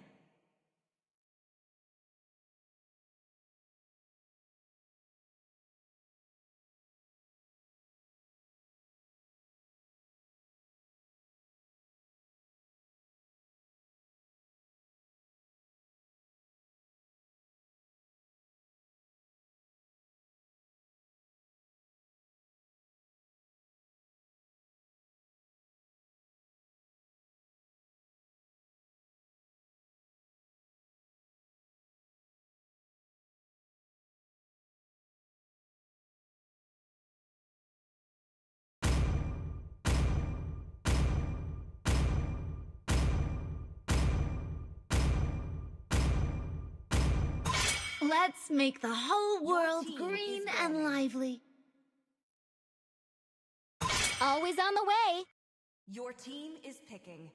S3: Let's make the whole
S10: Your
S3: world
S10: team
S3: green
S10: is
S3: and
S10: banning.
S3: lively. Always on the way.
S10: Your team is picking.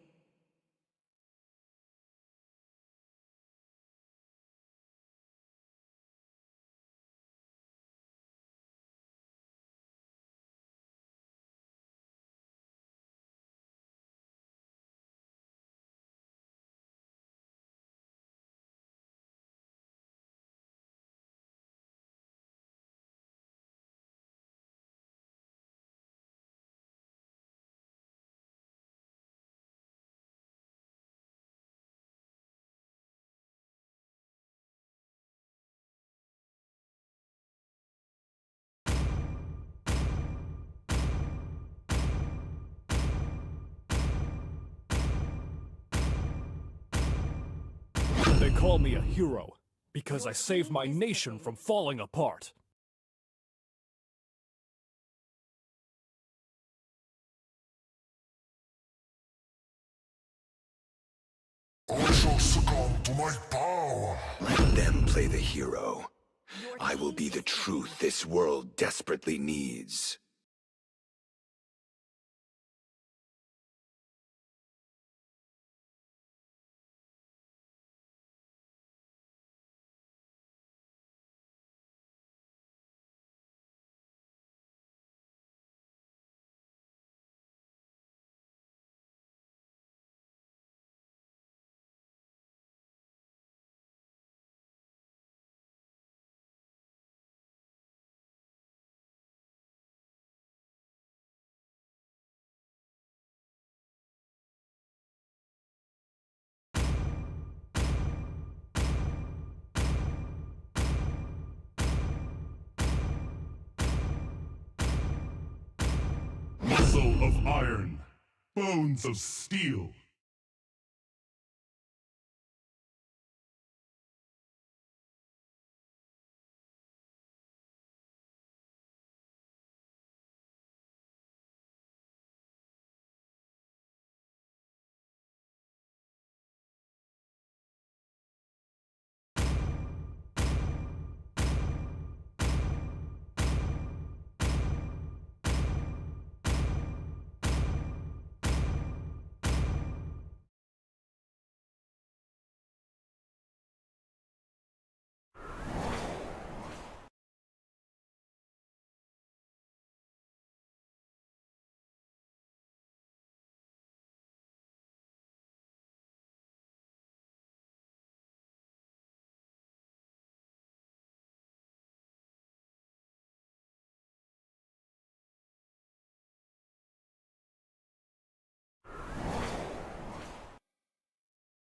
S11: They call me a hero because I saved my nation from falling apart.
S2: I shall succumb to my power.
S9: Let them play the hero. I will be the truth this world desperately needs.
S2: Muscle of iron, bones of steel.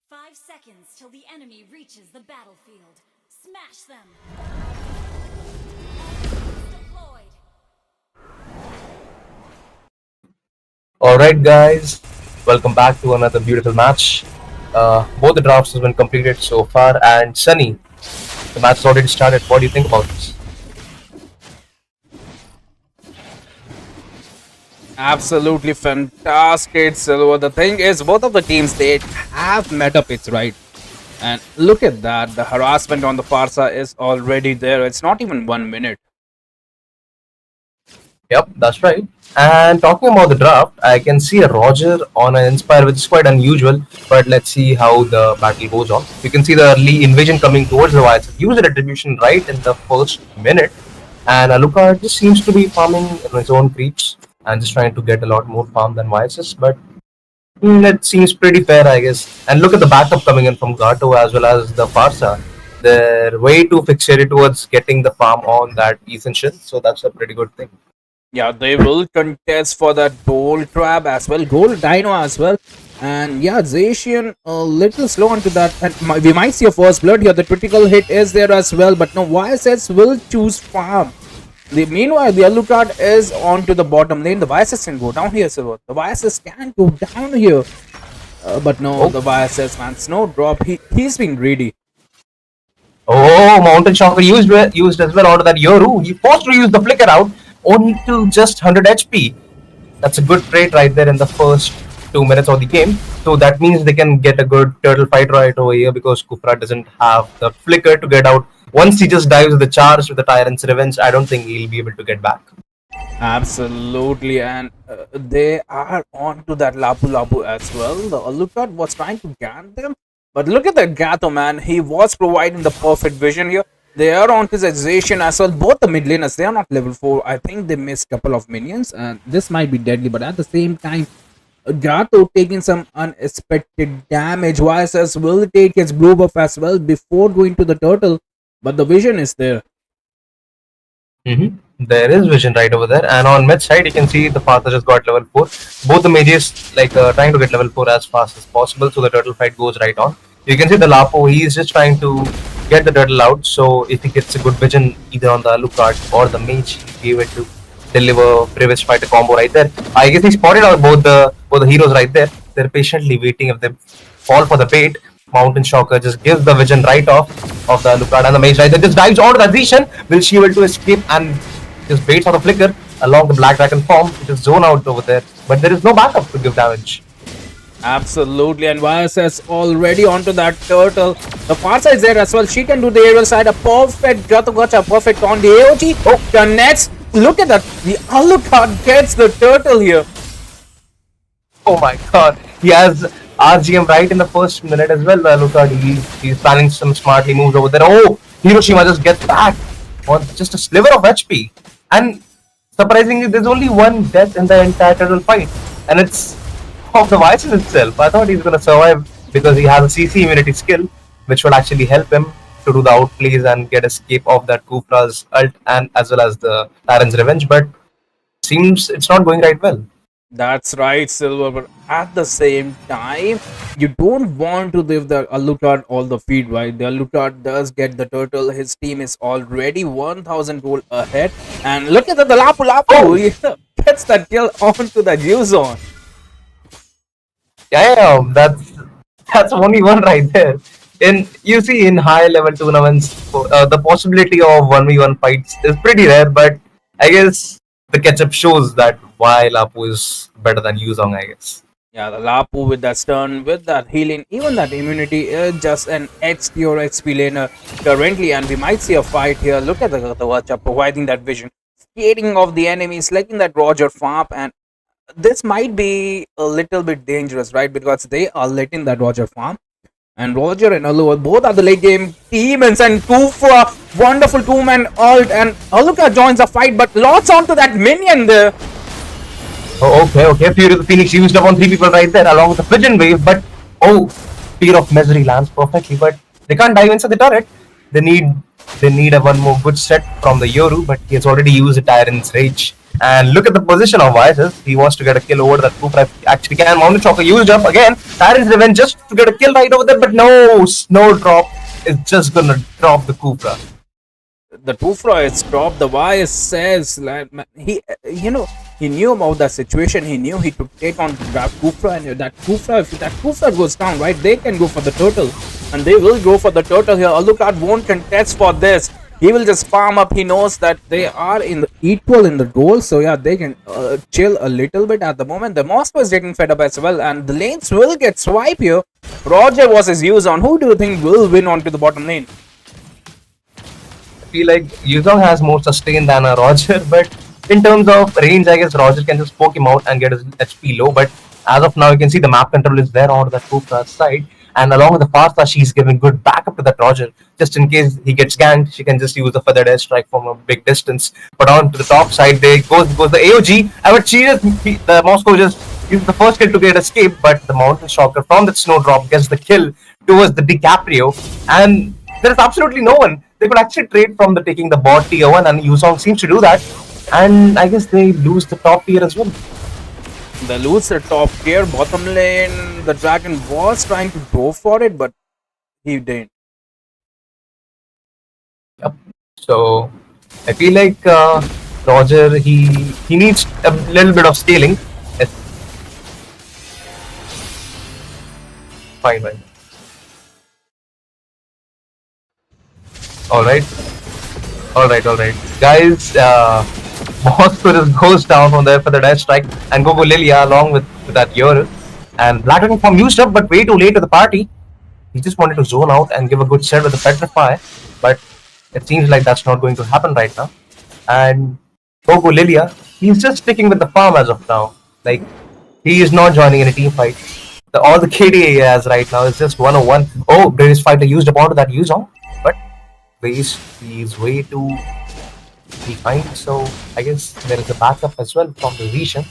S10: Five seconds till the enemy reaches the battlefield. Smash them! Deployed.
S12: Alright guys, welcome back to another beautiful match. Both the drafts have been completed so far, and Sunny, the match has already started. What do you think about this?
S6: Absolutely fantastic, Silver. The thing is, both of the teams, they have meta picks, right? And look at that. The harassment on the Farsa is already there. It's not even 1 minute.
S12: Yep, that's right. And talking about the draft, I can see a Roger on an Inspire, which is quite unusual. But let's see how the battle goes on. You can see the early invasion coming towards the Wilds. Use the retribution right in the first minute. And Alucard just seems to be farming in his own creeps and just trying to get a lot more farm than Vices. But it seems pretty fair, I guess. And look at the backup coming in from Gato as well as the Farsa. They're way too fixated towards getting the farm on that Essential. So that's a pretty good thing.
S6: Yeah, they will contest for that gold trap as well, gold dino as well. And yeah, Zacian a little slow onto that, and we might see a first blood here. The critical hit is there as well, but no, YSS will choose farm. Meanwhile, the Alucard is onto the bottom lane. The YSS can go down here, Silver. The YSS can go down here. But no, the YSS, man, Snowdrop, he's being greedy.
S12: Oh, Mountain Shocker used as well onto that Yoru. He forced to use the flicker out, only to just 100 HP. That's a good trade right there in the first 2 minutes of the game. So that means they can get a good turtle fight right over here because Kufra doesn't have the flicker to get out. Once he just dives with the charge with the Tyrant's Revenge, I don't think he'll be able to get back.
S6: Absolutely, and they are on to that Lapu Lapu as well. The Alucard was trying to gan them, but look at that Gatto, man. He was providing the perfect vision here. They are on his exhaustion as well. Both the mid laners, they are not level 4. I think they missed a couple of minions, and this might be deadly, but at the same time, Gato taking some unexpected damage. YSS will take his blue buff as well before going to the turtle, but the vision is there.
S12: There is vision right over there, and on mid side you can see the Partha just got level 4. Both the mages like trying to get level 4 as fast as possible, so the turtle fight goes right on. You can see the Lapo, he is just trying to get the turtle out, so if he gets a good vision either on the Alucard or the mage, he'll be able to deliver previous fighter combo right there. I guess he spotted out both the heroes right there. They're patiently waiting if they fall for the bait. Mountain Shocker just gives the vision right off of the Alucard, and the mage right there just dives onto the Zishan. Will she able to escape and just baits on the flicker along the Black Dragon form? It is zone out over there, but there is no backup to give damage.
S6: Absolutely, and YSS already onto that turtle. The far side is there as well. She can do the aerial side. A perfect gotcha, perfect on the AOG. Oh, connects. Look at that. The Alucard gets the turtle here.
S12: Oh my god. He has RGM right in the first minute as well. Alucard, he's planning some smartly moves over there. Oh, Hiroshima just gets back on just a sliver of HP. And surprisingly, there's only one death in the entire turtle fight. And it's of the Vices itself. I thought he's going to survive because he has a CC immunity skill, which will actually help him to do the outplays and get escape of that Kufra's ult and as well as the Tyrant's Revenge. But seems it's not going right well.
S6: That's right, Silver, but at the same time, you don't want to give the Alucard all the feed, right? The Alucard does get the turtle. His team is already 1000 gold ahead. And look at the Lapu Lapu. He gets that kill onto the Juzon.
S12: Yeah, that's only one right there. In you see in high level tournaments, the possibility of 1v1 fights is pretty rare, but I guess the catch-up shows that why Lapu is better than Yuzong, I guess.
S6: Yeah, the Lapu with that stun, with that healing, even that immunity is just an XP or XP laner currently, and we might see a fight here. Look at the Gatawacha providing that vision, scaring off the enemy, selecting that Roger farm, and this might be a little bit dangerous, right? Because they are letting that Roger farm. And Roger and Alu both are the late game demons, and Kufa, wonderful 2-man ult, and Aluka joins the fight, but lots onto that minion there.
S12: Oh, okay. Fury of the Phoenix used up on 3 people right there along with the Pigeon Wave, but oh, Fear of Misery lands perfectly, but they can't dive inside the turret. They need a one more good set from the Yoru, but he has already used the Tyrant's Rage. And look at the position of Vices. He wants to get a kill over that Kufra. Actually can. Mountain Shocker used up again. Tyrant's Revenge just to get a kill right over there, but no, Snowdrop is just gonna drop the Kufra.
S6: The Kufra is dropped. The Vice says like, he knew about that situation. He knew he could take on that Kufra, and that Kufra, if that Kufra goes down, right, they can go for the turtle, and they will go for the turtle here. Alucard won't contest for this. He will just farm up. He knows that they are equal in the goal, so yeah, they can chill a little bit at the moment. The Moscow is getting fed up as well, and the lanes will get swiped here. Roger versus Yuzon. Who do you think will win onto the bottom lane?
S12: I feel like Yuzong has more sustain than a Roger, but in terms of range, I guess Roger can just poke him out and get his HP low. But as of now, you can see the map control is there on that Kufra's side. And along with the Partha, she's giving good backup to that Roger. Just in case he gets ganked, she can just use the feathered airstrike from a big distance. But on to the top side, goes the AOG. But the Moscow just uses the first kill to get escape, but the Mountain Shocker from that Snowdrop gets the kill towards the DiCaprio. And there is absolutely no one. They could actually trade from the taking the bot tier 1, and Yuzong seems to do that. And I guess they lose the top tier as well.
S6: They lose the top tier. Bottom lane, the Dragon was trying to go for it, but he didn't.
S12: Yep. So I feel like Roger, he needs a little bit of scaling. Fine. All right. Guys, Moscow just goes down from there for the dash strike, and Gogo Lilia along with that Ural. And Black Dragon form used up, but way too late to the party. He just wanted to zone out and give a good set with the Petrify, but it seems like that's not going to happen right now. And Gogo Lilia, he's just sticking with the farm as of now. Like, he is not joining any team fight. All the KDA he has right now is just 101. Oh, British fighter used up onto that Yuzong, but he's way too behind. So I guess there is a backup as well from the Vision.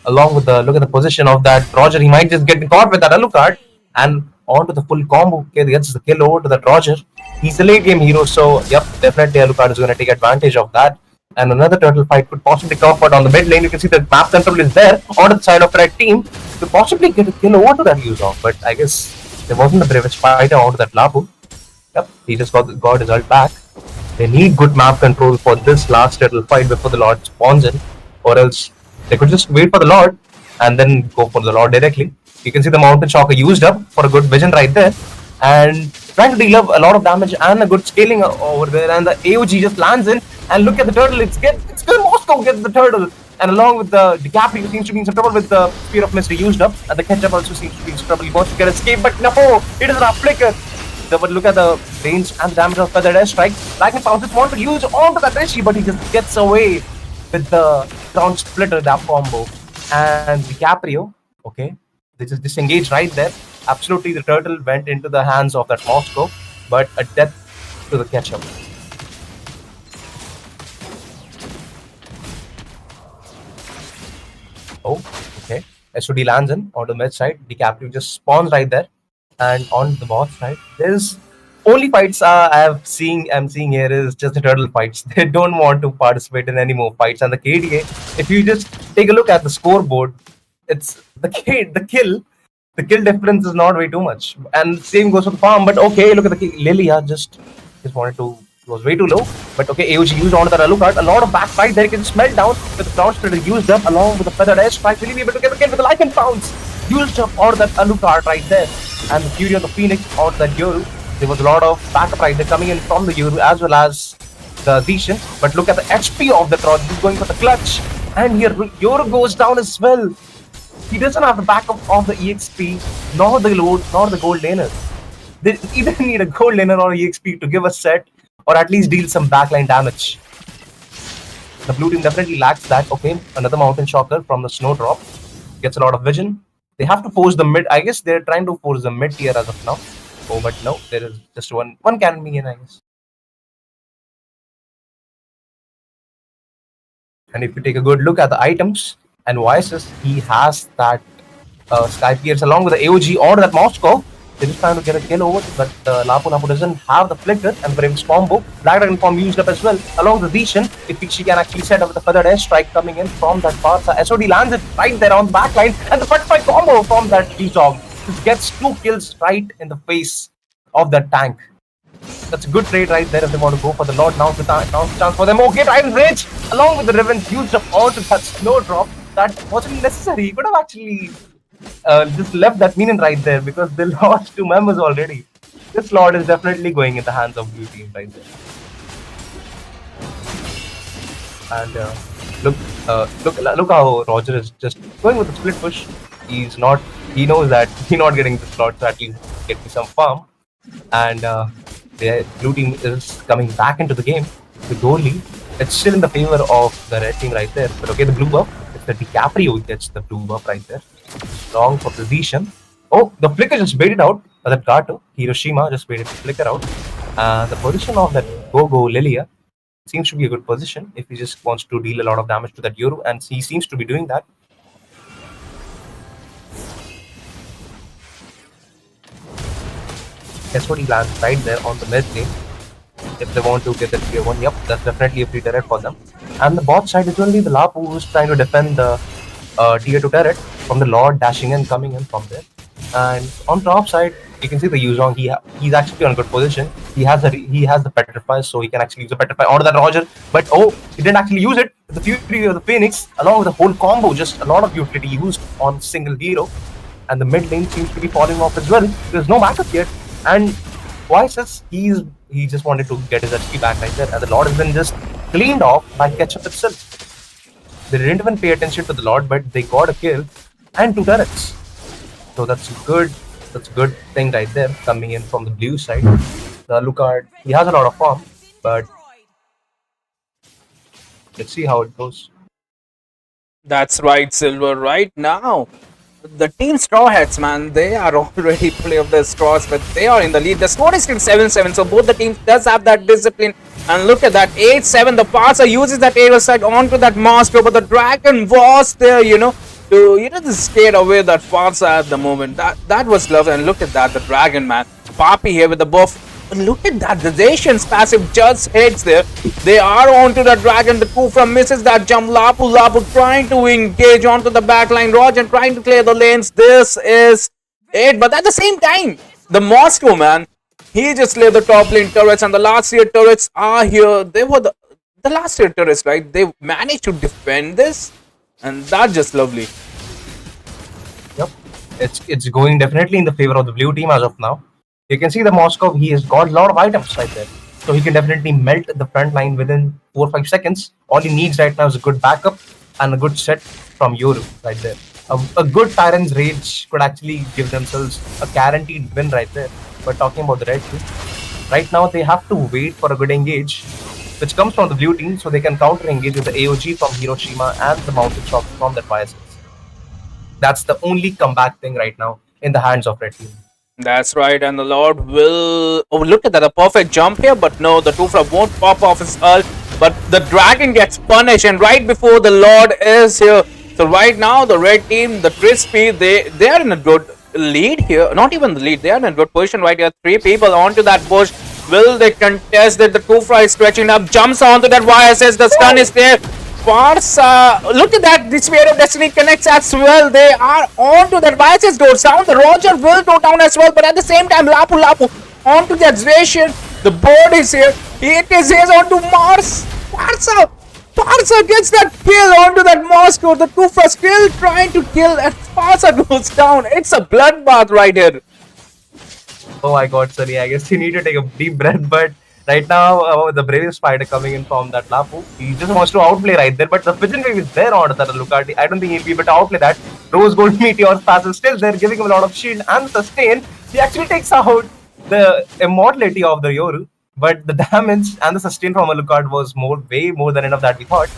S12: Along with the look at the position of that Roger, he might just get caught with that Alucard and onto the full combo. Okay, he gets the kill over to that Roger. He's a late game hero, so yep, definitely Alucard is going to take advantage of that. And another turtle fight could possibly come, but on the mid lane, you can see the map control is there on the side of the red team to possibly get a kill over to that Yuzong. But I guess there wasn't the bravest fighter onto that Lapu. Yep, he just got his ult back. They need good map control for this last turtle fight before the Lord spawns in, or else they could just wait for the Lord and then go for the Lord directly. You can see the Mountain Shocker used up for a good vision right there, and trying to deal a lot of damage and a good scaling over there. And the AOG just lands in, and look at the turtle. It's good. Moscow gets the turtle, and along with the DiCaprio seems to be in some trouble with the Spear of Mystery used up, and the Ketchup also seems to be in some trouble. He wants to get escape, but no, it is a flicker. But look at the range and the damage of Feathered Airstrike. Lightning Pounces want to use onto that Rishi, but he just gets away with the ground splitter, that combo. And DiCaprio, okay, they just disengage right there. Absolutely, the turtle went into the hands of that Moscow, but a death to the Ketchup. Oh, okay. SOD lands in on the mid side. DiCaprio just spawns right there. And on the bot side, there's only fights I'm seeing here is just the turtle fights. They don't want to participate in any more fights. And the KDA, if you just take a look at the scoreboard, it's the kill difference is not way too much. And same goes for the farm. But okay, look at the Lilia just wanted to. It was way too low. But okay, AOG used onto the Alucard. A lot of backfight there. He can smelt down with the ground splitter used up along with the Feathered Airstrike. Will he be able to get the kill with the Lycan Pounce? Used up onto that Alucard right there. And the Fury of the Phoenix onto that Yoru. There was a lot of backup right there coming in from the Yoru as well as the Zishan. But look at the HP of the Trot. He's going for the clutch. And here Yoru goes down as well. He doesn't have the backup of the EXP, nor the gold laner. They either need a gold laner or EXP to give a set or at least deal some backline damage. The blue team definitely lacks that. Okay, another Mountain Shocker from the Snowdrop. Gets a lot of vision. They have to force the mid. I guess they're trying to force the mid tier as of now. Oh, but no, there is just one can be in, I guess. And if you take a good look at the items and voices, he has that Sky Pierce along with the AOG or that Moscow. They're just trying to get a kill over, but Lapu doesn't have the flicker and the Brave's combo. Black Dragon form used up as well, along with the Zishan. If she can actually set up with the Feathered Airstrike coming in from that far side. SOD lands it right there on the back line, and the 45 combo from that Yuzong just gets 2 kills right in the face of that tank. That's a good trade right there if they want to go for the Lord. Now's the chance for them. Okay, Titan's Rage along with the Revenge used up onto that Snowdrop. That wasn't necessary. He could have actually just left that minion right there because they lost 2 members already. This Lord is definitely going in the hands of blue team right there. And look how Roger is just going with the split push. He knows that he's not getting the slot to at least get me some farm. And the blue team is coming back into the game. The goalie, it's still in the favor of the red team right there. But okay, the blue buff, it's the DiCaprio who gets the blue buff right there. Long for position. Oh, the flicker just baited out. That Gato, Hiroshima just baited the flicker out. The position of that Gogo Lilia seems to be a good position if he just wants to deal a lot of damage to that Yoru, and he seems to be doing that. Guess what, he lands right there on the mid lane. If they want to get the tier 1, yep, that's definitely a free turret for them. And the bot side is only the Lapu who's trying to defend the tier 2 turret from the Lord dashing in, coming in from there. And on top side, you can see the Yuzong. He's actually on a good position. He has the Petrify, so he can actually use the Petrify onto that Roger. But oh, he didn't actually use it. The Fury of the Phoenix, along with the whole combo, just a lot of utility used on single hero. And the mid lane seems to be falling off as well. There's no backup yet. And Voices, he just wanted to get his HP back right there, and the Lord has been just cleaned off by Ketchup itself. They didn't even pay attention to the Lord, but they got a kill and 2 turrets. So that's good thing right there coming in from the blue side. The Alucard, he has a lot of farm, but Let's see how it goes.
S6: That's right, Silver. Right now, the team Straw Hats, man, they are already play of the straws, but they are in the lead. The score is still 7-7, so both the teams does have that discipline. And look at that, 8-7. The Parsa uses that aerial strike onto that master, but the Dragon was there, to just scare away that Parsa at the moment. That was lovely. And look at that, the Dragon, man. Papi here with the buff. But look at that, the Zacian's passive just hits there. They are onto the Dragon. The Kufra misses that jump. Lapu trying to engage onto the backline. Roger trying to clear the lanes. This is it. But at the same time, the Moscow, man, he just cleared the top lane turrets. And the last tier turrets are here. They were the last tier turrets, right? They managed to defend this. And that's just lovely.
S12: Yep. It's going definitely in the favor of the blue team as of now. You can see the Moscow, he has got a lot of items right there. So he can definitely melt the front line within 4 or 5 seconds. All he needs right now is a good backup and a good set from Yoru right there. A good Tyrant's Rage could actually give themselves a guaranteed win right there. But talking about the red team, right now they have to wait for a good engage, which comes from the blue team, so they can counter engage with the AOG from Hiroshima and the mounted shot from the YSS. That's the only comeback thing right now in the hands of red team.
S6: That's right, and the Lord will... Oh, look at that, a perfect jump here, but no, the Tufra won't pop off his ult, but the Dragon gets punished, and right before the Lord is here. So right now, the red team, the Crispy, they are in a good lead here. Not even the lead, they are in a good position right here. 3 people onto that bush. Will they contest it? The Tufra is stretching up, jumps onto that YSS, the stun is there. Parsa, look at that, the Spear of Destiny connects as well. They are onto that YSS, goes down. The Roger will go down as well, but at the same time, Lapu onto that Zacian. The board is here. It is here onto Mars. Parsa gets that kill onto that Moscow. The Kufa still trying to kill, and Parsa goes down. It's a bloodbath right here.
S12: Oh my god, sorry, I guess you need to take a deep breath, but right now, the bravest fighter coming in from that Lapu, he just wants to outplay right there, but the Pigeon Wave is there on that Lucati. I don't think he'll be able to outplay that. Rose Gold Meteor pass is still there, giving him a lot of shield and sustain. He actually takes out the immortality of the Yoru, but the damage and the sustain from Alucard was way more than enough that we thought,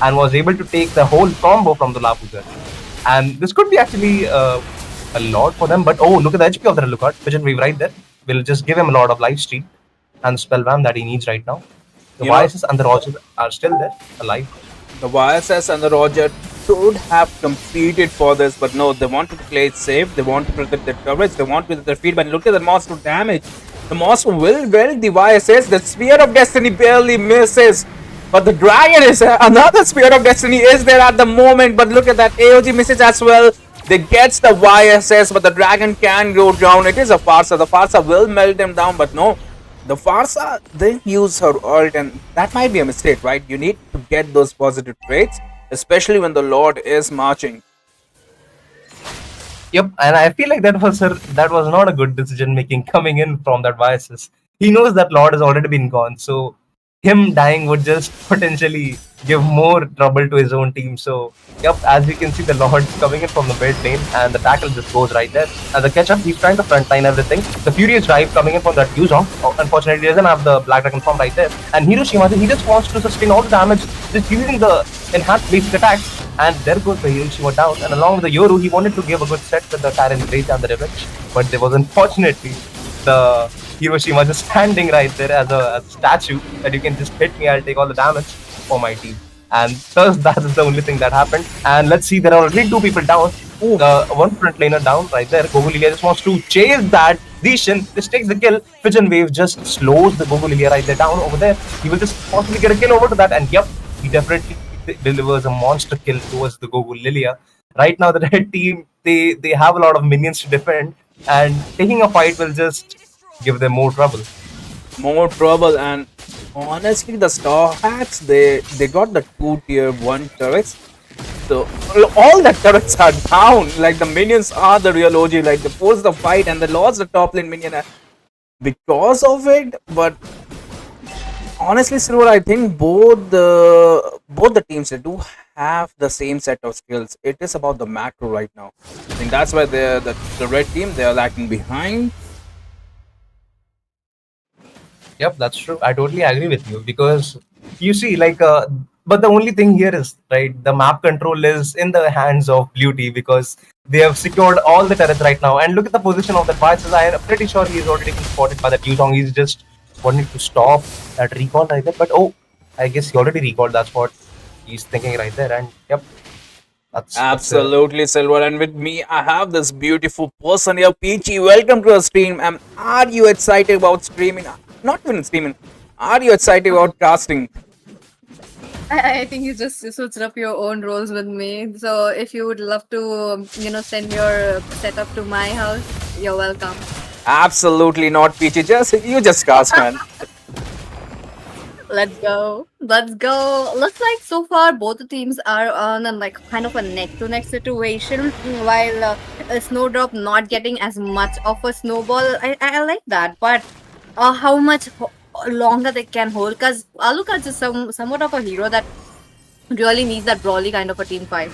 S12: and was able to take the whole combo from the Lapu there. And this could be actually a lot for them, but oh, look at the HP of the Alucard. Pigeon Wave right there will just give him a lot of life steal and spell ram that he needs right now. The YSS and the Roger are still there, alive.
S6: The YSS and the Roger should have competed for this, but no, they want to play it safe. They want to protect their coverage. They want to protect their feet. But look at the monster damage. The monster will the YSS. The Spear of Destiny barely misses. But the Dragon is another Spear of Destiny is there at the moment. But look at that, AOG misses as well. They gets the YSS, but the Dragon can go down. It is a Farsa. The Farsa will melt them down, but no. The Farsa didn't use her ult, and that might be a mistake, right? You need to get those positive traits, especially when the Lord is marching.
S12: Yep, and I feel like that was not a good decision making coming in from that YSS. He knows that Lord has already been gone, so him dying would just potentially give more trouble to his own team. So, yep, as you can see, the Lord coming in from the mid lane, and the tackle just goes right there. And the catch-up, he's trying to frontline everything. The Furious Drive coming in from that Yuzong. Unfortunately, he doesn't have the Black Dragon form right there. And Hiroshima, he just wants to sustain all the damage, just using the enhanced basic attacks. And there goes the Hiroshima down. And along with the Yoru, he wanted to give a good set with the Tyrant's Rage and the Revenge. But there was unfortunately the Hiroshima just standing right there as a statue that you can just hit me, I'll take all the damage for my team. And thus that is the only thing that happened. And let's see, there are already 2 people down. The one front laner down right there. Gogulilia just wants to chase that Zishan. Just takes the kill. Pigeon Wave just slows the Gogulilia right there down over there. He will just possibly get a kill over to that. And yep, he definitely delivers a monster kill towards the Gogulilia. Right now the red team, they have a lot of minions to defend. And taking a fight will just give them more trouble.
S6: And honestly, the Star Hats, they got the 2 tier 1 turrets. So all the turrets are down. Like the minions are the real OG. Like they forced the fight and they lost the top lane minion because of it. But honestly, Silver, I think both the teams, they do have the same set of skills. It is about the macro right now. I think that's why the red team, they are lacking behind.
S12: Yep, that's true. I totally agree with you, because you see, like But the only thing here is, right, the map control is in the hands of Blue Team because they have secured all the turrets right now. And look at the position of the Vices. I am pretty sure he is already been spotted by that Yuzong. He's just wanting to stop that recall right there. But oh, I guess he already recalled. That's what he's thinking right there. And yep, that's
S6: Absolutely, Silver. And with me, I have this beautiful person here, Peachy. Welcome to our stream. Are you excited about streaming? Not even streaming. Are you excited about casting?
S13: I think you just switched up your own roles with me. So if you would love to, send your setup to my house, you're welcome.
S6: Absolutely not, Peachy. You just cast, man.
S13: Let's go. Let's go. Looks like so far both the teams are on a, kind of a neck-to-neck situation, while Snowdrop not getting as much of a snowball. I like that, but how much longer they can hold? Because Alucard is somewhat of a hero that really needs that brawly kind of a team fight.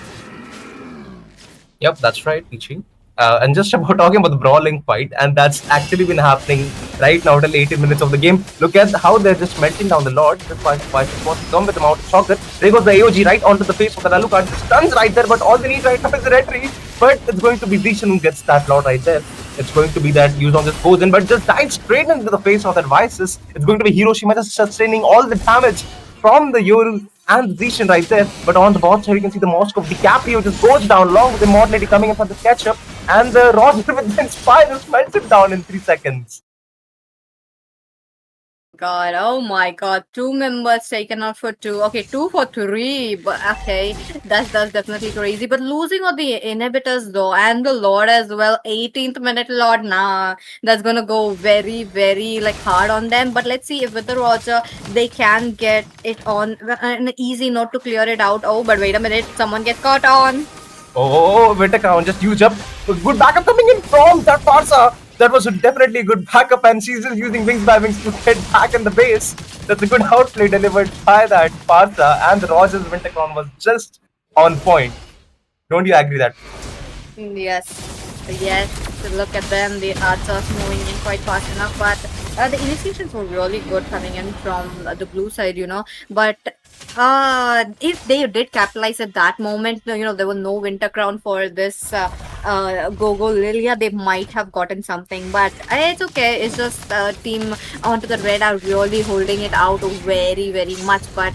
S12: Yep, that's right, Peachy. And just about talking about the brawling fight, and that's actually been happening right now till 18 minutes of the game. Look at how they're just melting down the Lord. Just wants to come with them out of chocolate. There goes the AOG right onto the face of the Alucard. Stuns right there, but all they need right now is a retreat. But it's going to be Zishan who gets that Lord right there. It's going to be that Yuzong just goes in, but just dives straight into the face of that Vices. It's going to be Hiroshima just sustaining all the damage from the Yoru and the Zishan right there. But on the bot side, you can see the Moscow of DiCaprio just goes down along with the Mod Lady coming in for the catch-up. And the Roger with the Inspire just melts it down in 3 seconds.
S13: God, oh my God, 2 members taken out for 2. Okay, 2 for 3, but okay, that's definitely crazy. But losing all the inhibitors though, and the Lord as well, 18th minute Lord, nah, that's gonna go very, very hard on them. But let's see if with the Roger they can get it on an easy note to clear it out. Oh, but wait a minute, someone gets caught on.
S12: Oh, Vitacrown just used up. Good backup coming in from that Parsa. That was definitely a good backup, and she's just using Wings by Wings to get back in the base. That's a good outplay delivered by that Parsa, and the Rogers Wintercrown was just on point. Don't you agree that?
S13: Yes. Look at them. The arts are moving in quite fast enough, but the initiations were really good coming in from the blue side, But if they did capitalize at that moment, there was no Winter Crown for this Gogo Lilia, they might have gotten something. But it's okay. It's just team onto the red are really holding it out very, very much. But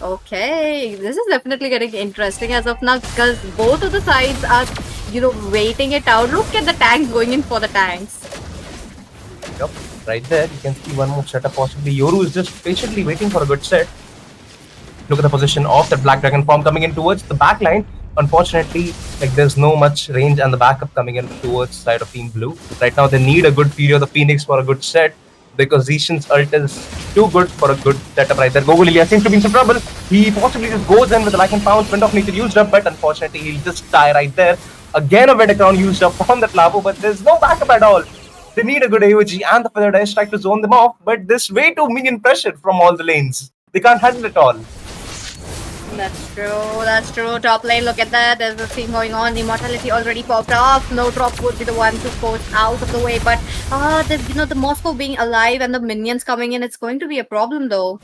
S13: okay, this is definitely getting interesting as of now because both of the sides are, waiting it out. Look at the tanks going in for the tanks.
S12: Yep, right there. You can see one more setup possibly. Yoru is just patiently waiting for a good set. Look at the position of that Black Dragon form coming in towards the back line. Unfortunately, there's no much range and the backup coming in towards side of Team Blue. Right now, they need a good Fury of the Phoenix for a good set because Zishan's ult is too good for a good setup right there. Gogo Lilia seems to be in some trouble. He possibly just goes in with the Lycan Pounce. Wind of Nature used up, but unfortunately, he'll just die right there. Again, a Winter Crown used up from that Lavo, but there's no backup at all. They need a good AOG and the Feathered Air Strike to zone them off, but there's way too minion pressure from all the lanes. They can't handle it all.
S13: That's true. Top lane, look at that. There's a thing going on. Immortality already popped off. Snowdrop would be the one to force out of the way. But the Moscow being alive and the minions coming in, it's going to be a problem though.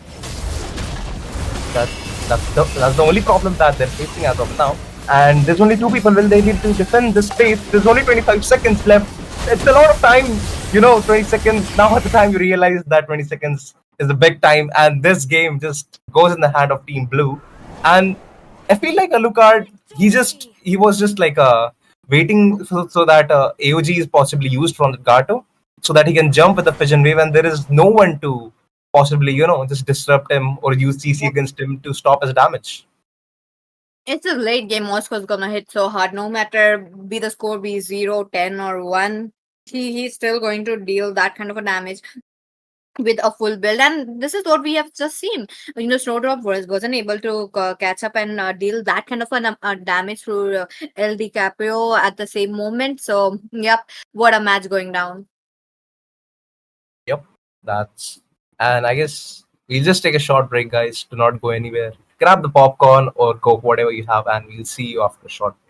S12: That's the only problem that they're facing as of now. And there's only 2 people will they need to defend this space. There's only 25 seconds left. It's a lot of time, 20 seconds. Now at the time you realize that 20 seconds is a big time, and this game just goes in the hand of Team Blue. And I feel like Alucard, he was just waiting so that AOG is possibly used from the Gato so that he can jump with the Fission Wave, and there is no one to possibly, just disrupt him or use CC against him to stop his damage.
S13: It's a late game. Moscow's gonna hit so hard. No matter be the score be 0, 10 or 1, he's still going to deal that kind of a damage with a full build, and this is what we have just seen. Snowdrop wasn't able to catch up and deal that kind of a damage through El DiCaprio at the same moment. So, yep, what a match going down.
S12: Yep, and I guess we'll just take a short break, guys. Do not go anywhere. Grab the popcorn or Coke, whatever you have, and we'll see you after a short break.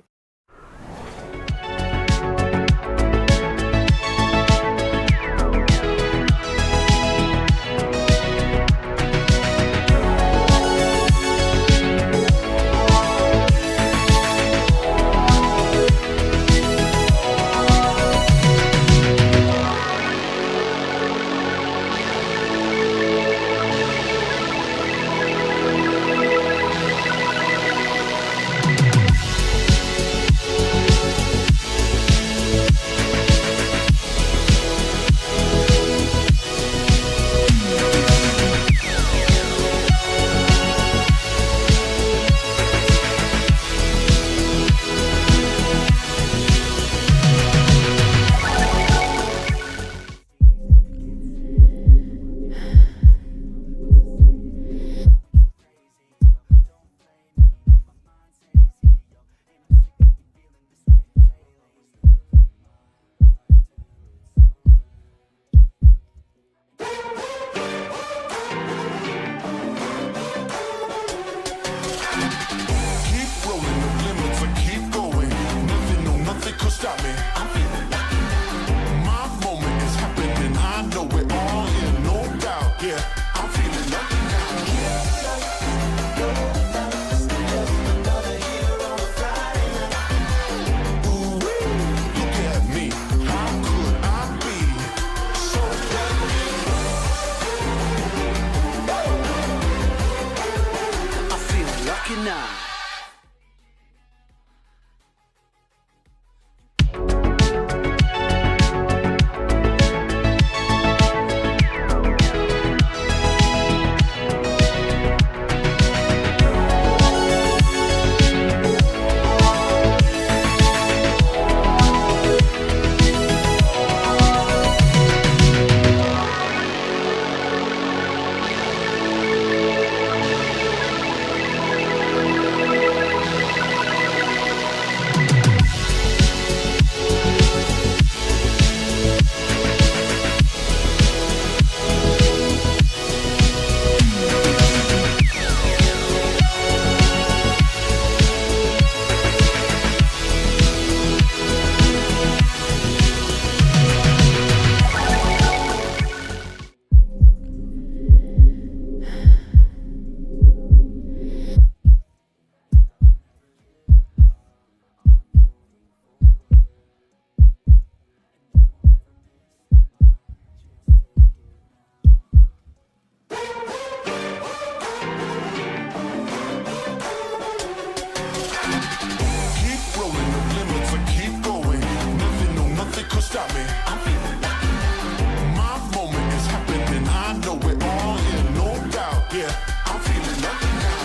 S2: stop me. I'm feeling lucky now. My moment is happening. I know it all in no doubt. Yeah, I'm feeling lucky now.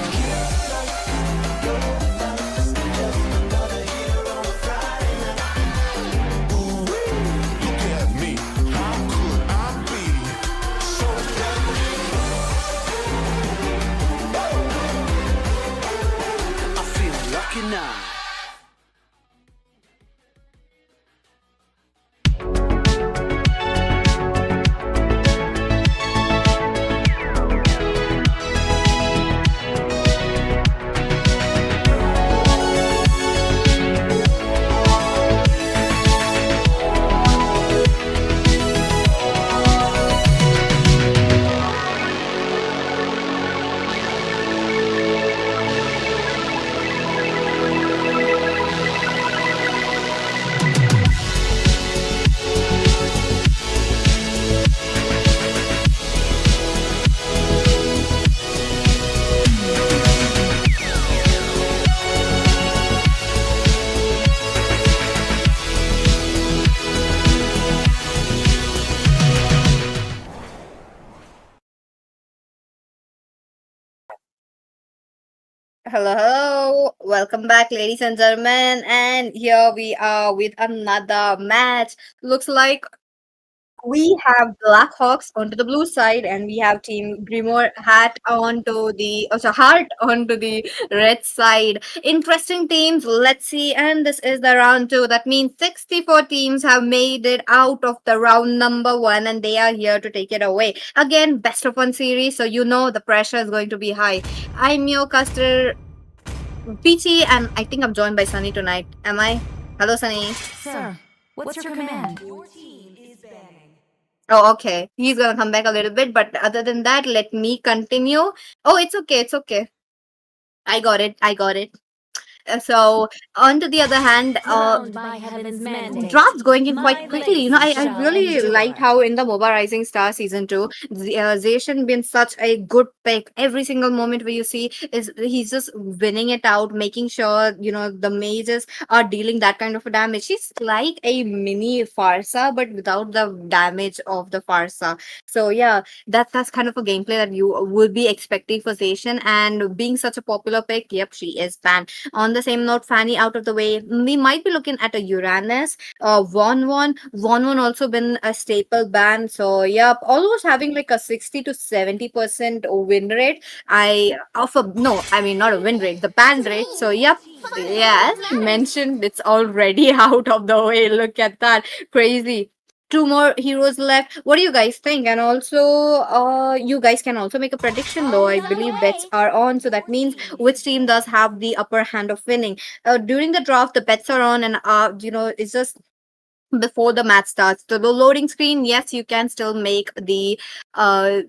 S2: Look at me. How could I be so
S1: I feel lucky now.
S13: Hello, hello. Welcome back, ladies and gentlemen. And here we are with another match. Looks like we have Blackhawks onto the blue side, and we have Team Grimoire Heart onto the red side. Interesting teams. Let's see. And this is the round two. That means 64 teams have made it out of the round number one, and they are here to take it away. Again, best of one series, so you know the pressure is going to be high. I'm your caster, Peachy, and I think I'm joined by Sunny tonight. Am I? Hello, Sunny.
S10: Sir, what's your command?
S13: Oh, okay. He's gonna come back a little bit, but other than that, let me continue. Oh, it's okay. It's okay. I got it. I got it. So, on to the other hand,
S10: Bound by heaven's mandate.
S13: drafts going in quite
S10: My
S13: quickly. You know,
S10: legacy
S13: I
S10: shall
S13: really
S10: endure.
S13: liked how in the Moba Rising Star season 2, Zacian been such a good pick. Every single moment where you see is he's just winning it out, making sure you know the mages are dealing that kind of a damage. She's like a mini Farsa, but without the damage of the Farsa. So yeah, that's kind of a gameplay that you would be expecting for Zacian, and being such a popular pick, yep, she is banned. On the same note, Fanny out of the way, we might be looking at a Uranus, Von also been a staple ban. So yep, almost having like a 60 to 70% win rate. I mean not a win rate, the ban rate. So yep. Yeah, as I mentioned, it's already out of the way. Look at that. Crazy. Two more heroes left. What do you guys think? And also, you guys can also make a prediction though. I believe bets are on, so that means which team does have the upper hand of winning. During the draft, the bets are on, and it's just before the match starts. So the loading screen, yes, you can still make the uh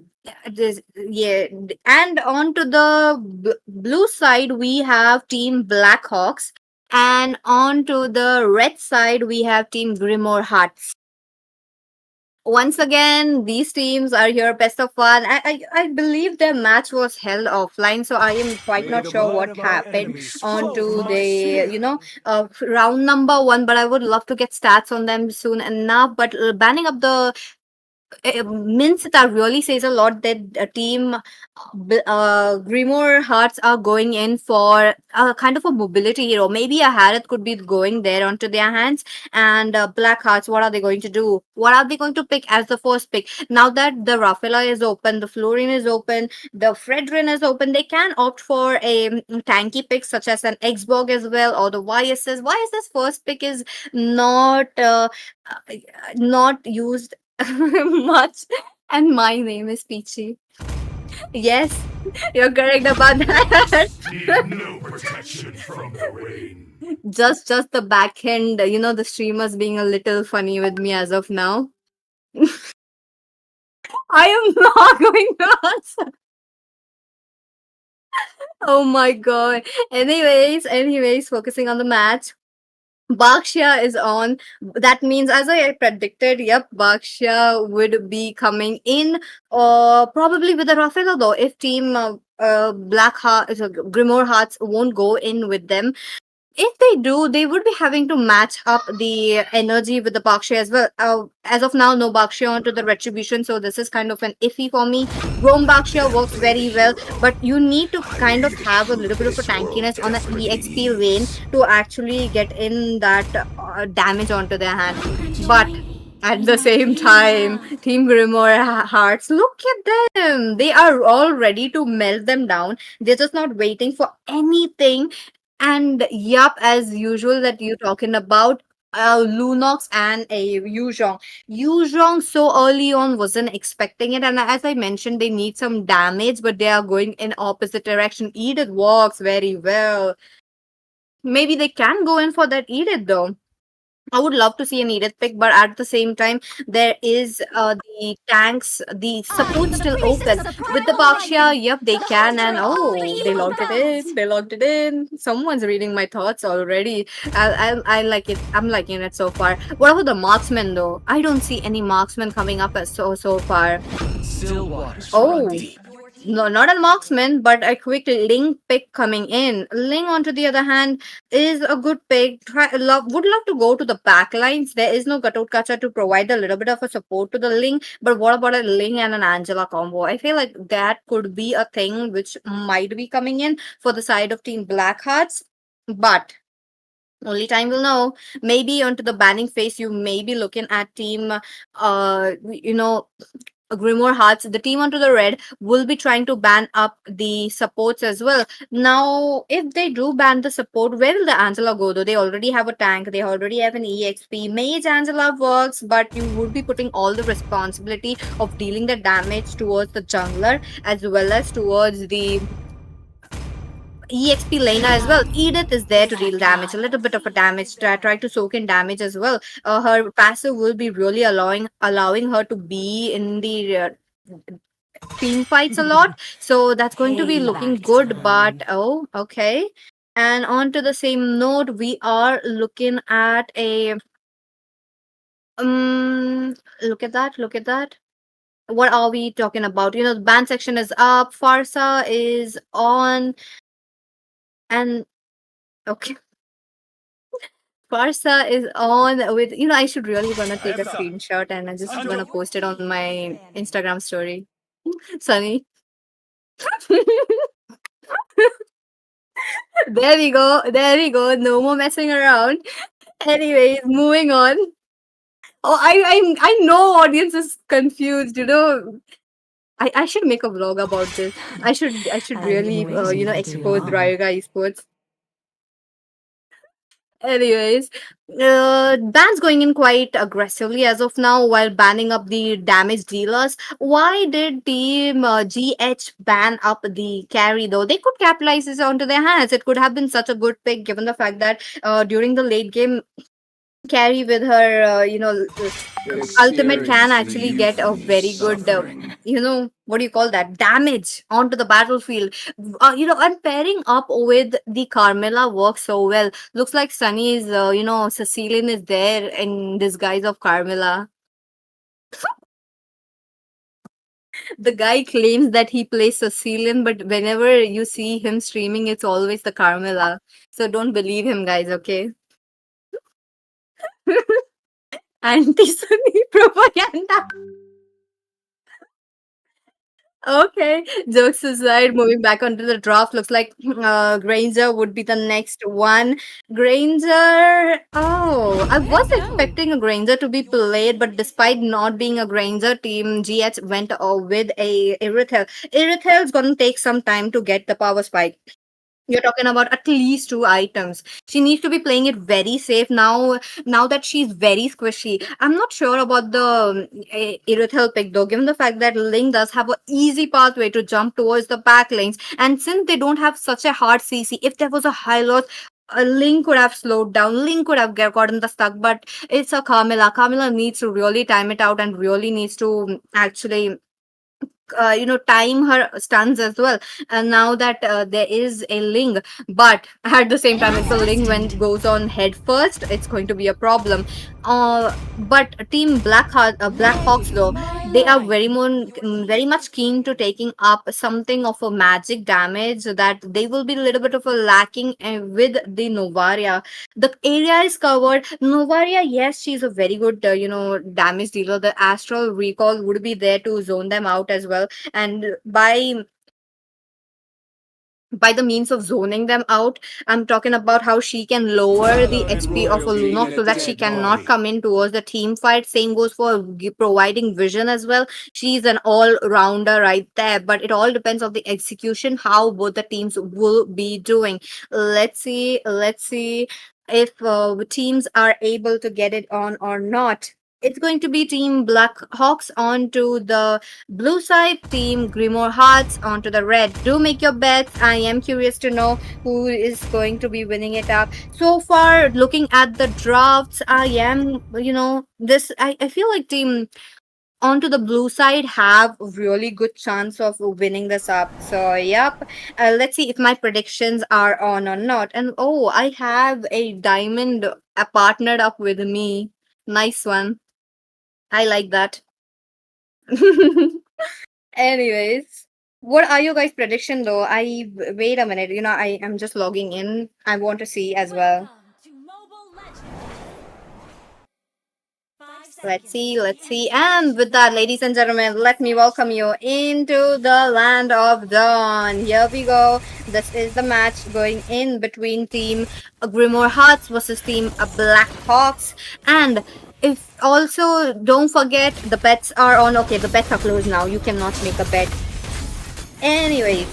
S13: this yeah. And on to the blue side, we have Team Blackhawks, and on to the red side, we have Team Grimoire Hearts. Once again, these teams are here best of one. I believe their match was held offline, so I am quite not sure what happened onto the round number one. But I would love to get stats on them soon enough. But banning up the means that really says a lot that a team Grimoire Hearts are going in for a kind of a mobility hero. Maybe a Harith could be going there onto their hands. And Black Hearts, what are they going to do? What are they going to pick as the first pick? Now that the Rafaela is open, the Florine is open, the Fredrin is open, they can opt for a tanky pick such as an Xborg as well, or the YSS. YSS first pick is not used much. And my name is Peachy. Yes, you're correct about that.
S2: no protection from the rain.
S13: just the back end, the streamers being a little funny with me as of now. I am not going to answer. Oh my god. Anyways, focusing on the match. Bakshia is on. That means, as I predicted, yep, Bakshia would be coming in, probably with the Rafaela though. If team Grimoire Hearts won't go in with them, if they do, they would be having to match up the energy with the Bakshi as well. As of now, no Bakshi onto the Retribution, so this is kind of an iffy for me. Roam Bakshi works very well, but you need to kind of have a little bit of a tankiness on the EXP lane to actually get in that damage onto their hand. But at the same time, Team Grimoire Hearts, look at them. They are all ready to melt them down. They're just not waiting for anything. And yup, as usual, that you're talking about Lunox and a Yuzhong. Yuzhong so early on wasn't expecting it, and as I mentioned, they need some damage, but they are going in opposite direction. Edith works very well. Maybe they can go in for that Edith though. I would love to see an Edith pick, but at the same time, there is the tanks, the support still open. With the Bakshia, yep, they can, and oh, they locked it in. They locked it in. Someone's reading my thoughts already. I like it. I'm liking it so far. What about the marksman though? I don't see any marksman coming up as so far.
S4: Still waters
S13: Oh.
S4: run deep.
S13: No, not a marksman, but a quick Ling pick coming in. Ling, on to the other hand, is a good pick. Would love to go to the back lines. There is no Gatot Kacha to provide a little bit of a support to the Ling. But what about a Ling and an Angela combo? I feel like that could be a thing which might be coming in for the side of Team Blackhearts. But only time will know. Maybe onto the banning phase, you may be looking at Team, Grimoire Hearts. The team onto the red will be trying to ban up the supports as well. Now, if they do ban the support, where will the Angela go though? They already have a tank, they already have an EXP. Mage Angela works, but you would be putting all the responsibility of dealing the damage towards the jungler as well as towards the EXP Lena as well. Edith is there to deal damage, a little bit of a damage, try to soak in damage as well. Her passive will be really allowing her to be in the team fights a lot. So that's going to be looking good. But oh, okay. And on to the same note, we are looking at a look at that. What are we talking about? The ban section is up, Farsa is on. And okay. Farsa is on with, I should really gonna take a screenshot and I'm just gonna post it on my Instagram story. Sunny. There we go. There we go. No more messing around. Anyways, moving on. Oh, I know audience is confused, I should make a vlog about this. I should really expose Ryuga esports. Anyways, ban's going in quite aggressively as of now while banning up the damage dealers. Why did Team GH ban up the carry though? They could capitalize this onto their hands. It could have been such a good pick given the fact that during the late game, carry with her ultimate can actually get a very good what do you call that, damage onto the battlefield. And pairing up with the Carmilla works so well. Looks like Sunny's Cecilian is there in disguise of Carmilla. The guy claims that he plays Cecilian, but whenever you see him streaming, it's always the Carmilla. So don't believe him, guys, okay? Anti-Sunny propaganda. Okay, jokes aside, moving back onto the draft, looks like Granger would be the next one. Granger, oh, I was expecting a Granger to be played, but despite not being a Granger, Team GH went with a Irithel. Irithel's gonna take some time to get the power spike. You're talking about at least 2 items. She needs to be playing it very safe now that she's very squishy. I'm not sure about the Irithel pick though, given the fact that Ling does have an easy pathway to jump towards the back lanes. And since they don't have such a hard CC, if there was a high loss, Ling could have slowed down. Ling could have gotten the stuck, but it's a Carmilla. Carmilla needs to really time it out and really needs to actually time her stuns as well. And now that there is a Ling, but at the same time, if the Ling when goes on head first, it's going to be a problem. But Team Blackhawks though, they are very much keen to taking up something of a magic damage that they will be a little bit of a lacking with the Novaria. The area is covered. Novaria, yes, she's a very good damage dealer. The Astral Recall would be there to zone them out as well, and by the means of zoning them out, I'm talking about how she can lower the HP of a Lunox so that she cannot come in towards the team fight. Same goes for providing vision as well. She's an all-rounder right there, but it all depends on the execution, how both the teams will be doing. Let's see if teams are able to get it on or not. It's going to be Team Blackhawks onto the blue side, Team Grimoire Hearts onto the red. Do make your bets. I am curious to know who is going to be winning it up. So far, looking at the drafts, I am, I feel like Team onto the blue side have a really good chance of winning this up. So, yep. Let's see if my predictions are on or not. And oh, I have a diamond partnered up with me. Nice one. I like that. Anyways, what are you guys' prediction though? Wait a minute. I am just logging in. I want to see as well. Let's see. And with that, ladies and gentlemen, let me welcome you into the land of dawn. Here we go. This is the match going in between Team Grimoire Hearts versus Team Blackhawks. And if also don't forget the bets are on. Okay, the bets are closed now. You cannot make a bet. Anyways,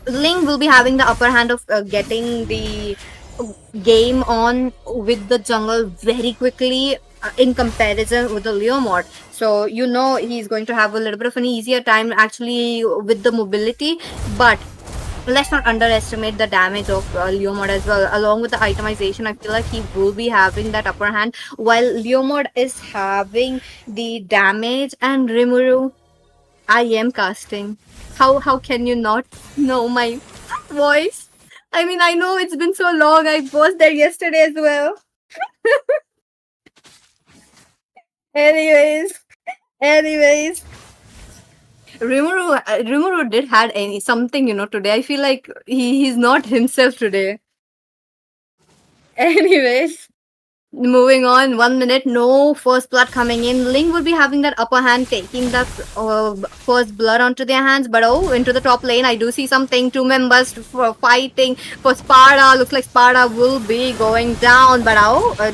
S13: Ling will be having the upper hand of getting the game on with the jungle very quickly in comparison with the Leomord. So he's going to have a little bit of an easier time actually with the mobility, but let's not underestimate the damage of Leomord as well. Along with the itemization, I feel like he will be having that upper hand while Leomord is having the damage. And Rimuru, I am casting. How can you not know my voice? I mean, I know it's been so long. I was there yesterday as well. Anyways. Rimuru did had something, today. I feel like he's not himself today. Anyways. Moving on, 1 minute, no first blood coming in. Ling will be having that upper hand, taking that first blood onto their hands. But into the top lane, I do see something. 2 members fighting for Sparta. Looks like Sparta will be going down. But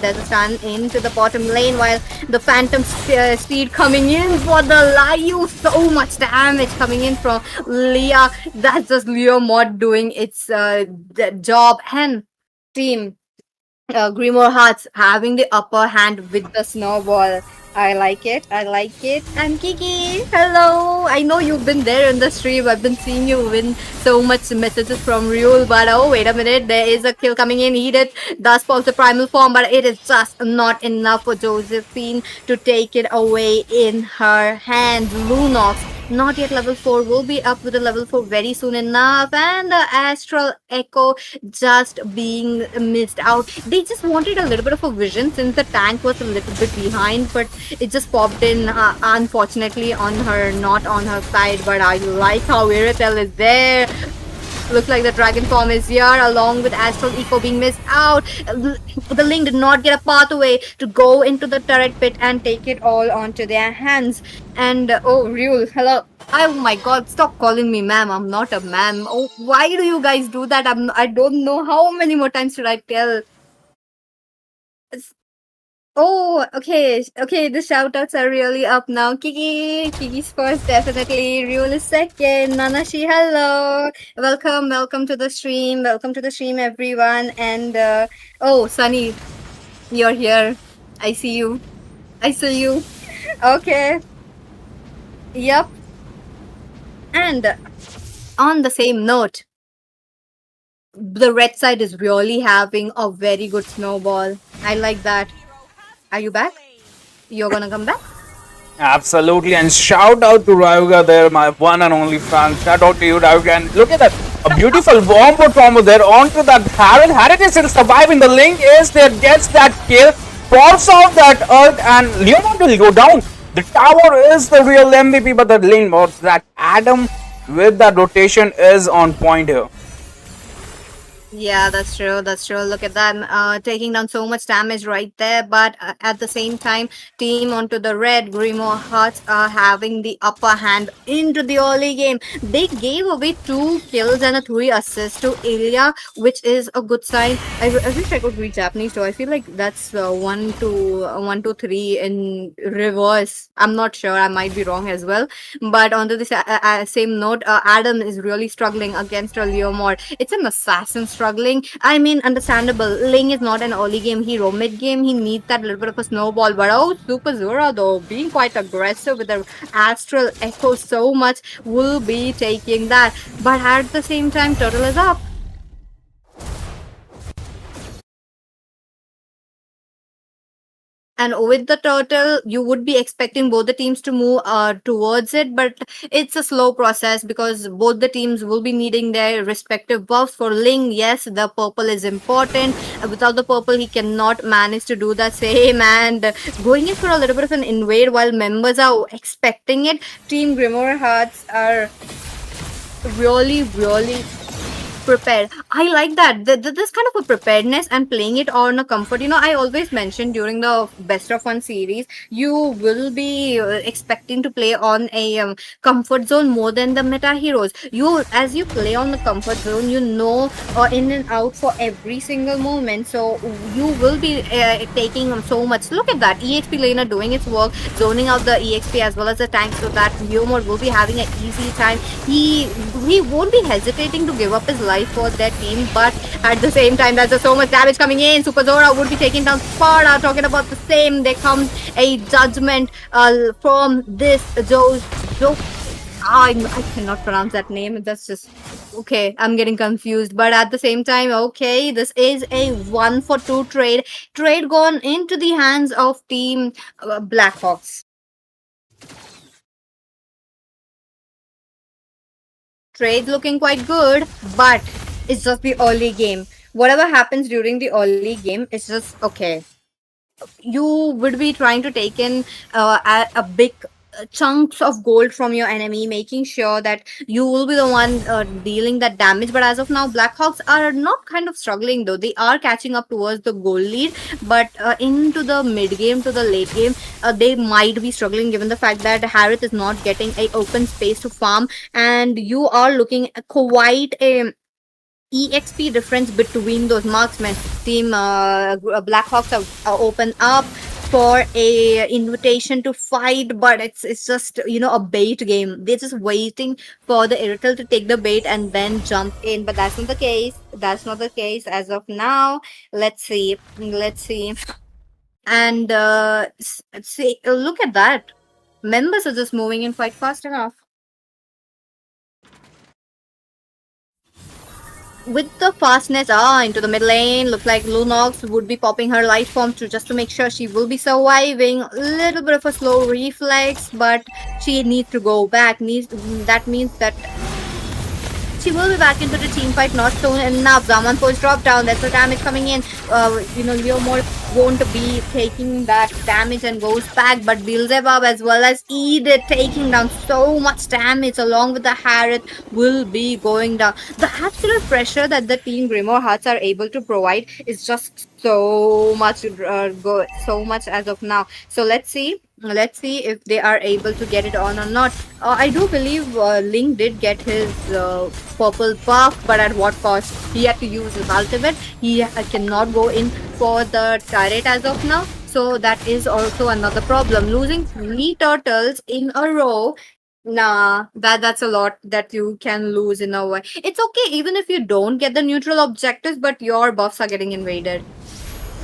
S13: there's a stun into the bottom lane while the Phantom Speed coming in for the Liu. So much damage coming in from Leah. That's just Leo Mod doing its job. And Team Grimoire Hearts having the upper hand with the snowball. I like it. And Kiki, hello. I know you've been there in the stream. I've been seeing you win so much messages from Ryul. But wait a minute. There is a kill coming in. He did does pop the primal form, but it is just not enough for Josephine to take it away in her hands. Lunox, not yet level 4, will be up with a level 4 very soon enough. And the Astral Echo just being missed out. They just wanted a little bit of a vision since the tank was a little bit behind, but it just popped in unfortunately not on her side. But I like how Iratel is there. Looks like the dragon form is here along with Astral Echo being missed out. The Ling did not get a pathway to go into the turret pit and take it all onto their hands. And Ryul, hello. Oh my god, stop calling me ma'am. I'm not a ma'am. Oh, why do you guys do that? I don't know how many more times should I tell. Oh, okay, the shoutouts are really up now. Kiki's first, definitely. Ryul is second. Nanashi, hello. Welcome to the stream. Welcome to the stream, everyone. And, Sunny, you're here. I see you. Okay. Yep. And on the same note, the red side is really having a very good snowball. I like that. Are you back? You're gonna come back?
S6: Absolutely, and shout out to Ryuga there, my one and only fan. Shout out to you, Ryuga. And look at that A beautiful wombo combo there onto that Harrod. Harrod is still surviving. The Link is there, gets that kill, pops off that ult, and Leonard will go down. The tower is the real MVP, but the Link, or that Adam with that rotation is on point here.
S13: Yeah, that's true. That's true. Look at that. Taking down so much damage right there. But at the same time, team onto the red, Grimoire Hearts are having the upper hand into the early game. They gave away 2 kills and a 3 assists to Ilya, which is a good sign. I wish I could read Japanese, so I feel like that's 1 to 3 in reverse. I'm not sure. I might be wrong as well. But on to this same note, Adam is really struggling against a Leomord. It's an assassin struggling. I mean, understandable. Ling is not an early game hero. Mid game, he needs that little bit of a snowball. But oh, Super Zora though, being quite aggressive with the Astral Echo so much, will be taking that. But at the same time, Turtle is up. And with the turtle, you would be expecting both the teams to move towards it, but it's a slow process because both the teams will be needing their respective buffs. For Ling, yes, the purple is important. Without the purple, he cannot manage to do the same. And going in for a little bit of an invade while members are expecting it. Team Grimoire Hearts are really prepared. I like that. This kind of a preparedness and playing it on a comfort. You know, I always mentioned during the best of one series, you will be expecting to play on a comfort zone more than the meta heroes. As you play on the comfort zone, you know in and out for every single moment. So you will be taking so much. Look at that. EXP laner doing its work, zoning out the EXP as well as the tank, so that Leomord will be having an easy time. He won't be hesitating to give up his life for their team, but at the same time, there's so much damage coming in. Super Zora would be taking down Sparta. Talking about the same, there comes a judgment from this I cannot pronounce that name. That's just okay. I'm getting confused, but at the same time, okay, this is a 1-for-2 trade gone into the hands of team Blackhawks. Trade looking quite good, but it's just the early game. Whatever happens during the early game, it's just okay. You would be trying to take in a big chunks of gold from your enemy, making sure that you will be the one dealing that damage. But as of now, Blackhawks are not kind of struggling though. They are catching up towards the gold lead, but into the mid game to the late game, they might be struggling given the fact that Harith is not getting a open space to farm, and you are looking at quite a EXP difference between those marksmen. Team Blackhawks are open up for a invitation to fight, but it's just, you know, a bait game. They're just waiting for the Irrital to take the bait and then jump in, but that's not the case. That's not the case as of now. Let's see, and see, look at that. Members are just moving in quite fast enough. With the fastness into the mid lane, looks like Lunox would be popping her life form just to make sure she will be surviving. A little bit of a slow reflex, but she needs to go back. That means that she will be back into the team fight not soon enough. Zaman Force drop down. That's the damage coming in. You know, Leomord won't be taking that damage and goes back, but Beelzebub as well as Edith taking down so much damage along with the Harith will be going down. The absolute pressure that the team Grimoire Hearts are able to provide is just so much good, so much as of now. So let's see if they are able to get it on or not. I do believe Ling did get his purple buff, but at what cost? He had to use his ultimate. He cannot go in for the turret as of now, so that is also another problem. Losing 3 turtles in a row, nah, that's a lot that you can lose in a way. It's okay even if you don't get the neutral objectives, but your buffs are getting invaded.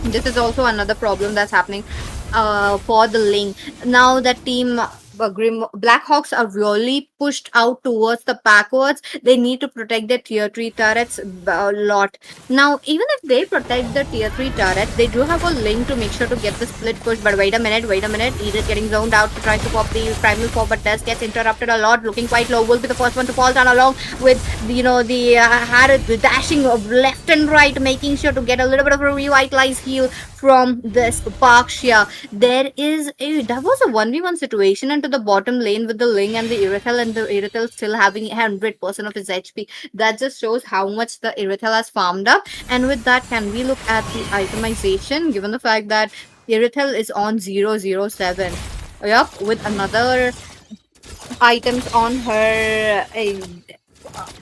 S13: This is also another problem that's happening for the Ling. Now that team Blackhawks are really pushed out towards the backwards. They need to protect their tier 3 turrets a lot. Now, even if they protect the tier 3 turrets, they do have a link to make sure to get the split push. But wait a minute. Edith getting zoned out to try to pop the primal four, but does gets interrupted a lot. Looking quite low. Will be the first one to fall down along with, the Harith dashing left and right, making sure to get a little bit of a revitalized heal from this Parkshia. There was a 1v1 situation into the bottom lane with the Ling and the Irithel, and the Irithel still having 100% of his HP. That just shows how much the Irithel has farmed up. And with that, can we look at the itemization, given the fact that Irithel is on 007. Yup, with another items on her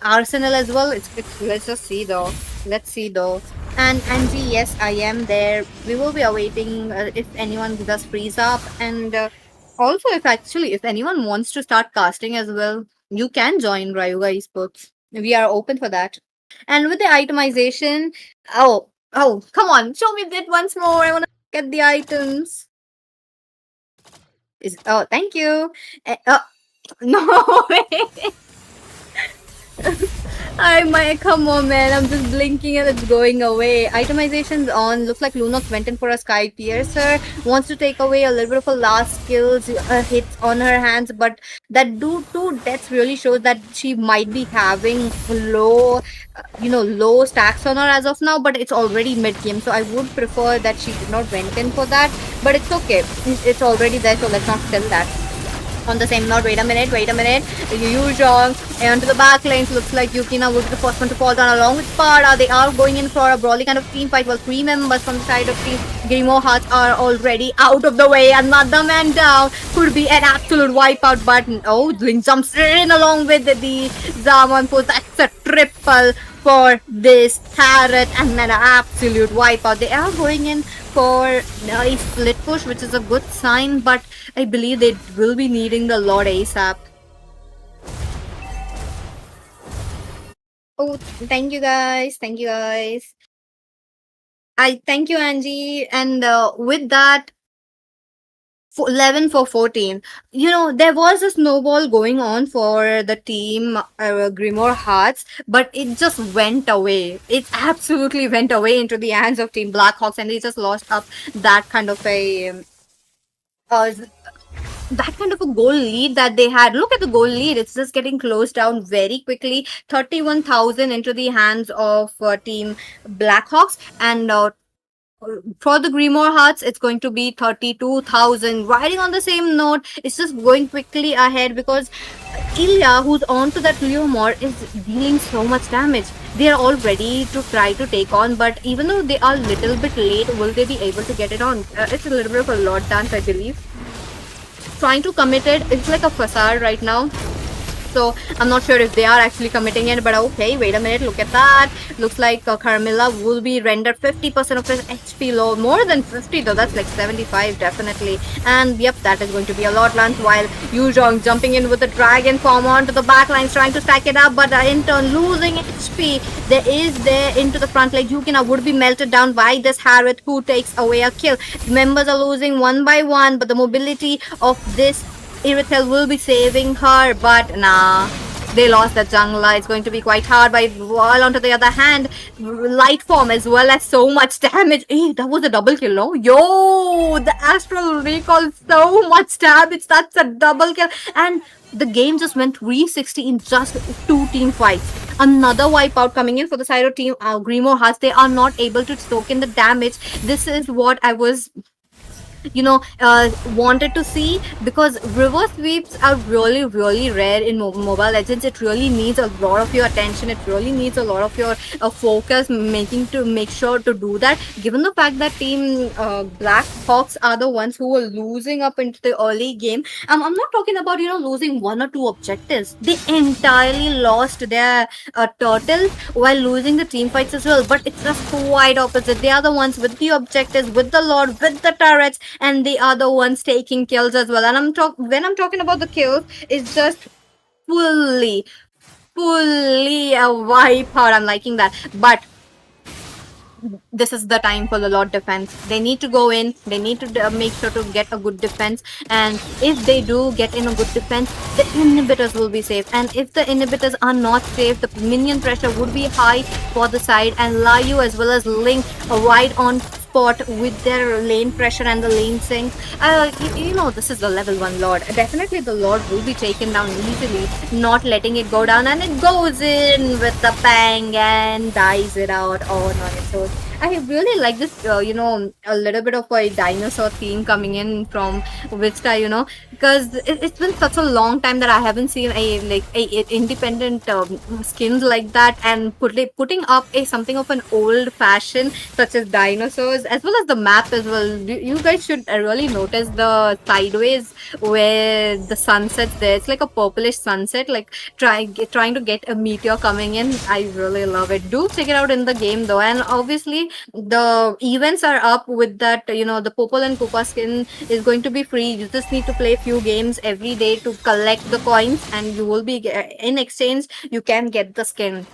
S13: arsenal as well. Let's just see though. Let's see though. And Angie, yes, I am there. We will be awaiting if anyone does freeze up, and also if anyone wants to start casting as well, you can join Ryuga Esports. We are open for that. And with the itemization, oh, come on, show me that once more. I want to get the items. Thank you. No way. Come on, man. I'm just blinking and it's going away. Itemization's on. Looks like Lunox went in for a Sky Piercer. Wants to take away a little bit of a last skills hits on her hands, but that do 2 deaths really shows that she might be having low stacks on her as of now, but it's already mid-game, so I would prefer that she did not went in for that, but it's okay. It's already there, so let's not kill that. On the same note, wait a minute. Yu Zhong onto the back lanes. Looks like Yukina will be the first one to fall down along with Spada. They are going in for a brawly kind of team fight. Well, 3 members from the side of Team Grimo Hearts are already out of the way. Another man down. Could be an absolute wipeout, but Link jumps in along with the Zaman Pulse. That's a triple for this Harith, and then an absolute wipeout. They are going in for a split push, which is a good sign, but I believe they will be needing the Lord ASAP. Oh, thank you guys. I thank you, Angie. And with that, 11 for 14. There was a snowball going on for the team Grimoire Hearts, but it just went away. It absolutely went away into the hands of Team Blackhawks, and they just lost up that kind of a goal lead that they had. Look at the goal lead. It's just getting closed down very quickly. 31,000 into the hands of Team Blackhawks, and for the Grimoire Hearts, it's going to be 32,000. Riding on the same note, it's just going quickly ahead because Ilya, who's on to that Leomore, is dealing so much damage. They are all ready to try to take on, but even though they are a little bit late, will they be able to get it on? It's a little bit of a lot dance, I believe. Trying to commit it, it's like a facade right now. So I'm not sure if they are actually committing it, but okay, wait a minute, look at that. Looks like Carmilla will be rendered 50% of his HP low. More than 50 though, that's like 75 definitely. And yep, that is going to be a lot lunch, while Yu Zhong jumping in with the dragon form onto the back lines, trying to stack it up, but in turn losing HP. There into the front leg. Yukina would be melted down by this Harith, who takes away a kill. Members are losing one by one, but the mobility of this Irithel will be saving her, but nah, they lost the jungler. It's going to be quite hard. While on to the other hand, light form as well as so much damage. Hey, that was a double kill, no? Yo, the Astral Recall, so much damage. That's a double kill. And the game just went 360 in just 2 team fights. Another wipeout coming in for the side of Team Grimoire Hearts. They are not able to soak in the damage. This is what I was wanted to see, because reverse sweeps are really rare in Mobile Legends. It really needs a lot of your attention. It really needs a lot of your focus, make sure to do that, given the fact that Team Blackhawks are the ones who were losing up into the early game. I'm not talking about losing 1 or 2 objectives. They entirely lost their turtles while losing the team fights as well, but it's just quite opposite. They are the ones with the objectives, with the Lord, with the turrets, and the other ones taking kills as well. And when I'm talking about the kills, it's just fully a wipeout. I'm liking that. But this is the time for the Lord defense. They need to go in. They need to make sure to get a good defense. And if they do get in a good defense, the inhibitors will be safe. And if the inhibitors are not safe, the minion pressure would be high for the side. And Layu as well as Link are right on spot with their lane pressure and the lane sync. This is the level 1 Lord. Definitely the Lord will be taken down easily, not letting it go down, and it goes in with the bang and dies it out on its own. I really like this, a little bit of a dinosaur theme coming in from Vista, because it's been such a long time that I haven't seen a independent skins like that, and putting up something of an old fashion such as dinosaurs as well as the map as well. You guys should really notice the sideways where the sunset's there. It's like a purplish sunset, like trying to get a meteor coming in. I really love it. Do check it out in the game though, and obviously the events are up with that. The Popol and Koopa skin is going to be free. You just need to play few games every day to collect the coins, and you will be in exchange you can get the skin.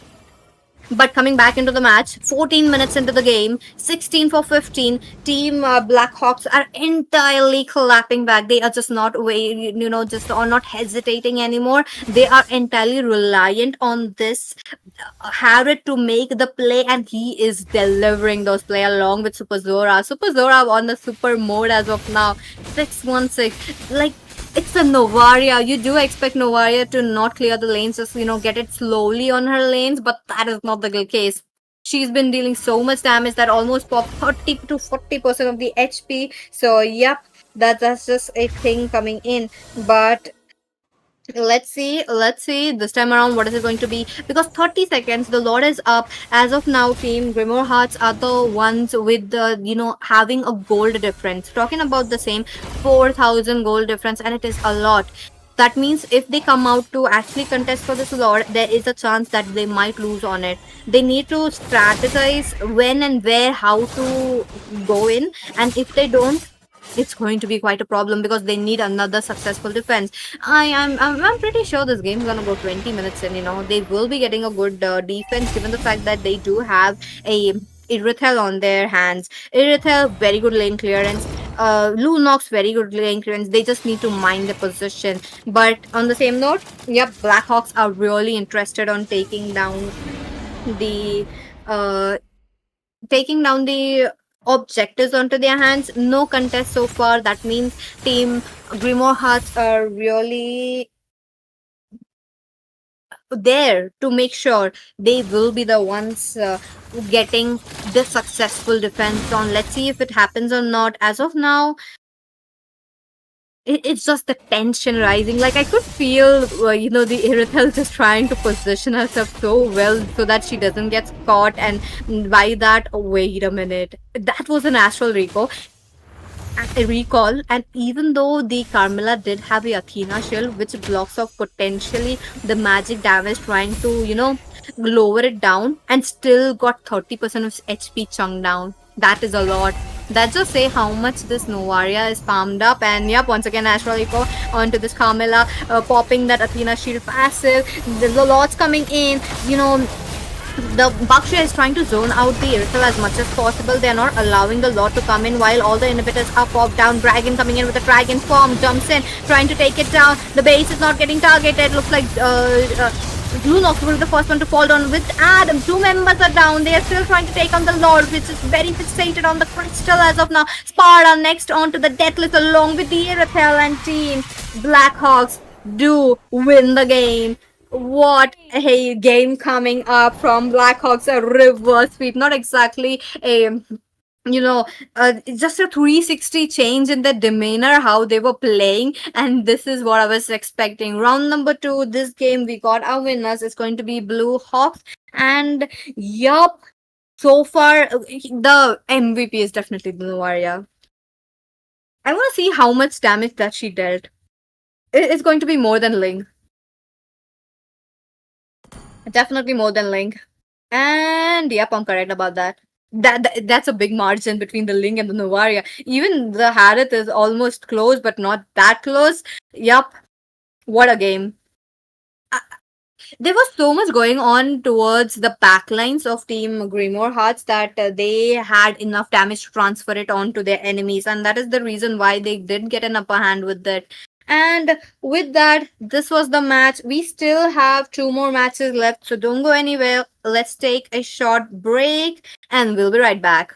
S13: But coming back into the match, 14 minutes into the game, 16 for 15, Team Blackhawks are entirely clapping back. They are just not not hesitating anymore. They are entirely reliant on this Harrod to make the play, and he is delivering those play along with Super Zora. Super Zora on the super mode as of now, 616. Like, it's a Novaria. You do expect Novaria to not clear the lanes, just get it slowly on her lanes, but that is not the case. She's been dealing so much damage that almost popped 30 to 40% of the HP. So yep, that's just a thing coming in. But let's see this time around what is it going to be, because 30 seconds the Lord is up. As of now, Team Grimoire Hearts are the ones with the having a gold difference, talking about the same 4,000 gold difference, and it is a lot. That means if they come out to actually contest for this Lord, there is a chance that they might lose on it. They need to strategize when and where how to go in, and if they don't, it's going to be quite a problem because they need another successful defense. I'm pretty sure this game is gonna go 20 minutes in. They will be getting a good defense, given the fact that they do have a Irithel on their hands. Irithel, very good lane clearance. Lunox, very good lane clearance. They just need to mind the position. But on the same note, yep, Blackhawks are really interested on taking down the objectives onto their hands. No contest so far. That means Team Grimoire Hearts are really there to make sure they will be the ones getting the successful defense on. Let's see if it happens or not. As of now, it's just the tension rising. Like, I could feel, the Irithel just trying to position herself so well so that she doesn't get caught. And by that, wait a minute, that was an astral recall. And even though the Carmilla did have a Athena shield, which blocks off potentially the magic damage, trying to, lower it down, and still got 30% of HP chunked down. That is a lot. That just say how much this Novaria is farmed up. And yep, once again Astral Echo onto this Carmilla, popping that Athena shield passive. The Lord's coming in, the Baksha is trying to zone out the Irithel as much as possible. They're not allowing the Lord to come in while all the inhibitors are popped down. Dragon coming in with a dragon form, jumps in, trying to take it down. The base is not getting targeted. Looks like Lunox will be the first one to fall down with Adam. 2 members are down. They are still trying to take on the Lord, which is very fixated on the crystal as of now. Sparta next onto the Deathless along with the Irithel, and Team Blackhawks do win the game. What a game coming up from Blackhawks. A reverse sweep. Not exactly a just a 360 change in their demeanor, how they were playing, and this is what I was expecting. Round number 2, this game we got our winners. It's going to be Blue Hawks, and yup, so far the MVP is definitely Blue Arya. I want to see how much damage that she dealt. It's going to be more than Link. Definitely more than Link. And yep, I'm correct about that. That's a big margin between the Link and the Novaria. Even the Harith is almost close, but not that close. Yup. What a game. there was so much going on towards the backlines of Team Grimoire Hearts that they had enough damage to transfer it on to their enemies, and that is the reason why they did get an upper hand with that. And with that, this was the match. We still have two more matches left, so don't go anywhere. Let's take a short break, and we'll be right back.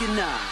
S1: lucky now.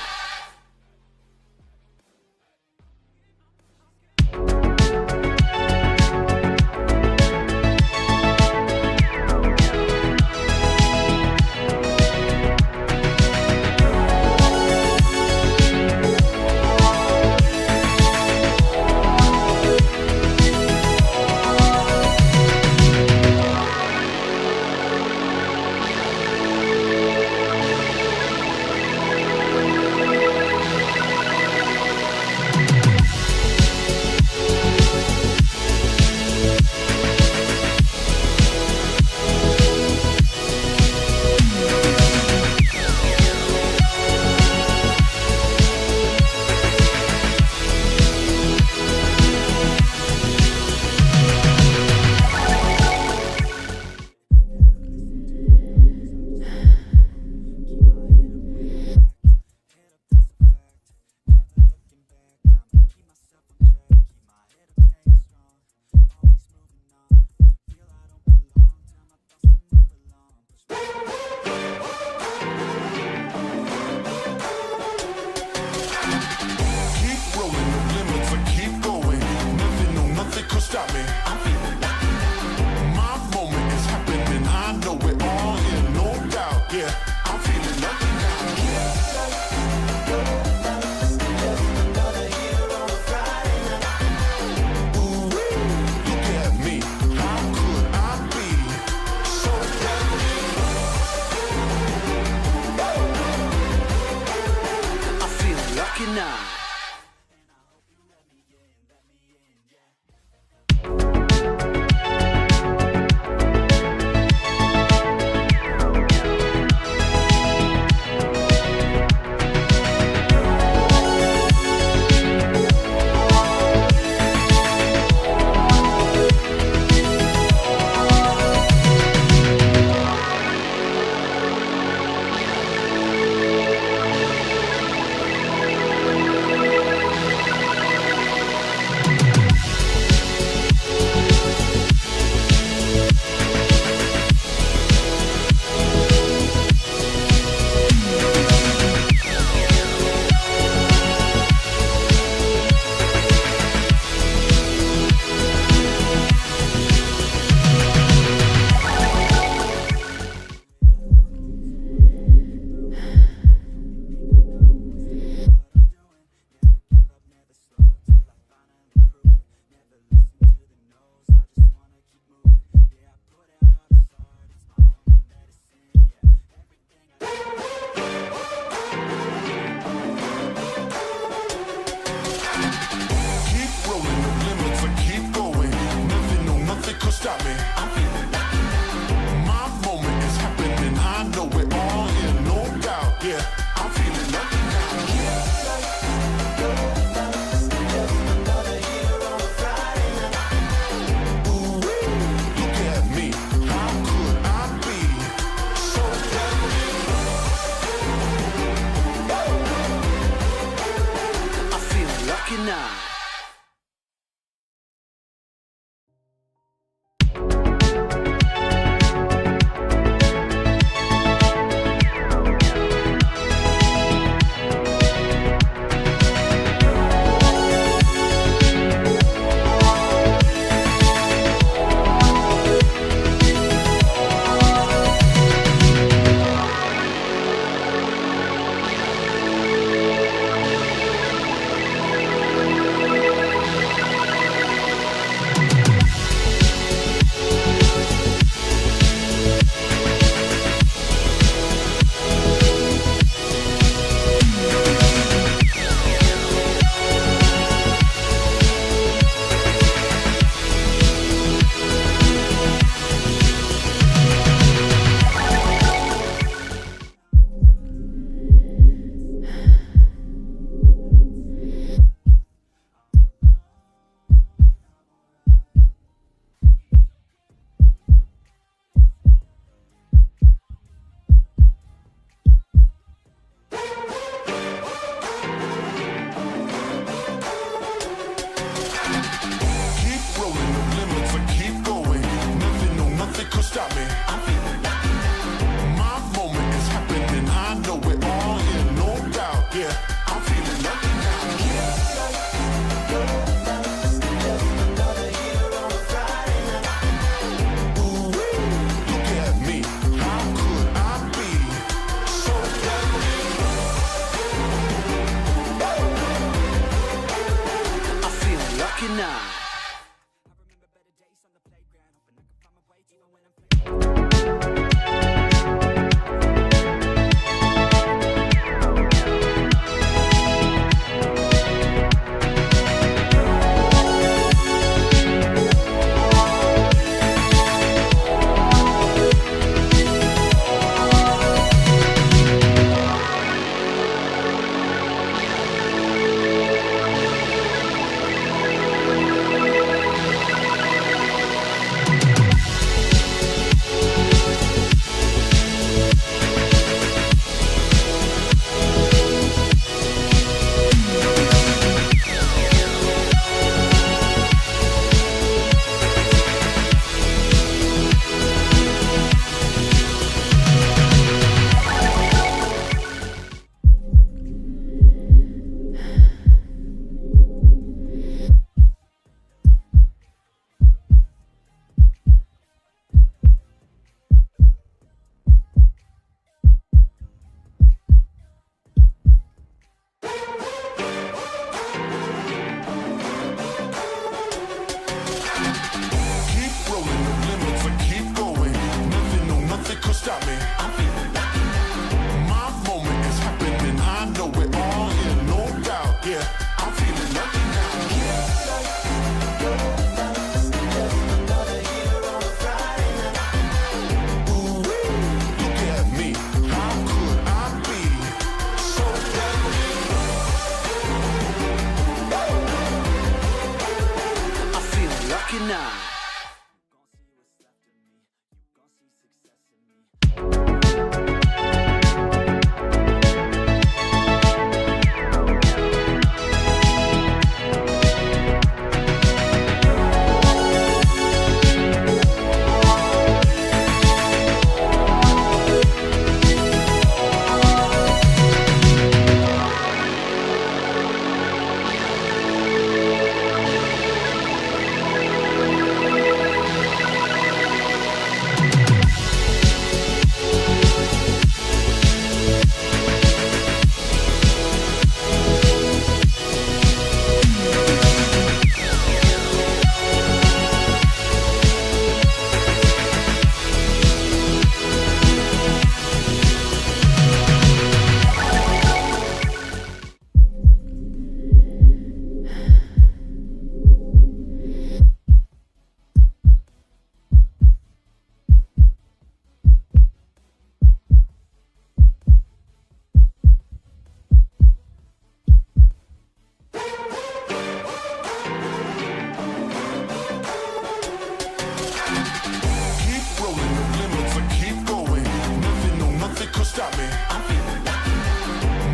S2: Keep rolling, no limits, I keep going. Nothing, no, nothing could stop me. I'm feeling lucky.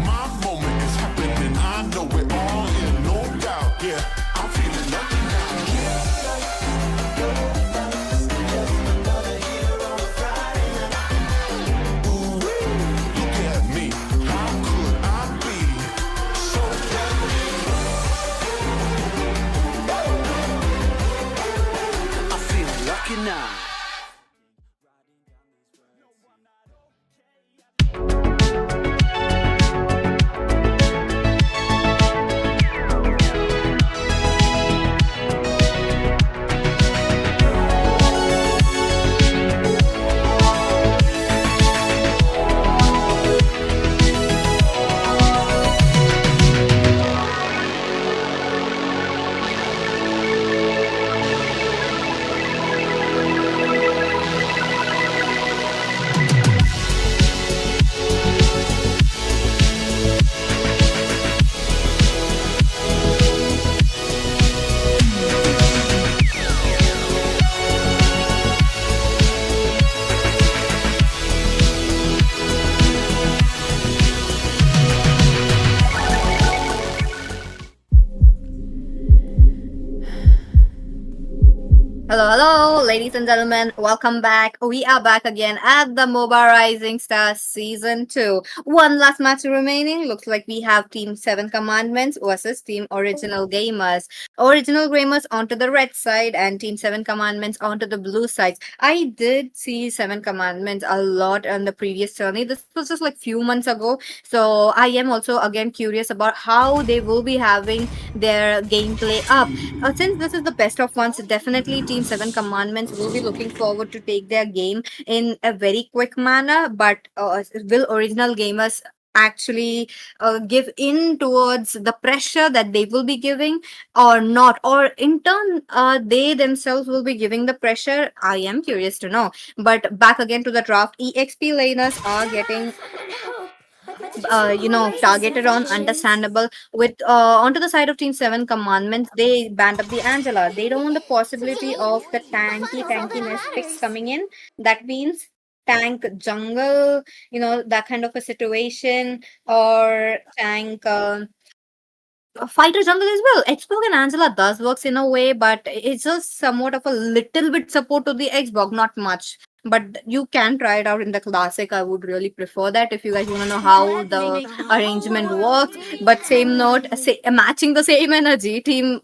S2: My moment is happening, I know it all in, no doubt. Yeah, I'm feeling lucky now. Ooh, look at me, how could I be so happy?
S1: I'm feeling lucky now.
S13: Hello, hello, ladies and gentlemen. Welcome back. We are back again at the Moba Rising Stars Season 2. One last match remaining. Looks like we have Team 7 Commandments versus Team Original Gamers. Original Gamers onto the red side and Team 7 Commandments onto the blue side. I did see 7 Commandments a lot on the previous journey. This was just like few months ago. So I am also again curious about how they will be having their gameplay up. Since this is the best of ones, definitely Team 7 Commandments will be looking forward to take their game in a very quick manner. But will original gamers actually give in towards the pressure that they will be giving or not? Or in turn, they themselves will be giving the pressure? I am curious to know. But back again to the draft, EXP laners are getting targeted on, understandable. With onto the side of Team 7 Commandments, they banned up the Angela. They don't want the possibility of the tankiness picks coming in. That means tank jungle, that kind of a situation, or tank fighter jungle as well. Xbox and Angela does works in a way, but it's just somewhat of a little bit support to the Xbox, not much. But you can try it out in the classic. I would really prefer that if you guys want to know how the arrangement works. But same note, matching the same energy, team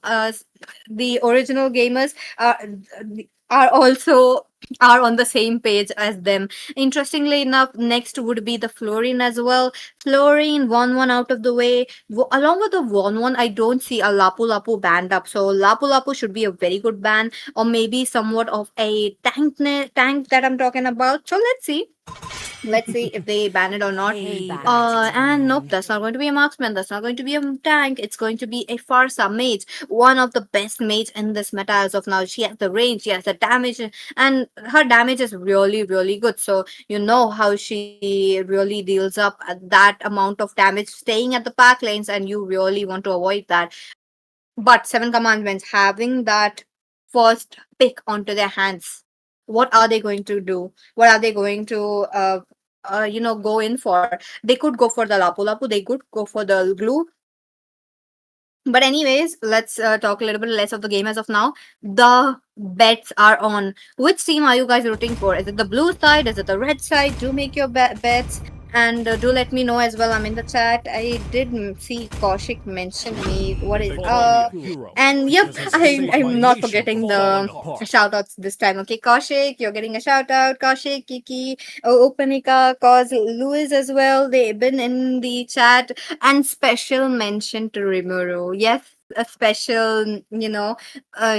S13: the original gamers are also are on the same page as them. Interestingly enough, next would be the Fluorine as well. Fluorine 1-1 out of the way. Along with the 1-1, I don't see a Lapu Lapu banned up. So Lapu Lapu should be a very good ban, or maybe somewhat of a tank that I'm talking about. So let's see. Let's see if they ban it or not. And nope, that's not going to be a marksman. That's not going to be a tank. It's going to be a Farsa mage. One of the best mage in this meta as of now. She has the range, she has the damage, and her damage is really, really good. So you know how she really deals up at that amount of damage staying at the back lanes, and you really want to avoid that. But 7 Commandments having that first pick onto their hands. What are they going to do? What are they going to go in for? They could go for the Lapu Lapu, they could go for the glue. But anyways, let's talk a little bit less of the game as of now. The bets are on. Which team are you guys rooting for? Is it the blue side? Is it the red side? Do make your bets. And do let me know as well. I'm in the chat. I did see Kaushik mention me. What is and yep, I'm not forgetting the shout outs this time. Okay, Kaushik, you're getting a shout out. Kaushik, Kiki, Openika, Cause Louis as well. They've been in the chat. And special mention to Rimuru. Yes, a special,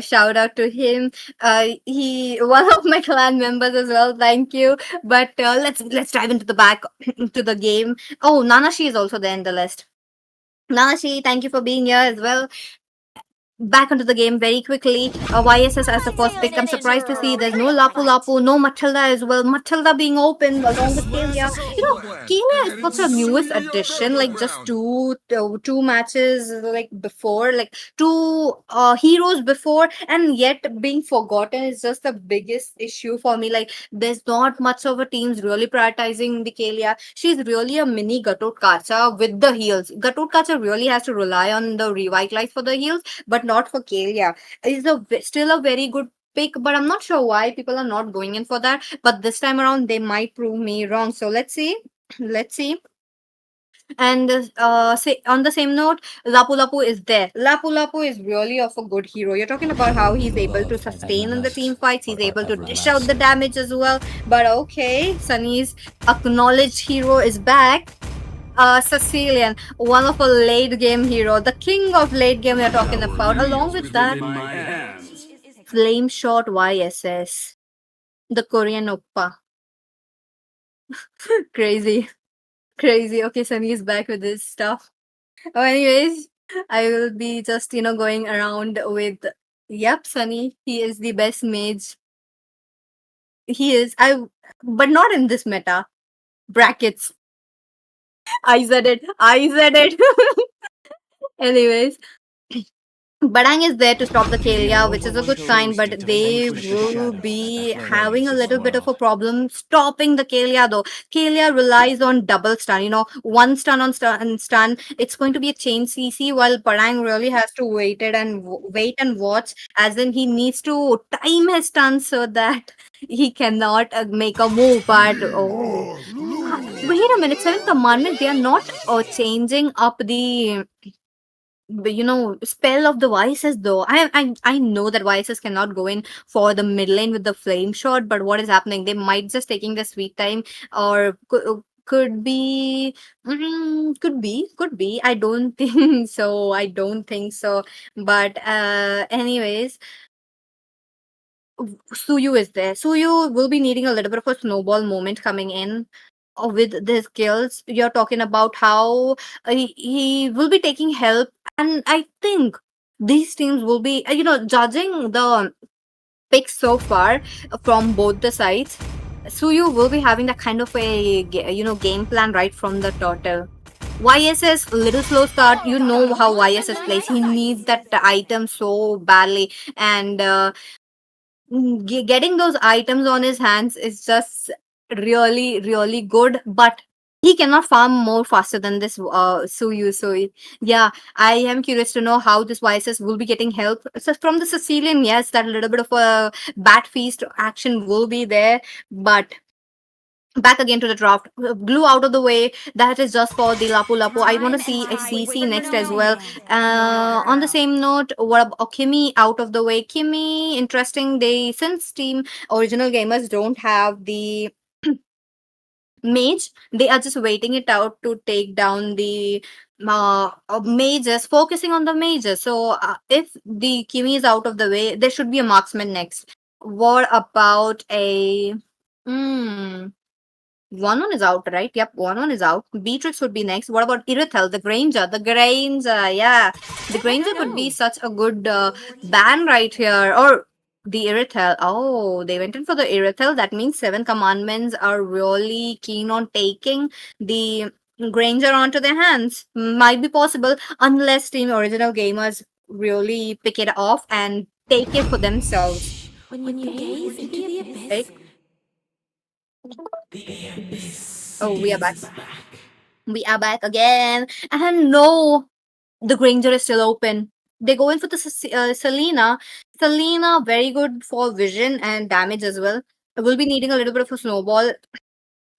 S13: shout out to him. He one of my clan members as well. Thank you. But let's dive into the back into the game. Oh, Nanashi is also there in the list. Nanashi, thank you for being here as well. Back into the game very quickly. YSS as the first pick. I'm surprised to see there's no Lapu Lapu, no Matilda as well. Matilda being open along with Kelia. Kelia is such a newest addition. Like just two matches like before, like two heroes before, and yet being forgotten is just the biggest issue for me. Like there's not much of a teams really prioritizing the Kelia. She's really a mini Gatot Kacha with the heals. Gatot Kacha really has to rely on the revitalize for the heals, but not for Kelia. It's still a very good pick, but I'm not sure why people are not going in for that. But this time around, they might prove me wrong. So let's see. Let's see. And say on the same note, Lapu Lapu is there. Lapu Lapu is really of a good hero. You're talking about how he's able to sustain in the team fights. He's able to dish out the damage as well. But okay, Sunny's acknowledged hero is back. Sicilian, one of a late game hero, the king of late game we're talking about. Along with that, Flame Shot YSS, the Korean Oppa. Crazy. Crazy. Okay, Sunny is back with this stuff. Oh, anyways, I will be just, going around with, yep, Sunny. He is the best mage. He is. But not in this meta. Brackets. I said it. Anyways, Badang is there to stop the Kelia, which is a good sign, but they will be having a little bit of a problem stopping the Kelia though. Kelia relies on double stun, one stun on stun. It's going to be a chain CC, while Badang really has to wait and watch, as in he needs to time his stun so that he cannot make a move. But oh, wait a minute, 7th commandment, they are not changing up the spell of the Vices though. I know that Vices cannot go in for the mid lane with the flame shot, but what is happening? They might just taking the sweet time, or could be could be. I don't think so. But anyways, Suyu is there. Suyu will be needing a little bit of a snowball moment coming in with the skills. You're talking about how he will be taking help, and I think these teams will be, judging the picks so far from both the sides. Suyu will be having that kind of a game plan right from the turtle. YSS little slow start. You know how YSS plays. He needs that item so badly, and getting those items on his hands is just really really good, but he cannot farm more faster than this Suyu. So yeah, I am curious to know how this YSS will be getting help. So from the Sicilian, yes, that little bit of a bat feast action will be there, but back again to the draft. Glue out of the way. That is just for the Lapu Lapu. I want to see a CC next as well. On the same note, what about Kimmy out of the way? Kimmy, interesting. Since Team Original Gamers don't have the mage, they are just waiting it out to take down the mages, focusing on the mages. So if the Kimmy is out of the way, there should be a marksman next. What about a... One is out, right? Yep, one is out. Beatrix would be next. What about Irithel, the Granger? Yeah. The Granger could be such a good ban right here. Or the Irithel. Oh, they went in for the Irithel. That means 7 commandments are really keen on taking the Granger onto their hands. Might be possible, unless Team Original Gamers really pick it off and take it for themselves.
S5: When you gaze into the abyss.
S13: Oh, we are back. We are back again. And no, the Granger is still open. They go in for the Selena. Selena, very good for vision and damage as well. Will be needing a little bit of a snowball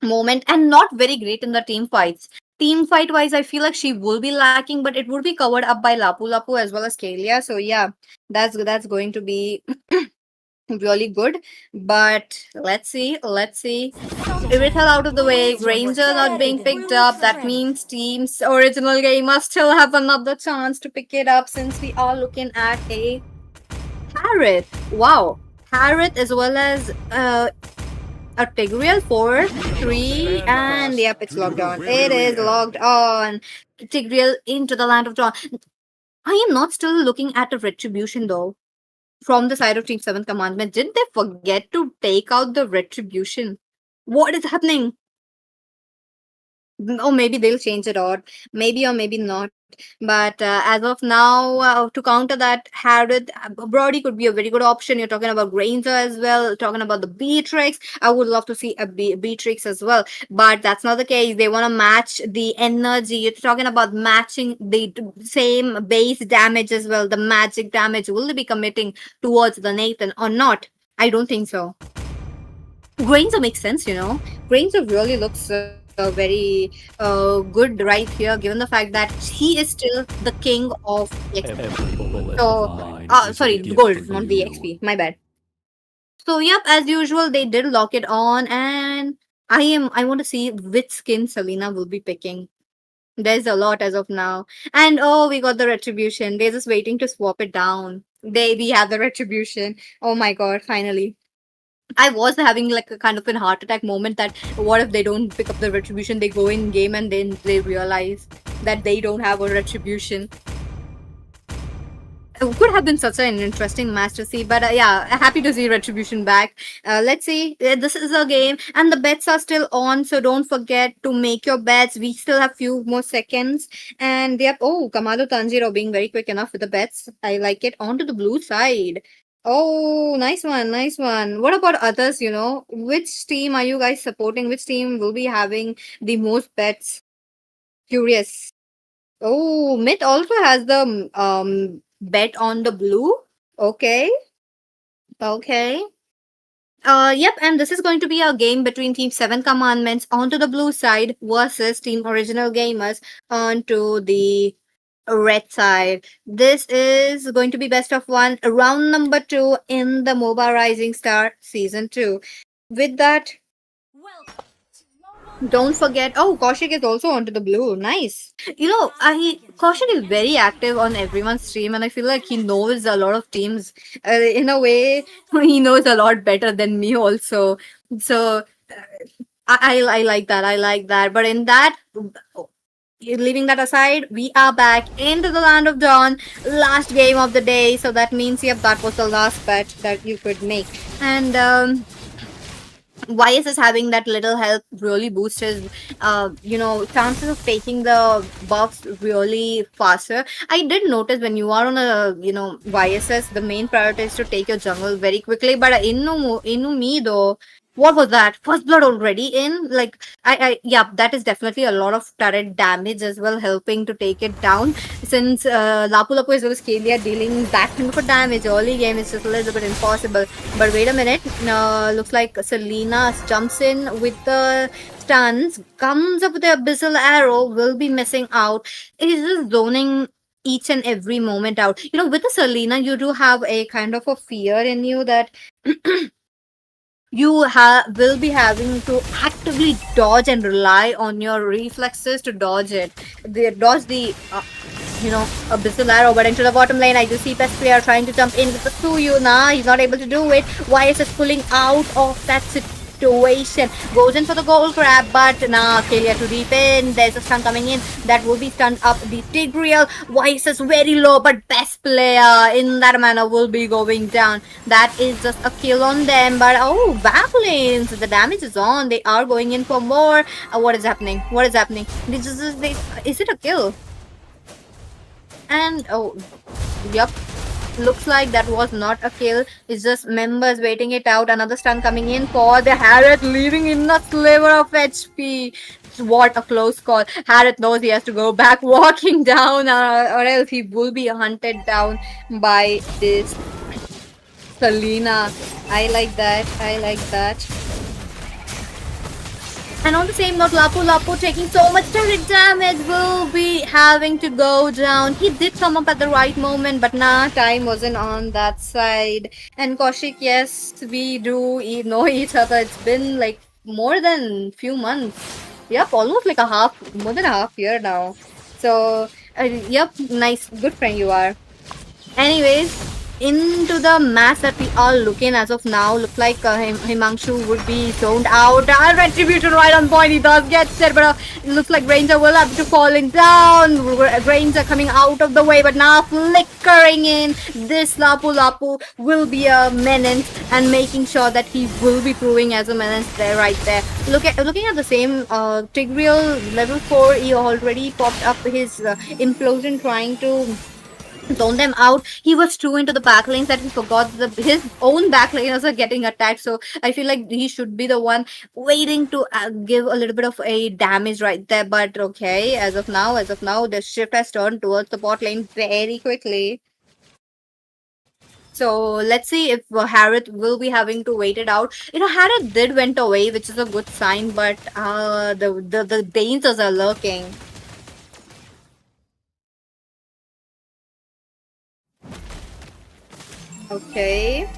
S13: moment and not very great in the team fights. Team fight wise, I feel like she will be lacking, but it would be covered up by Lapu Lapu as well as Kalia. So yeah, that's going to be really good. But let's see. Irithel out of the way, Granger not being picked up. That means team's original gamer still have another chance to pick it up since we are looking at a Harriet. Wow. Harriet as well as a Tigreal 4, 3, and yep, it's logged on. It is logged on. Tigreal into the land of Dawn. I am not still looking at a retribution though. From the side of Team 7 Commandment, didn't they forget to take out the retribution? What is happening? Or maybe they'll change it out. Maybe or maybe not. But as of now, to counter that, Harriet, Brody could be a very good option. You're talking about Granger as well, talking about the Beatrix. I would love to see a Beatrix as well. But that's not the case. They want to match the energy. You're talking about matching the same base damage as well. The magic damage. Will they be committing towards the Nathan or not? I don't think so. Granger makes sense, you know. Granger really looks very good right here, given the fact that he is still the king of XP. So, sorry, gold, not the XP. My bad. So, yep, as usual, they did lock it on, and I want to see which skin Selena will be picking. There's a lot as of now, and oh, we got the retribution. They're just waiting to swap it down. We have the retribution. Oh my god, finally. I was having like a kind of a heart attack moment that what if they don't pick up the retribution, they go in game and then they realize that they don't have a retribution. It could have been such an interesting match to see, but yeah, happy to see retribution back. Let's see, this is a game and the bets are still on, so don't forget to make your bets. We still have few more seconds, and yep, oh, Kamado Tanjiro being very quick enough with the bets. I like it. On to the blue side. Oh, nice one, nice one. What about others, you know? Which team are you guys supporting? Which team will be having the most bets? Curious. Oh, Myth also has the bet on the blue. Okay. Okay. Yep, and this is going to be a game between Team 7 Commandments onto the blue side versus Team Original Gamers onto the red side. This is going to be best of 1, round number 2 in the Moba Rising Star Season 2. With that, don't forget, oh, Kaushik is also onto the blue. Nice. You know, Kaushik is very active on everyone's stream, and I feel like he knows a lot of teams. In a way, he knows a lot better than me also. So, I like that. I like that. But in that, leaving that aside, we are back into the land of Dawn. Last game of the day. So that means, yep, that was the last bet that you could make. And YS is having that little help really boost his, chances of taking the buffs really faster. I did notice when you are on a, YSS, the main priority is to take your jungle very quickly. But Inu me though, what was that? First blood already in? Like, yeah, that is definitely a lot of turret damage as well, helping to take it down. Since Lapu Lapu as well as Kalia dealing that kind of damage early game is just a little bit impossible. But wait a minute, looks like Selena jumps in with the stuns, comes up with the Abyssal Arrow, will be missing out. It is just zoning each and every moment out. You know, with the Selena, you do have a kind of a fear in you that you will be having to actively dodge and rely on your reflexes to dodge it. Dodge the, Abyssal Arrow. But into the bottom lane, I do see Best Player trying to jump in with the Suyu. Nah, he's not able to do it. YS is pulling out of that situation. Goes in for the gold grab, but nah, Kalia to deep in. There's a stun coming in. That will be stunned up the Tigreal. YS is very low, but Best Player in that manner will be going down. That is just a kill on them. But oh, backlinks. The damage is on. They are going in for more. What is happening? What is happening? Is it a kill? And oh, yep. looks like that was not a kill. It's just members waiting it out. Another stun coming in for the Harriet, leaving in a sliver of HP. What a close call. Harriet knows he has to go back walking down, or else he will be hunted down by this Selena. I like that. I like that. And on the same note, Lapu Lapu taking so much turret damage will be having to go down. He did come up at the right moment, but nah, time wasn't on that side. And Kaushik, yes, we do know each other. It's been like more than few months. Yep, almost like more than a half year now. So, yep, nice, good friend you are. Anyways, into the match that we are looking as of now, looks like Himanshu would be zoned out. Retribution right on point, he does get set, but it looks like Ranger will have to falling down. Ranger coming out of the way, but now flickering in. This Lapu Lapu will be a menace and making sure that he will be proving as a menace there, right there. Looking at the same Tigreal level 4, he already popped up his implosion trying to zone them out. He was true into the back lanes that he forgot his own back laners are getting attacked. So I feel like he should be the one waiting to give a little bit of a damage right there. But okay, as of now, the shift has turned towards the bot lane very quickly. So let's see if Harriet will be having to wait it out. Harriet did went away, which is a good sign, but the dangers are lurking. Okay.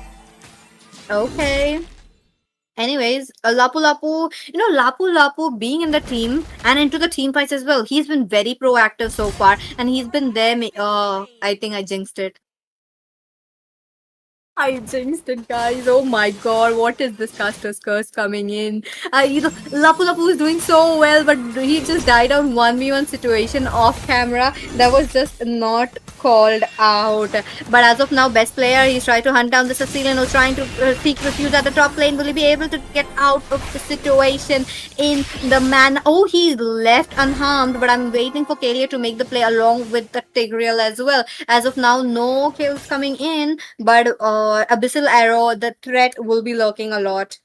S13: Anyways, Lapu Lapu, Lapu Lapu being in the team and into the team fights as well. He's been very proactive so far, and he's been there. I think I jinxed it. I jinxed it, guys. Oh my god, what is this caster's curse coming in? Lapu Lapu is doing so well, but he just died on 1v1 situation off camera. That was just not called out. But as of now, best player, he's trying to hunt down the Sicilian who's trying to seek refuge at the top lane. Will he be able to get out of the situation in the man? Oh, he left unharmed, but I'm waiting for Kalia to make the play along with the Tigreal as well. As of now, no kills coming in, but Abyssal Arrow, the threat will be lurking a lot.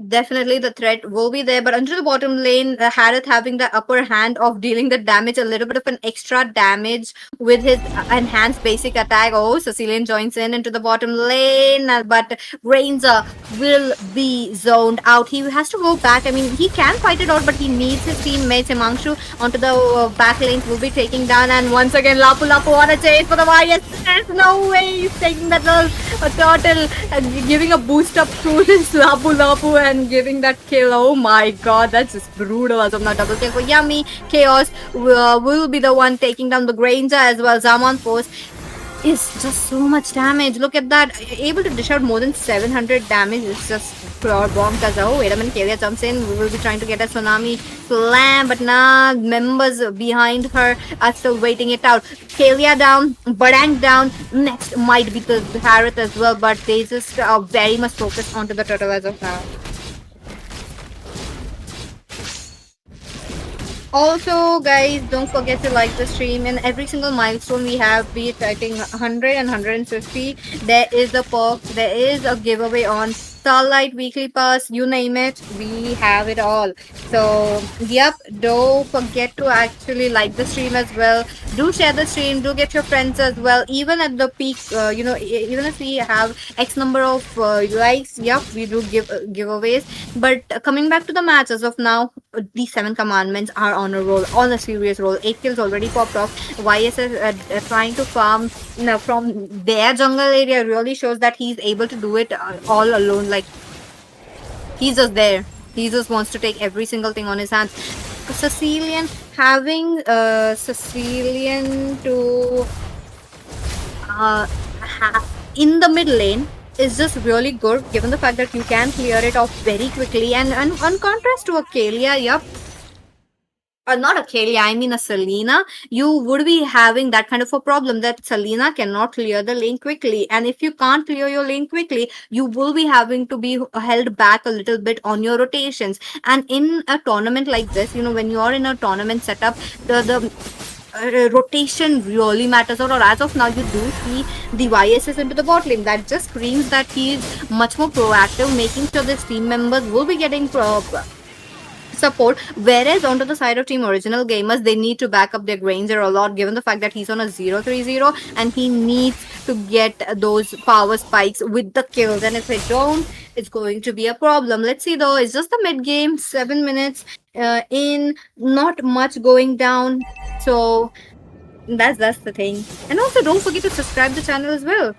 S13: Definitely the threat will be there, but under the bottom lane, Harith having the upper hand of dealing the damage, a little bit of an extra damage with his enhanced basic attack. Oh, Sicilian joins in into the bottom lane, but Ranger will be zoned out. He has to go back. I mean, he can fight it out, but he needs his teammates. Himanshu onto the back lanes will be taking down, and once again, Lapu Lapu on a chase for the Warriors. There's no way he's taking that turtle and giving a boost up to this Lapu Lapu and giving that kill. Oh my god, that's just brutal. As of now, double kill for Yummy. Chaos will be the one taking down the Granger as well. Zaman Force is just so much damage. Look at that. Able to dish out more than 700 damage. It's just pure bonkers. Oh, wait a minute. Kalia jumps in. We will be trying to get a Tsunami Slam, but nah, members behind her are still waiting it out. Kalia down, Badang down. Next might be the Harith as well, but they just are very much focused onto the turtle as of now. Also, guys, don't forget to like the stream. And every single milestone we have, be it I think 100 and 150, there is a perk, there is a giveaway on Starlight Weekly Pass, you name it, we have it all. So, yep, don't forget to actually like the stream as well. Do share the stream, do get your friends as well. Even at the peak, even if we have X number of likes, yep, we do give giveaways. But coming back to the match, as of now, these 7 commandments are on a roll, on a serious roll. 8 kills already popped off. YSS trying to farm from their jungle area really shows that he's able to do it all alone. Like, he's just there. He just wants to take every single thing on his hands. Sicilian having Sicilian to in the mid lane is just really good, given the fact that you can clear it off very quickly. And on contrast to a Kalia, yep, not a Kalia, I mean a Selena, you would be having that kind of a problem that Selena cannot clear the lane quickly. And if you can't clear your lane quickly, you will be having to be held back a little bit on your rotations. And in a tournament like this, when you are in a tournament setup, the rotation really matters. Or as of now, you do see the YSS into the bot lane. That just screams that he is much more proactive, making sure his team members will be getting support. Whereas onto the side of Team Original Gamers, they need to back up their Granger a lot, given the fact that he's on a 0-3-0 and he needs to get those power spikes with the kills. And if they don't, it's going to be a problem. Let's see though, it's just the mid game, 7 minutes in, not much going down. So that's the thing. And also don't forget to subscribe the channel as well.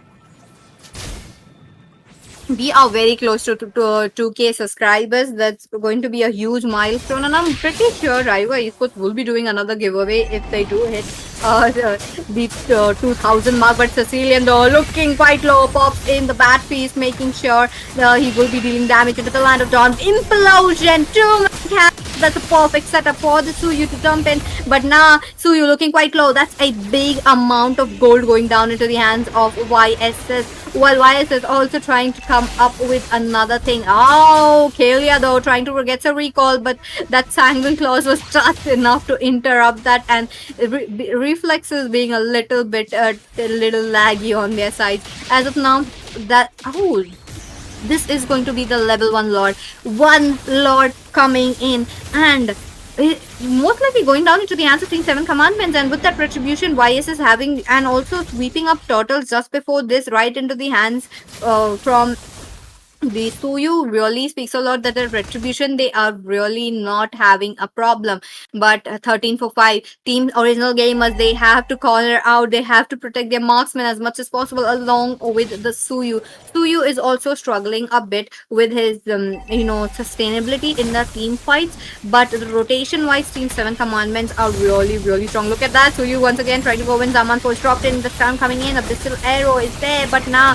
S13: We are very close to 2K subscribers. That's going to be a huge milestone, and I'm pretty sure Raiva Esports will be doing another giveaway if they do hit the 2000 mark. But Sicilian though looking quite low, pops in the bat piece, making sure he will be dealing damage into the land of Dawn. Implosion, 2 man. That's a perfect setup for the Suyu to jump in. But now Suyu looking quite low. That's a big amount of gold going down into the hands of YSS. While YSS also trying to come up with another thing. Oh, Kalia though trying to get a recall, but that Sanguine Claws was just enough to interrupt that, and reflexes being a little bit laggy on their side. As of now, this is going to be the level 1 Lord. One Lord coming in, and most likely going down into the hands of Team 7 Commandments. And with that retribution, YS is having, and also sweeping up turtles just before this right into the hands from the Suyu, really speaks a lot that the retribution, they are really not having a problem. But 13 for 5, Team Original Gamers, they have to corner out, they have to protect their marksman as much as possible along with the Suyu. Suyu is also struggling a bit with his sustainability in the team fights, but the rotation wise, Team 7 Commandments are really strong. Look at that, Suyu once again trying to go in. Zaman Force dropped in, the sound coming in, Abyssal Arrow is there, but now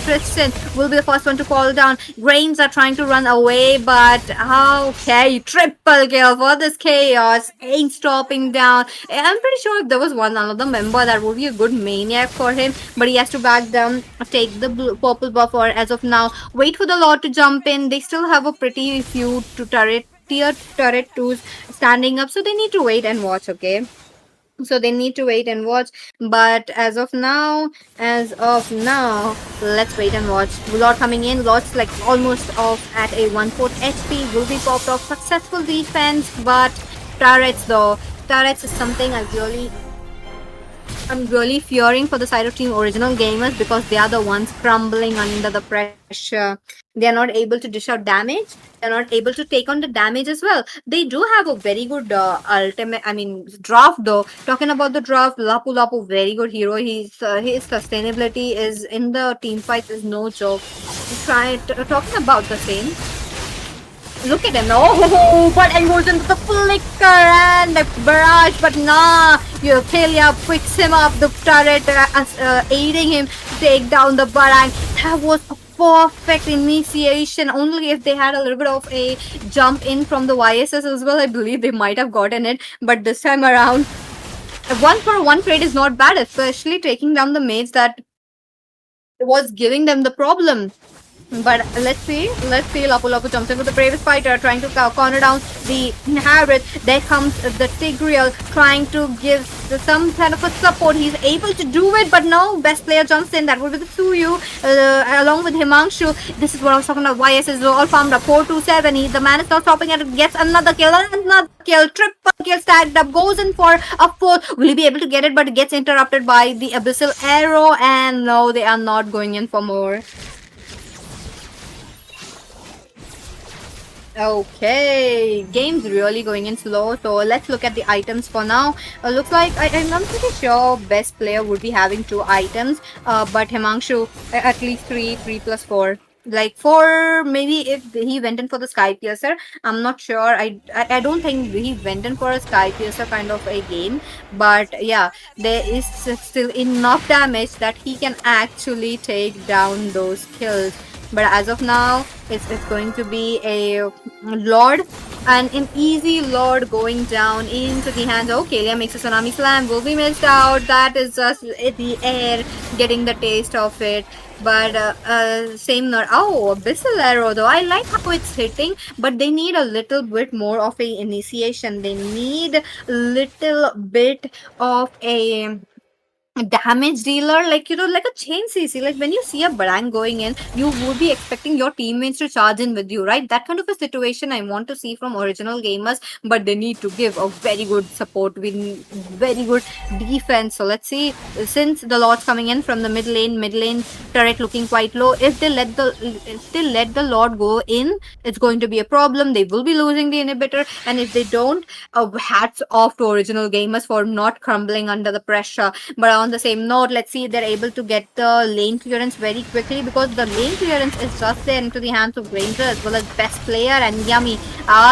S13: Tristan will be the first one to fall down. Grains are trying to run away, but okay, triple kill for this Chaos. Ain't stopping down. I'm pretty sure if there was another member, that would be a good maniac for him, but he has to back down, take the purple buffer as of now, wait for the Lord to jump in. They still have a pretty few tier turret 2s standing up, so they need to wait and watch. Okay, so they need to wait and watch. But as of now, let's wait and watch. Lord coming in. Lord's like almost off at a 1/4 HP. Will be popped off. Successful defense, but turrets though. Turrets is something I'm really fearing for the side of Team Original Gamers, because they are the ones crumbling under the pressure. They are not able to dish out damage. They're not able to take on the damage as well. They do have a very good draft though. Talking about the draft, Lapu Lapu, very good hero. His sustainability is in the team fights is no joke. Talking about the same. Look at him. Oh, but and goes into the flicker and the barrage, but nah, Kalia picks him up, the turret aiding him to take down the barrage. That was a perfect initiation. Only if they had a little bit of a jump in from the YSS as well, I believe they might have gotten it. But this time around, 1-for-1 trade is not bad, especially taking down the mates that was giving them the problem. But let's see, Lapu Lapu jumps in with the bravest fighter, trying to corner down the Harith. There comes the Tigreal, trying to give some kind of a support. He's able to do it, but no, best player jumps in. That would be the Suyu, along with Himanshu. This is what I was talking about. YS is all farmed up, 4-2-7. The man is not stopping at it, gets another kill, triple kill stacked up, goes in for a 4th. Will he be able to get it? But it gets interrupted by the Abyssal Arrow, and no, they are not going in for more. Okay, game's really going in slow, so let's look at the items for now. Looks like I'm pretty sure best player would be having 2 items, but Himanshu at least 3+4. Like 4, maybe if he went in for the Sky Piercer. I'm not sure. I don't think he went in for a Sky Piercer kind of a game, but yeah, there is still enough damage that he can actually take down those kills. But as of now, it's going to be a Lord And an easy Lord going down into the hands. Oh, Kalia makes a tsunami slam. Will be missed out. That is just in the air, getting the taste of it. But same nerd. Oh, Abyssal Arrow though. I like how it's hitting, but they need a little bit more of a initiation. They need a little bit of a damage dealer, like like a chain CC. Like when you see a brand going in, you would be expecting your teammates to charge in with you, right? That kind of a situation I want to see from original gamers, but they need to give a very good support with very good defense. So let's see, since the lord's coming in from the mid lane turret looking quite low. If they let the lord go in, it's going to be a problem. They will be losing the inhibitor, and if they don't, hats off to original gamers for not crumbling under the pressure. But on the same note, let's see if they're able to get the lane clearance very quickly, because the lane clearance is just there into the hands of Granger as well as best player and Yummy.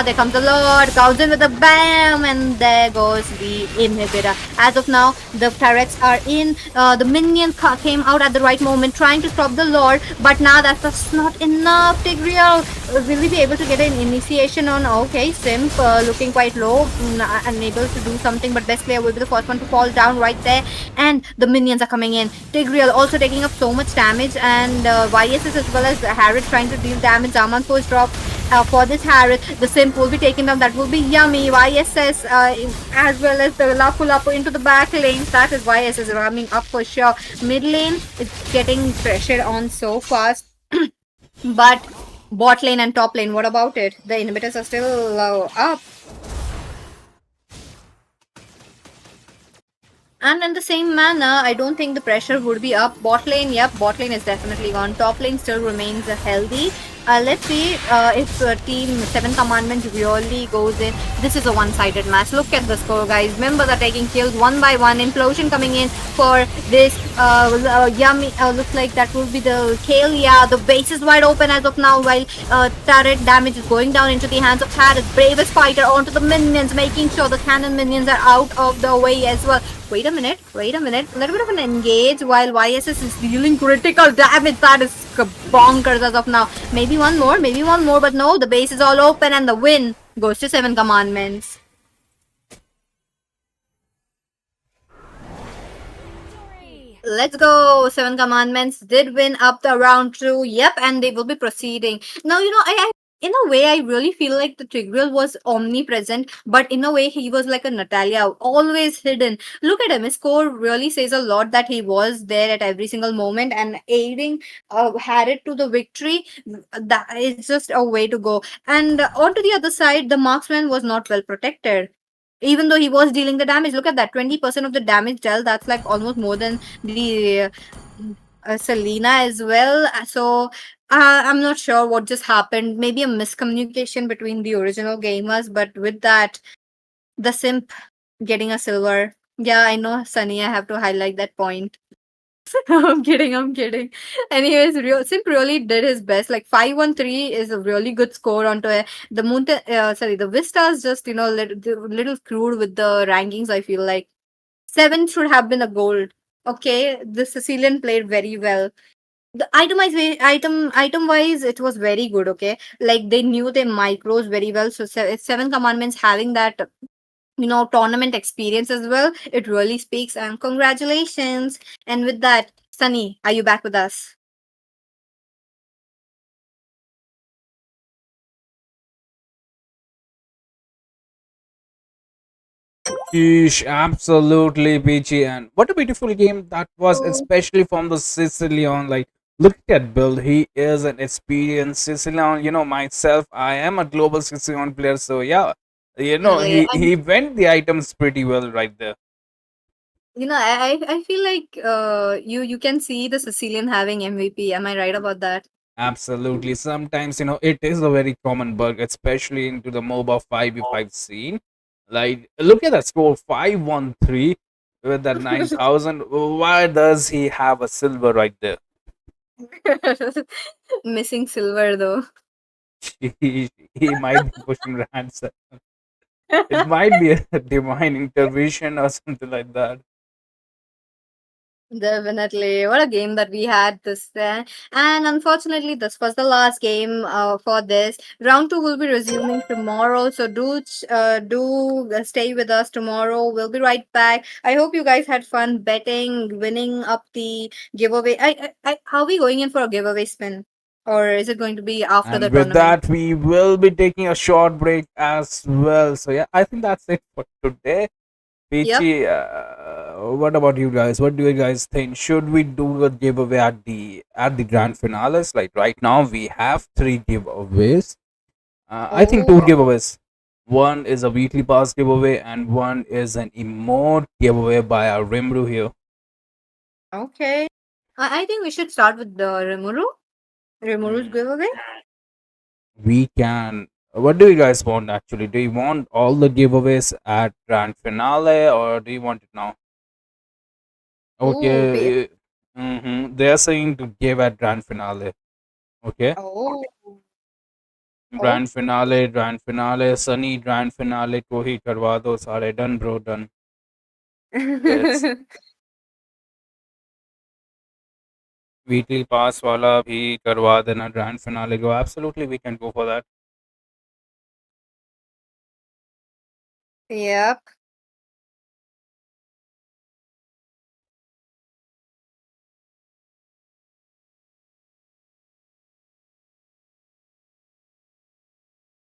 S13: There comes the Lord, comes in with a bam, and there goes the inhibitor. As of now, the turrets are in. The minions came out at the right moment trying to stop the Lord, but now that's just not enough. Tigreal, will we be able to get an initiation on? Okay, Simp looking quite low, unable to do something, but best player will be the first one to fall down right there. And the minions are coming in. Tigreal also taking up so much damage, and YSS as well as Harriet trying to deal damage. Zamanpo is dropped for this Harriet. The Simp will be taken down. That will be Yummy. YSS as well as the Lapu Lapu into the back lanes. That is YSS running up for sure. Mid lane is getting pressured on so fast. But bot lane and top lane, what about it? The inhibitors are still up. And in the same manner, I don't think the pressure would be up. Bot lane, yep, bot lane is definitely gone. Top lane still remains healthy. Let's see if Team 7 Commandments really goes in. This is a one-sided match. Look at the score, guys. Members are taking kills one by one. Implosion coming in for this Yummy. Looks like that will be the Kalia. The base is wide open as of now, while turret damage is going down into the hands of Harris. Bravest fighter onto the minions, making sure the cannon minions are out of the way as well. Wait a minute. A little bit of an engage while YSS is dealing critical damage. That is bonkers as of now. Maybe one more, but no, the base is all open and the win goes to 7 Commandments. Let's go. 7 Commandments did win up the round 2. Yep, and they will be proceeding. Now, I in a way, I really feel like the Tigreal was omnipresent, but in a way, he was like a Natalia, always hidden. Look at him. His score really says a lot that he was there at every single moment and aiding Harriet to the victory. That is just a way to go. And onto the other side, the marksman was not well protected. Even though he was dealing the damage, look at that, 20% of the damage dealt. That's like almost more than the Selena as well. So I'm not sure what just happened. Maybe a miscommunication between the original gamers, but with that, the Simp getting a silver. Yeah, I know, Sunny, I have to highlight that point. I'm kidding. Anyways, Simp really did his best. Like 513 is a really good score onto it. The the Vista's just, little screwed with the rankings, I feel like. 7 should have been a gold. Okay, the Sicilian played very well. The item wise, it was very good. Okay, like they knew their micros very well. So 7 Commandments having that tournament experience as well, it really speaks, and congratulations. And with that, Sunny, are you back with us?
S6: Sheesh, absolutely peachy, and what a beautiful game that was, especially from the Sicilian. Like, look at Build, he is an experienced Sicilian. Myself, I am a global Sicilian player, so yeah,
S13: Really,
S6: he went the items pretty well right there.
S13: I feel like you can see the Sicilian having MVP. Am I right about that?
S6: Absolutely. Sometimes, it is a very common bug, especially into the MOBA 5v5 scene. Like, look at that score, 513 with that 9,000. Why does he have a silver right there?
S13: Missing silver though.
S6: He might be pushing ransom. It might be a divine intervention or something like that.
S13: Definitely. What a game that we had this and unfortunately this was the last game for this. Round 2 will be resuming tomorrow. So do stay with us tomorrow. We'll be right back. I hope you guys had fun betting, winning up the giveaway. How are we going in for a giveaway spin? Or is it going to be after the
S6: And with
S13: tournament?
S6: that, we will be taking a short break as well. So yeah, I think that's it for today.
S13: Yep.
S6: Peachy, what about you guys? What do you guys think? Should we do a giveaway at the grand finales? Like right now, we have 3 giveaways. I think 2 giveaways. One is a weekly pass giveaway, and one is an emote giveaway by our Rimru here.
S13: Okay. I think we should start with the Rimuru. Rimuru's giveaway.
S6: We can. What do you guys want actually? Do you want all the giveaways at grand finale, or do you want it now?
S13: Ooh,
S6: Okay. They are saying to give at grand finale. Okay.
S13: Oh.
S6: Grand finale, Sunny grand finale को ही करवा दो सारे done bro done. Yes. Weekly pass वाला भी करवा देना grand finale को. Absolutely, we can go for that.
S13: Yep.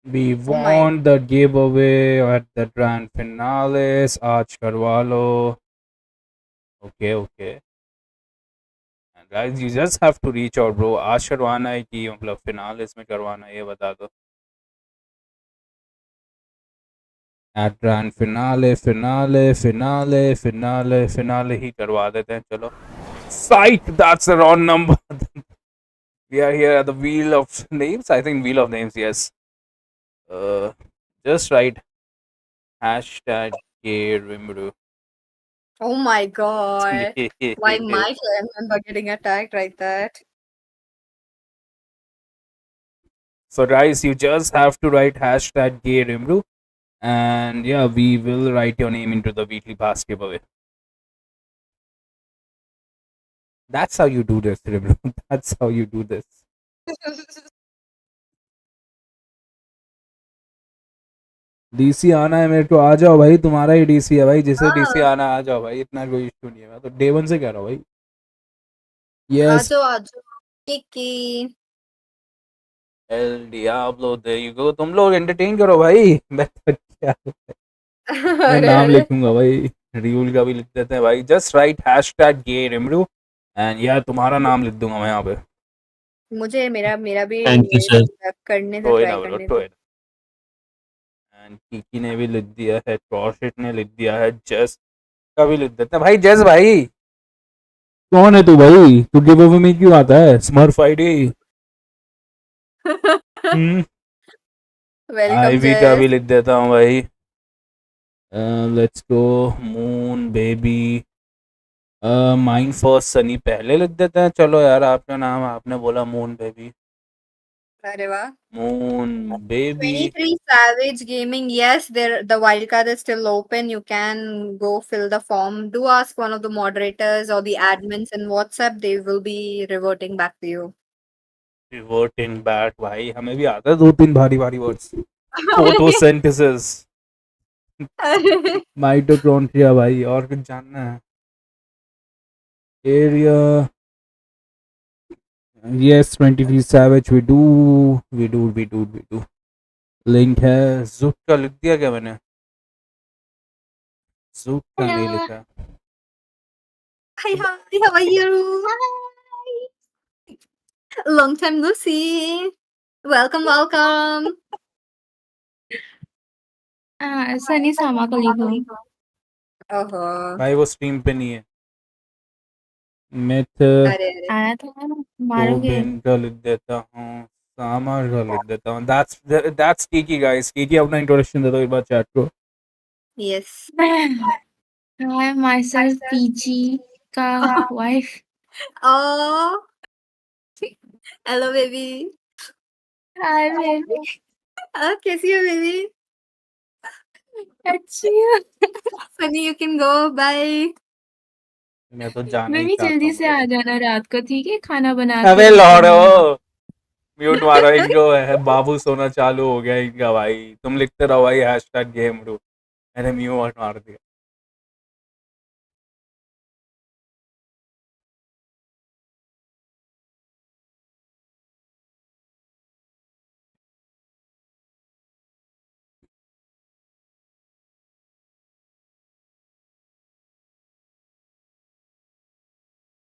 S6: We
S13: Oh my.
S6: want the giveaway at the grand finales. आज करवा लो. Okay, okay. And guys, you just have to reach out, bro. आज करवाना है कि मतलब finales में करवाना है ये बता दो. At grand finale ही करवा देते हैं चलो. Psych, that's the wrong number. We are here at the wheel of names. I think wheel of names, yes. Just write hashtag Rimuru.
S13: Oh my god. Why my clan member getting attacked like that?
S6: So guys, you just have to write hashtag Rimuru, and yeah, we will write your name into the weekly pass giveaway. That's how you do this, Rimuru. That's how you do this. DC आना है मेरे को, आ जाओ भाई, तुम्हारा ही DC है भाई, जिसे डीसी आना आ जाओ भाई, इतना कोई इशू नहीं है, मैं तो डे 1 से कह रहा हूँ भाई. यस.
S13: आजो किकी.
S6: El Diablo, there you go. तुम लोग एंटरटेन करो भाई. मैं तो क्या मैं नाम लिखूंगा भाई. रियूल का भी लिख देते हैं भाई. जस्ट राइट हैशटैग गे रिमरू एंड यार तुम्हारा नाम लिख दूंगा मैं यहाँ पे.
S13: मुझे मेरा मेरा भी
S7: Thank you, sir.
S13: करने से
S6: टोए
S13: ट्राई
S6: ना ब्रो,
S13: करने
S6: टोए.
S13: से.
S6: एंड कीकी ने भी लिख दिया है, टॉर्शिट ने लिख दिया है, जस का भी लिख देते हैं भाई. जस भाई कौन है तू भाई? तू गिव में क्यों आता है? Smurf ID.
S13: वेलकम
S6: आईवी का
S13: जस.
S6: भी लिख देता हूँ भाई. Let's go. Moon baby. Mind first Sunny पहले लिख देते हैं. चलो यार, आपका नाम आपने बोला मून बेबी.
S13: अरे वाह.
S6: Moon baby.
S13: 23 Savage Gaming. Yes, there the wildcard is still open. You can go fill the form. Do ask one of the moderators or the admins in WhatsApp. They will be reverting back to you.
S6: Reverting back भाई, हमें भी आता है 2-3 भारी भारी words. Photosynthesis. Mitochondria भाई, और कुछ जानना है? Area. Yes, 23 Savage, we do. Link है. जुक का लिख दिया क्या मैंने? जुक का नहीं लिखा.
S13: Hi, how are you? Hi. Long time no see. Welcome.
S14: Sunny सामा को लिखो.
S13: ओहो.
S6: भाई वो स्ट्रीम पे नहीं है. मिथ
S14: आया था ना, मारोगे.
S6: गोविंद का लिख देता हूँ. सामर का लिख देता हूँ. That's Kiki guys. Kiki अपना इंट्रोडक्शन दे दो एक बार चैट को.
S13: Yes.
S14: Hi, myself PG का wife.
S13: Oh. Hello baby.
S14: Hi baby.
S13: कैसी हो baby?
S14: अच्छी हो.
S13: Sunny, you can go. Bye.
S6: मैं तो जाना
S14: मैं
S6: ही
S14: भी
S6: चाहता
S14: जल्दी
S6: हूँ
S14: से
S6: भाई।
S14: आ जाना रात को, ठीक है? खाना बना के
S6: अबे
S14: रख
S6: लौड़ो,
S14: देना।
S6: म्यूट मारो इनको, है बाबू सोना चालू हो गया इनका भाई। तुम लिखते रहो भाई हैशटैग गेम रू। मैंने म्यूट मार दिया।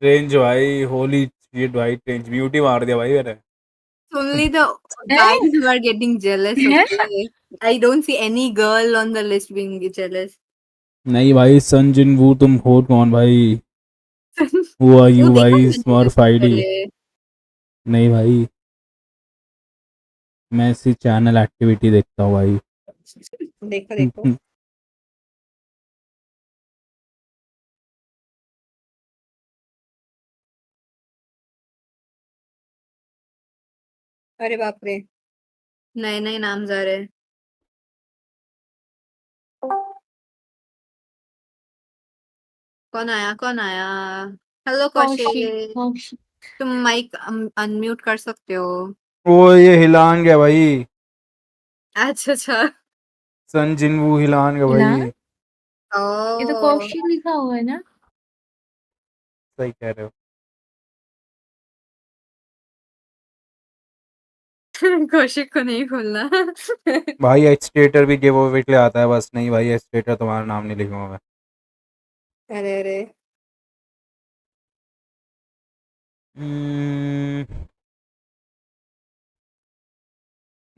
S6: रेंज भाई, होली शिट भाई, रेंज म्यूट ही मार दिया भाई मैंने।
S13: Only the
S14: हैं?
S13: guys who are getting jealous,
S14: हैं?
S13: okay? I don't see any girl on the list being jealous.
S6: नहीं भाई, सन जिन वू तुम हो कौन भाई? हु आर
S13: वो
S6: यू
S13: देखा
S6: भाई,
S13: मैंने
S6: स्मर्फ
S13: उससे
S6: आईडी?
S13: पहले।
S6: नहीं भाई, मैं इसी चैनल एक्टिविटी देखता हूँ भाई।
S13: देखो देखो। अरे बाप रे, नए नए नाम जा रहे हैं। कौन आया कौन आया? हेलो
S14: कौशिक,
S13: कौशिक,
S14: कौशिक।
S13: तुम माइक अनम्यूट कर सकते हो।
S6: ओ ये हिलान गया भाई,
S13: अच्छा अच्छा।
S6: सन जिन वू हिलान गया
S14: हिला?
S6: भाई।
S14: ये तो
S13: ओ
S14: कौशिक लिखा हुआ है ना?
S6: सही कह रहे हो
S13: कौशिक को नहीं खोलना।
S6: भाई। एक्सटेटर भी गिव अवे के लिए आता है बस। नहीं भाई, एक्सटेटर तुम्हारा नाम नहीं लिखूंगा मैं।
S13: अरे अरे।
S6: Hmm,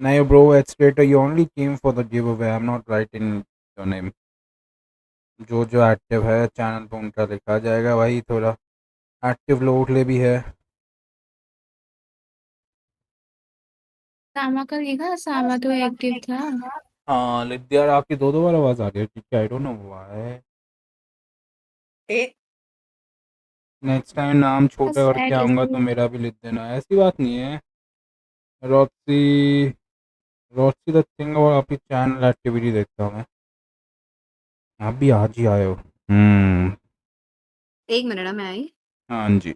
S6: no, bro, Extrator, you only came for the giveaway. I'm not writing your name. जो जो एक्टिव है चैनल पे उनका लिखा जाएगा भाई। थोड़ा एक्टिव लोग ले भी है।
S14: सामा का लिखा, सामा तो एक्टिव था।
S6: हाँ लिद्या, आपकी दो दो बार आवाज आ रही है, ठीक है? I don't know why.
S13: A
S6: next time नाम छोटा
S14: बस
S6: करके
S14: ऐड
S6: आऊँगा तो
S14: इसमें।
S6: मेरा भी लिख देना, ऐसी बात नहीं है। रॉक्सी, रॉक्सी द थिंग, और आपकी चैनल एक्टिविटी देखता हूँ मैं। आप भी आज ही आए हो?
S13: एक मिनट ना, मैं आई।
S6: हाँ जी।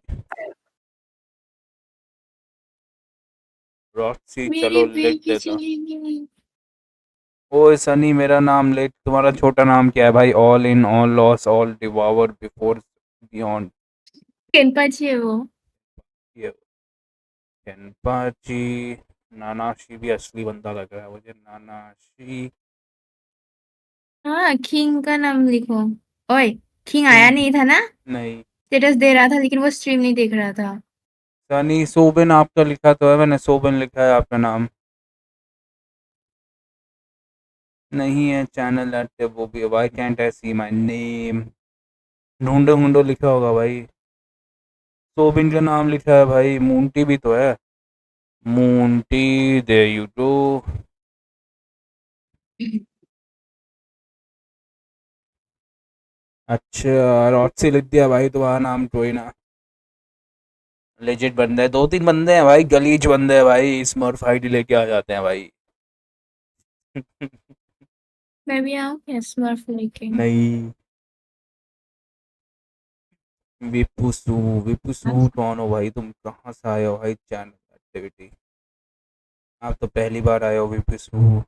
S6: रॉक्सी
S14: मेरी
S6: चलो लिख
S14: बेबी
S6: देता।
S14: चली गई।
S6: ओए सनी, मेरा नाम लिख। तुम्हारा छोटा नाम क्या है भाई? All in, all lost, all devour, before, beyond.
S14: Kenpachi है वो।
S6: ये केनपाची। नानाशी भी असली बंदा लग रहा है मुझे, नानाशी।
S14: हाँ, किंग का नाम लिखो। ओए, किंग आया
S6: किंग
S14: नहीं था ना?
S6: नहीं।
S14: स्टेटस दे रहा था लेकिन वो स्ट्रीम नहीं देख रहा था।
S6: सनी सोबिन आपका लिखा तो है, मैंने सोबिन लिखा है आपका नाम। नहीं है चैनल एक्टिव वो भी। Why cantt I see my name? ढूंढो ढूंढो लिखा होगा भाई। सोबिन का नाम लिखा है भाई। मूंटी भी तो है, मूंटी। देयर यू गो। अच्छा, रॉक्सी लिख दिया भाई तुम्हारा नाम, कोई ना। लेजिट बंदे हैं, दो तीन बंदे हैं भाई, गलीज बंदे हैं भाई, स्मर्फ आईडी लेके आ जाते हैं भाई।
S14: मैं भी आऊँ क्या स्मर्फ लेके?
S6: नहीं। विपुसु, विपुसु कौन हो भाई? तुम कहाँ से आए हो भाई चैनल एक्टिविटी? आप तो पहली बार आए हो विपुसु।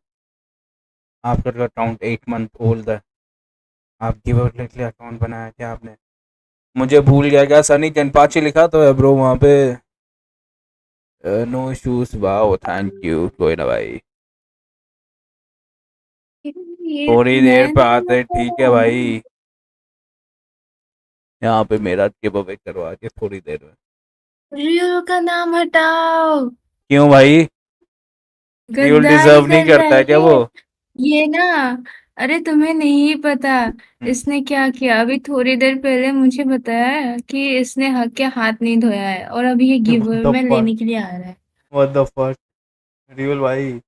S6: आपका अकाउंट 8 मंथ ओल्ड है। आप गिवर के लिए अकाउंट बनाया क्या आपने? मुझे भूल गया क्या? सनी केनपाची लिखा तो है ब्रो वहाँ पे। No issues, wow thank you, कोई ना भाई।
S14: ये
S6: थोड़ी देर
S14: मैं
S6: पे
S14: नहीं
S6: आते, ठीक है
S14: बताऊँ।
S6: भाई। यहाँ पे मेरा गिव अवे करवा के थोड़ी देर में।
S14: रियो का नाम हटाओ।
S6: क्यों भाई? रियल
S14: गद्दारी
S6: डिजर्व नहीं
S14: कर रहा
S6: करता है क्या वो?
S14: है ये ना। अरे तुम्हें नहीं पता इसने क्या किया? अभी थोड़ी देर पहले मुझे बताया कि इसने हक के हाथ नहीं धोया है और अभी ये
S6: व्हाट
S14: गिवर
S6: द
S14: में
S6: फक,
S14: लेने के लिए आ रहा है।
S6: What the fuck. रियल भाई।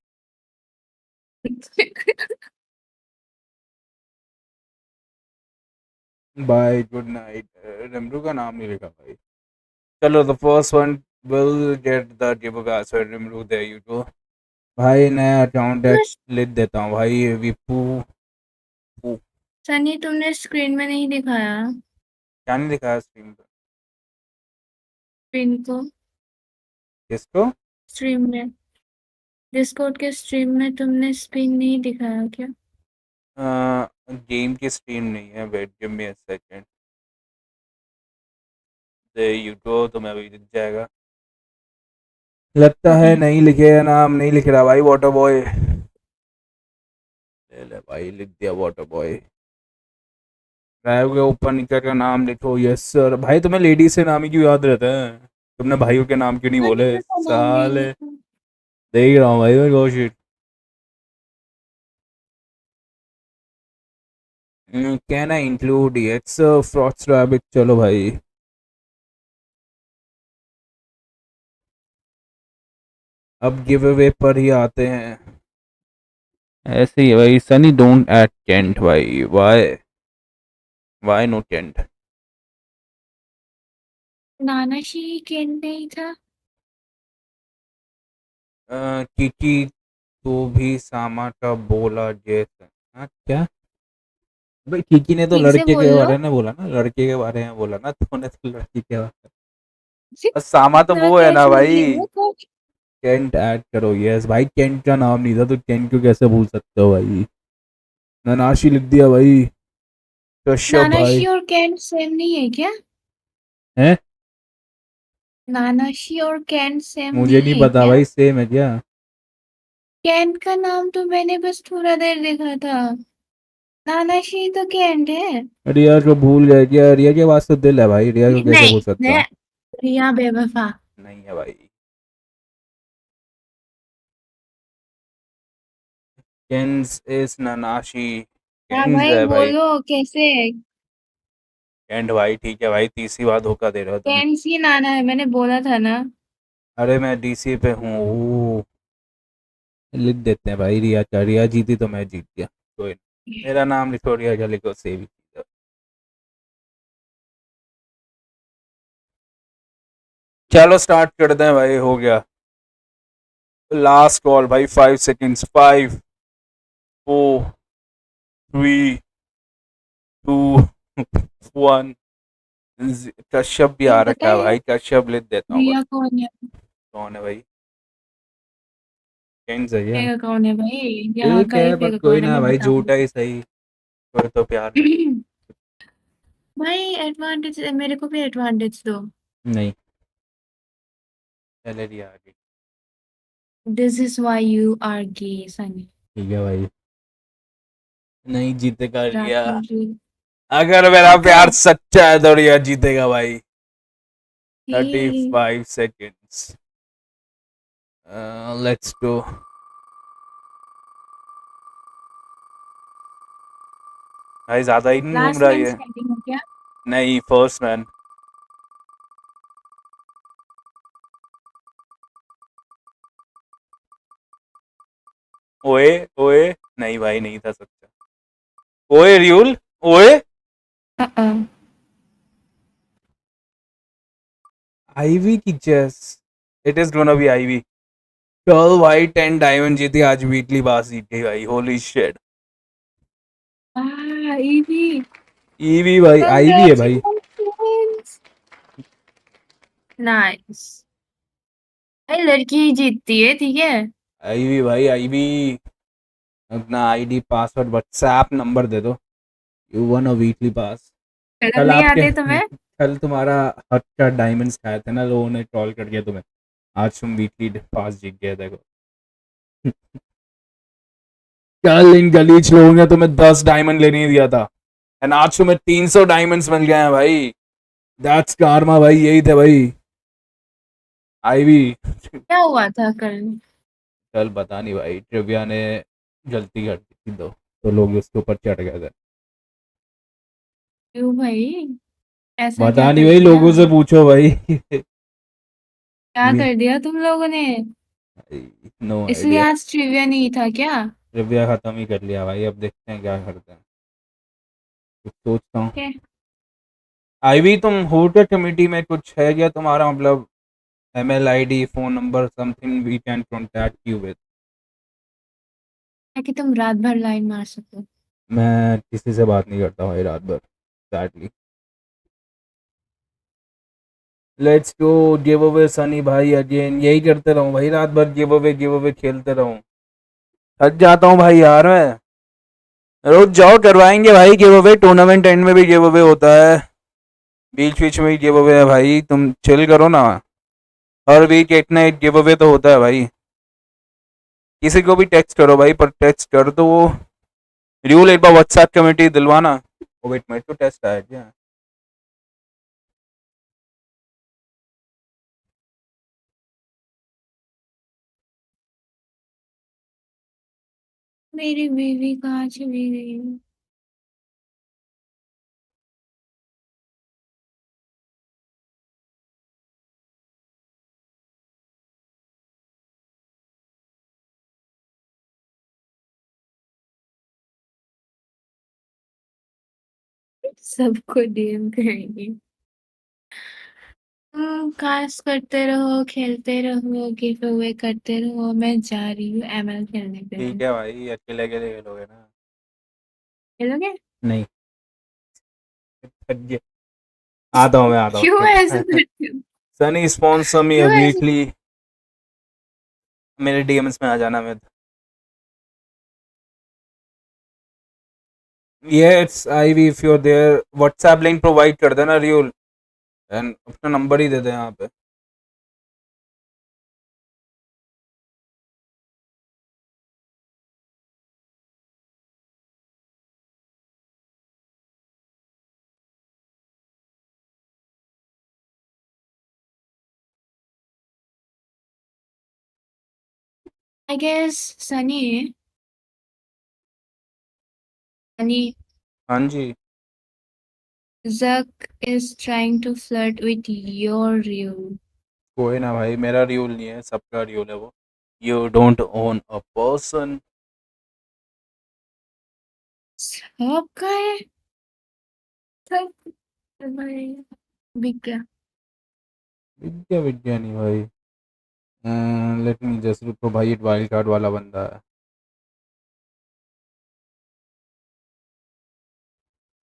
S6: Bye, good night. रिमरू का नाम नहीं लिखा भाई। चलो, the first one will get the giveaway. So Rimuru, there you go भाई। नया अकाउंट
S14: बस
S6: लिख देता हूँ भाई, विपू।
S14: सनी तुमने स्क्रीन में नहीं दिखाया।
S6: क्या नहीं दिखाया स्ट्रीम पे?
S14: स्क्रीन को
S6: किसको?
S14: स्ट्रीम में, डिस्कॉर्ड के स्ट्रीम में तुमने स्पिन नहीं दिखाया क्या?
S6: गेम की स्ट्रीम नहीं है, wait give me a second. There you go, तुम्हें अभी दिख जाएगा। लगता है नहीं लिखेगा नाम, नहीं लिख रहा भाई वाटर बॉय। ले भाई लिख दिया वाटर बॉय। ड्राइव के ऊपर नीचे का नाम लिखो। Yes sir. भाई तुम्हें लेडीज से नाम ही क्यों याद रहता है? तुमने भाइयों के नाम क्यों नहीं
S14: मैंने
S6: बोले
S14: तो नाम नहीं
S6: साले?
S14: लिखा।
S6: देख रहा हूँ भाई मैं कोशिश। Can I include it's Frost rabbit? चलो भाई। अब गिव अवे पर ही आते हैं। ऐसे ही है भाई। सनी डोंट ऐड टेंट भाई। Why no tent?
S14: Nanashi Ken नहीं था।
S6: किकी तो भी सामा का बोला जैसे। हाँ क्या भाई? किकी ने तो
S14: ठीक से
S6: लड़के
S14: बोल
S6: के
S14: लो।
S6: बारे में बोला ना, लड़के के बारे में बोला ना, तूने तो लड़की के बारे में। और सामा तो
S14: इतना
S6: वो है ना
S14: कैजुअली
S6: भाई।
S14: है तो।
S6: केंट ऐड करो। यस भाई, केंट का नाम नहीं था तो केंट को कैसे भूल सकते हो भाई? ननाशी लिख दिया भाई। कश्यप भाई
S14: नानाशी और कैन सेम नहीं है क्या?
S6: हैं?
S14: नानाशी और कैन सेम
S6: मुझे
S14: नहीं
S6: नहीं
S14: है
S6: पता
S14: क्या?
S6: भाई, सेम है क्या?
S14: कैंट का नाम तो मैंने बस थोड़ा देर देखा था। नानाशी तो कैंट है।
S6: रिया को भूल गए क्या? रिया के पास तो दिल है भाई, रिया को कैसे
S14: नहीं
S6: भूल सकता
S14: नहीं,
S6: हूँ?
S14: रिया बेवफा।
S6: नहीं है भाई। केंस इज ननाशी।
S14: हाँ
S6: केंस
S14: भाई
S6: है भाई।
S14: बोलो कैसे।
S6: केंट भाई ठीक है भाई, तीसरी बार धोखा दे रहे हो तुम।
S14: कैंट ही नाना है, मैंने बोला था ना।
S6: अरे मैं डीसी पे हूँ। लिख देते हैं भाई रिया का। रिया जीती तो मैं जीत गया। कोई नहीं। मेरा नाम लिखो, रिया का लिखो, सेव ही चीज़ है। चलो स्टार्ट करते हैं भाई, हो गया। लास्ट कॉल भाई, 5 सेकेंड्स। 5 4 3 2 1। कश्यप भी
S14: ये
S6: आ
S14: पता
S6: रखा है
S14: है
S6: भाई, कश्यप लिख देता हूँ बस।
S14: रिया कौन है?
S6: कौन है भाई? केंस है क्या?
S14: रिया कौन है भाई? यहाँ
S6: ठीक
S14: का ही
S6: है, पर
S14: फिर
S6: कोई
S14: कौन है
S6: ना
S14: मैं
S6: भाई, झूठा
S14: बताऊंगी।
S6: ही सही। कोई तो प्यार में।
S14: भाई एडवांटेज मेरे को भी एडवांटेज दो।
S6: नहीं। पहले रिया आ गई।
S14: This is why you are gay Sunny.
S6: ठीक है भाई। नहीं जीतेगा रिया।
S14: राखी
S6: अगर मेरा
S14: पक्का।
S6: प्यार सच्चा है तो रिया जीतेगा भाई। थर्टी
S14: ये
S6: फाइव सेकेंड्स लेट्स गो। भाई ज्यादा ही नहीं घूम
S14: लास्ट
S6: रहा
S14: मैन
S6: ये।
S14: स्टैंडिंग हो क्या?
S6: नहीं, फर्स्ट मैन। ओए ओए। नहीं भाई, नहीं था सच्चा। ओए रियूल। ओए। आईवी की चेस। It is gonna be IV. चल भाई, 10 डायमंड जीती आज, वीकली बास जीत गई भाई। Holy shit.
S14: ईवी।
S6: ईवी भाई, आईवी है भाई।
S14: कांग्रेचुलेशंस। नाइस। भाई लड़की ही जीतती है, ठीक है।
S6: आईवी भाई, आईवी। अपना आईडी पासवर्ड व्हाट्सएप नंबर दे दो। You one a weekly pass.
S14: Colour
S6: कल
S14: नहीं
S6: आपके
S14: आते तुम्हें?
S6: कल तुम्हारा हक का डायमंड्स खाए थे ना लोगों ने, ट्रॉल कर दिया तुम्हें। आज तुम वीकली पास जीत गए, देखो। कल इन गलीच लोगों ने तुम्हें 10 डायमंड लेने ही दिया था, एंड आज तुम्हें 300 डायमंड्स मिल गए हैं भाई। दैट्स karma भाई, यही थे भाई। आईवी।
S14: क्या हुआ था कल?
S6: कल पता नहीं भाई, ट्रिविया ने गलती कर दी थी तो लोग उसके ऊपर चढ़ गए थे।
S14: क्यों भाई? ऐसा क्या
S6: पता नहीं
S14: कर
S6: भाई,
S14: दिया?
S6: लोगों से पूछो भाई।
S14: क्या कर दिया तुम लोगों ने?
S6: नो
S14: इसलिए
S6: आइडिया।
S14: आज ट्रिविया नहीं था क्या?
S6: ट्रिविया खत्म ही कर लिया भाई, अब देखते हैं क्या करते हैं। कुछ सोचता हूँ।
S14: क्या?
S6: आईवी, तुम होटल कमेटी में कुछ है क्या तुम्हारा, मतलब email ID, phone number, something we can contact you with?
S14: है कि तुम रात भर लाइन मार सको।
S6: मैं किसी से बात नहीं करता भाई रात भर, sadly. Let's go give away Sunny भाई अगेन, यही करते रहूं भाई, रात भर गिव अवे खेलते रहूं, थक जाता हूं भाई यार मैं। रुक जाओ, करवाएंगे भाई गिव अवे, टूर्नामेंट एंड में भी गिव अवे होता है, बीच बीच में भी गिव अवे है भाई, तुम चिल करो ना। हर वीक एक ना एक गिव अवे तो होता है भाई। किसी को भी टेक्स्ट करो भाई, पर टेक्स्ट कर दो वो रूल एक बार व्हाट्सएप कमेटी दिलवाना। ओ वेट, मेरे को टेस्ट आया क्या?
S14: मेरी बीवी कहाँ चली गई? सबको डीएम करेंगी। कास्ट करते रहो, खेलते रहो, गिव अवे करते रहो, मैं जा रही हूँ एमएल खेलने के लिए।
S6: ठीक है भाई, अकेले अकेले खेलोगे ना?
S14: खेलोगे?
S6: नहीं, आता हूँ मैं, आता
S14: क्यों
S6: हूँ।
S14: ऐसे करते हो?
S6: सनी स्पॉन्सर मी
S14: क्यों ऐसे?
S6: वीकली, मेरे डीएम्स में आ जाना मैं। Yes I we if you are there, WhatsApp link provide कर देना रियल, एंड अपना नंबर ही दे दे यहाँ पे।
S14: I guess Sunny, Sunny,
S6: हाँ जी,
S14: Zuck is trying to flirt with your Ryu.
S6: कोई ना भाई, मेरा रियल नहीं है, सबका रियल है वो। You don't own a person.
S14: सबका है? सब भाई बिक गया।
S6: विद्या नहीं भाई। लेट मी जस्ट रुको भाई, वाइल्ड कार्ड वाला बंदा है।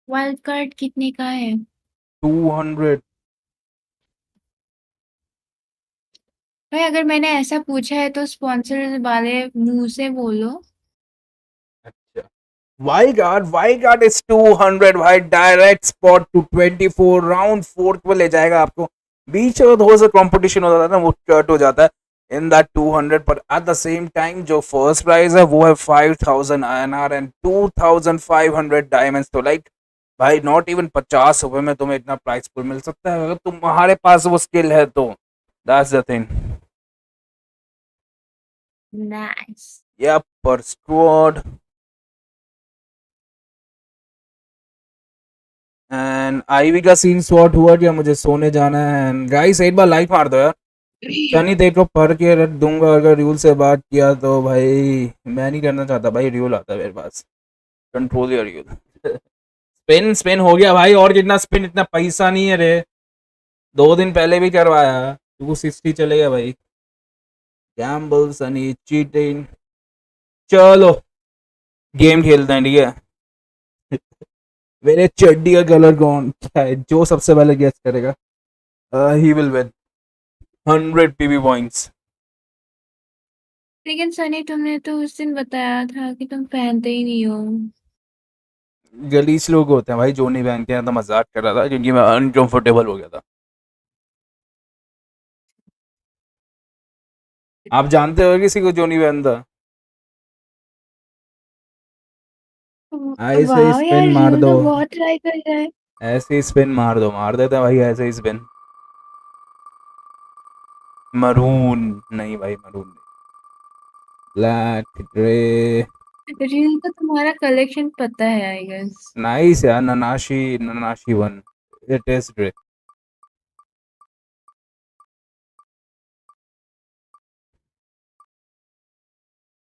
S14: वाइल्ड कार्ड कितने का है?
S6: 200।
S14: भाई अगर मैंने ऐसा पूछा है तो स्पॉन्सर वाले मुंह से बोलो।
S6: अच्छा, वाइल्ड कार्ड इज 200 भाई, डायरेक्ट स्पॉट टू 24 राउंड 4 पे ले जाएगा आपको। बीच में थोड़ा सा कंपटीशन हो जाता है ना, वो कट हो जाता है इन दैट 200, पर एट द सेम टाइम जो फर्स्ट प्राइज है वो है 5000 INR एंड 2500 डायमंड्स। तो लाइक भाई नॉट इवन 50 रुपए में तुम्हें इतना प्राइस पुल मिल सकता है, अगर तुम्हारे पास वो स्किल है तो। That's the thing.
S14: नाइस।
S6: या पर स्क्वाड एंड आईवी का सीन शॉर्ट हुआ क्या? मुझे सोने जाना है। एंड गाइस एक बार लाइक मार दो यार। सनी तेरे को पढ़ के रख दूंगा अगर रूल से बात किया तो भाई, मैं नहीं करना चाहता भाई, रूल आता है मेरे पास, control your rule. Spin spin हो गया भाई, और कितना स्पिन, इतना पैसा नहीं है रे, 2 दिन पहले भी करवाया, 260 चलेगा भाई। Gamble Sunny cheating. चलो गेम खेलते हैं, ठीक है। मेरे चड्डी का कलर कौन क्या है? जो सबसे पहले गेस करेगा he will win 100 PB points.
S14: लेकिन सनी तुमने तो उस दिन बताया था कि तुम पहनते ही नहीं हो।
S6: गलीस लोग होते हैं भाई जो नहीं पहनते हैं, तो मजाक कर रहा था क्योंकि मैं अनकंफर्टेबल हो गया था। आप जानते हो किसी को जो नहीं पहनता? ऐसे ही
S14: वाह यार,
S6: स्पिन मार
S14: रियो
S6: दो,
S14: तो बहुत ट्राई कर रहा है।
S6: ऐसे ही स्पिन मार दो, मार देते हैं भाई ऐसे ही स्पिन। मरून नहीं भाई, मरून नहीं, ब्लैक ग्रे।
S14: रियो को तुम्हारा कलेक्शन पता है आई गेस।
S6: नाइस यार, Nanashi Nanashi one, it is grey.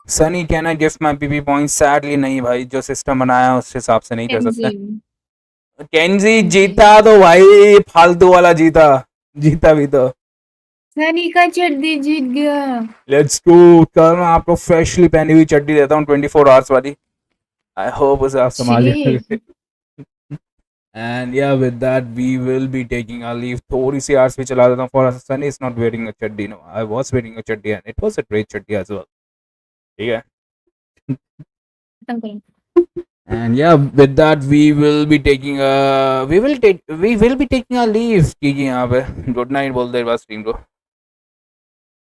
S6: Sunny can I gift my PP point? Sadly नहीं भाई, जो सिस्टम बनाया है उस हिसाब से नहीं कर सकते। केंजी जीता तो भाई, फालतू वाला जीता, जीता भी तो।
S14: सनी का चड्डी जीत गया।
S6: Let's go. कल मैं आपको फ्रेशली पहनी हुई चड्डी देता हूँ 24 आवर्स वाली, आई होप उसे आप संभाल
S14: छी।
S6: And yeah, with that, we will be taking our leave. थोड़ी सी आर्स भी चला देता हूँ for Sunny is not wearing a chaddi. No, I was wearing a chaddi and it was a great chaddi as well. ठीक है. And yeah, with that, we will be taking we will be taking our leave. Kiki यहाँ पे. Good night बोल दे बस team को.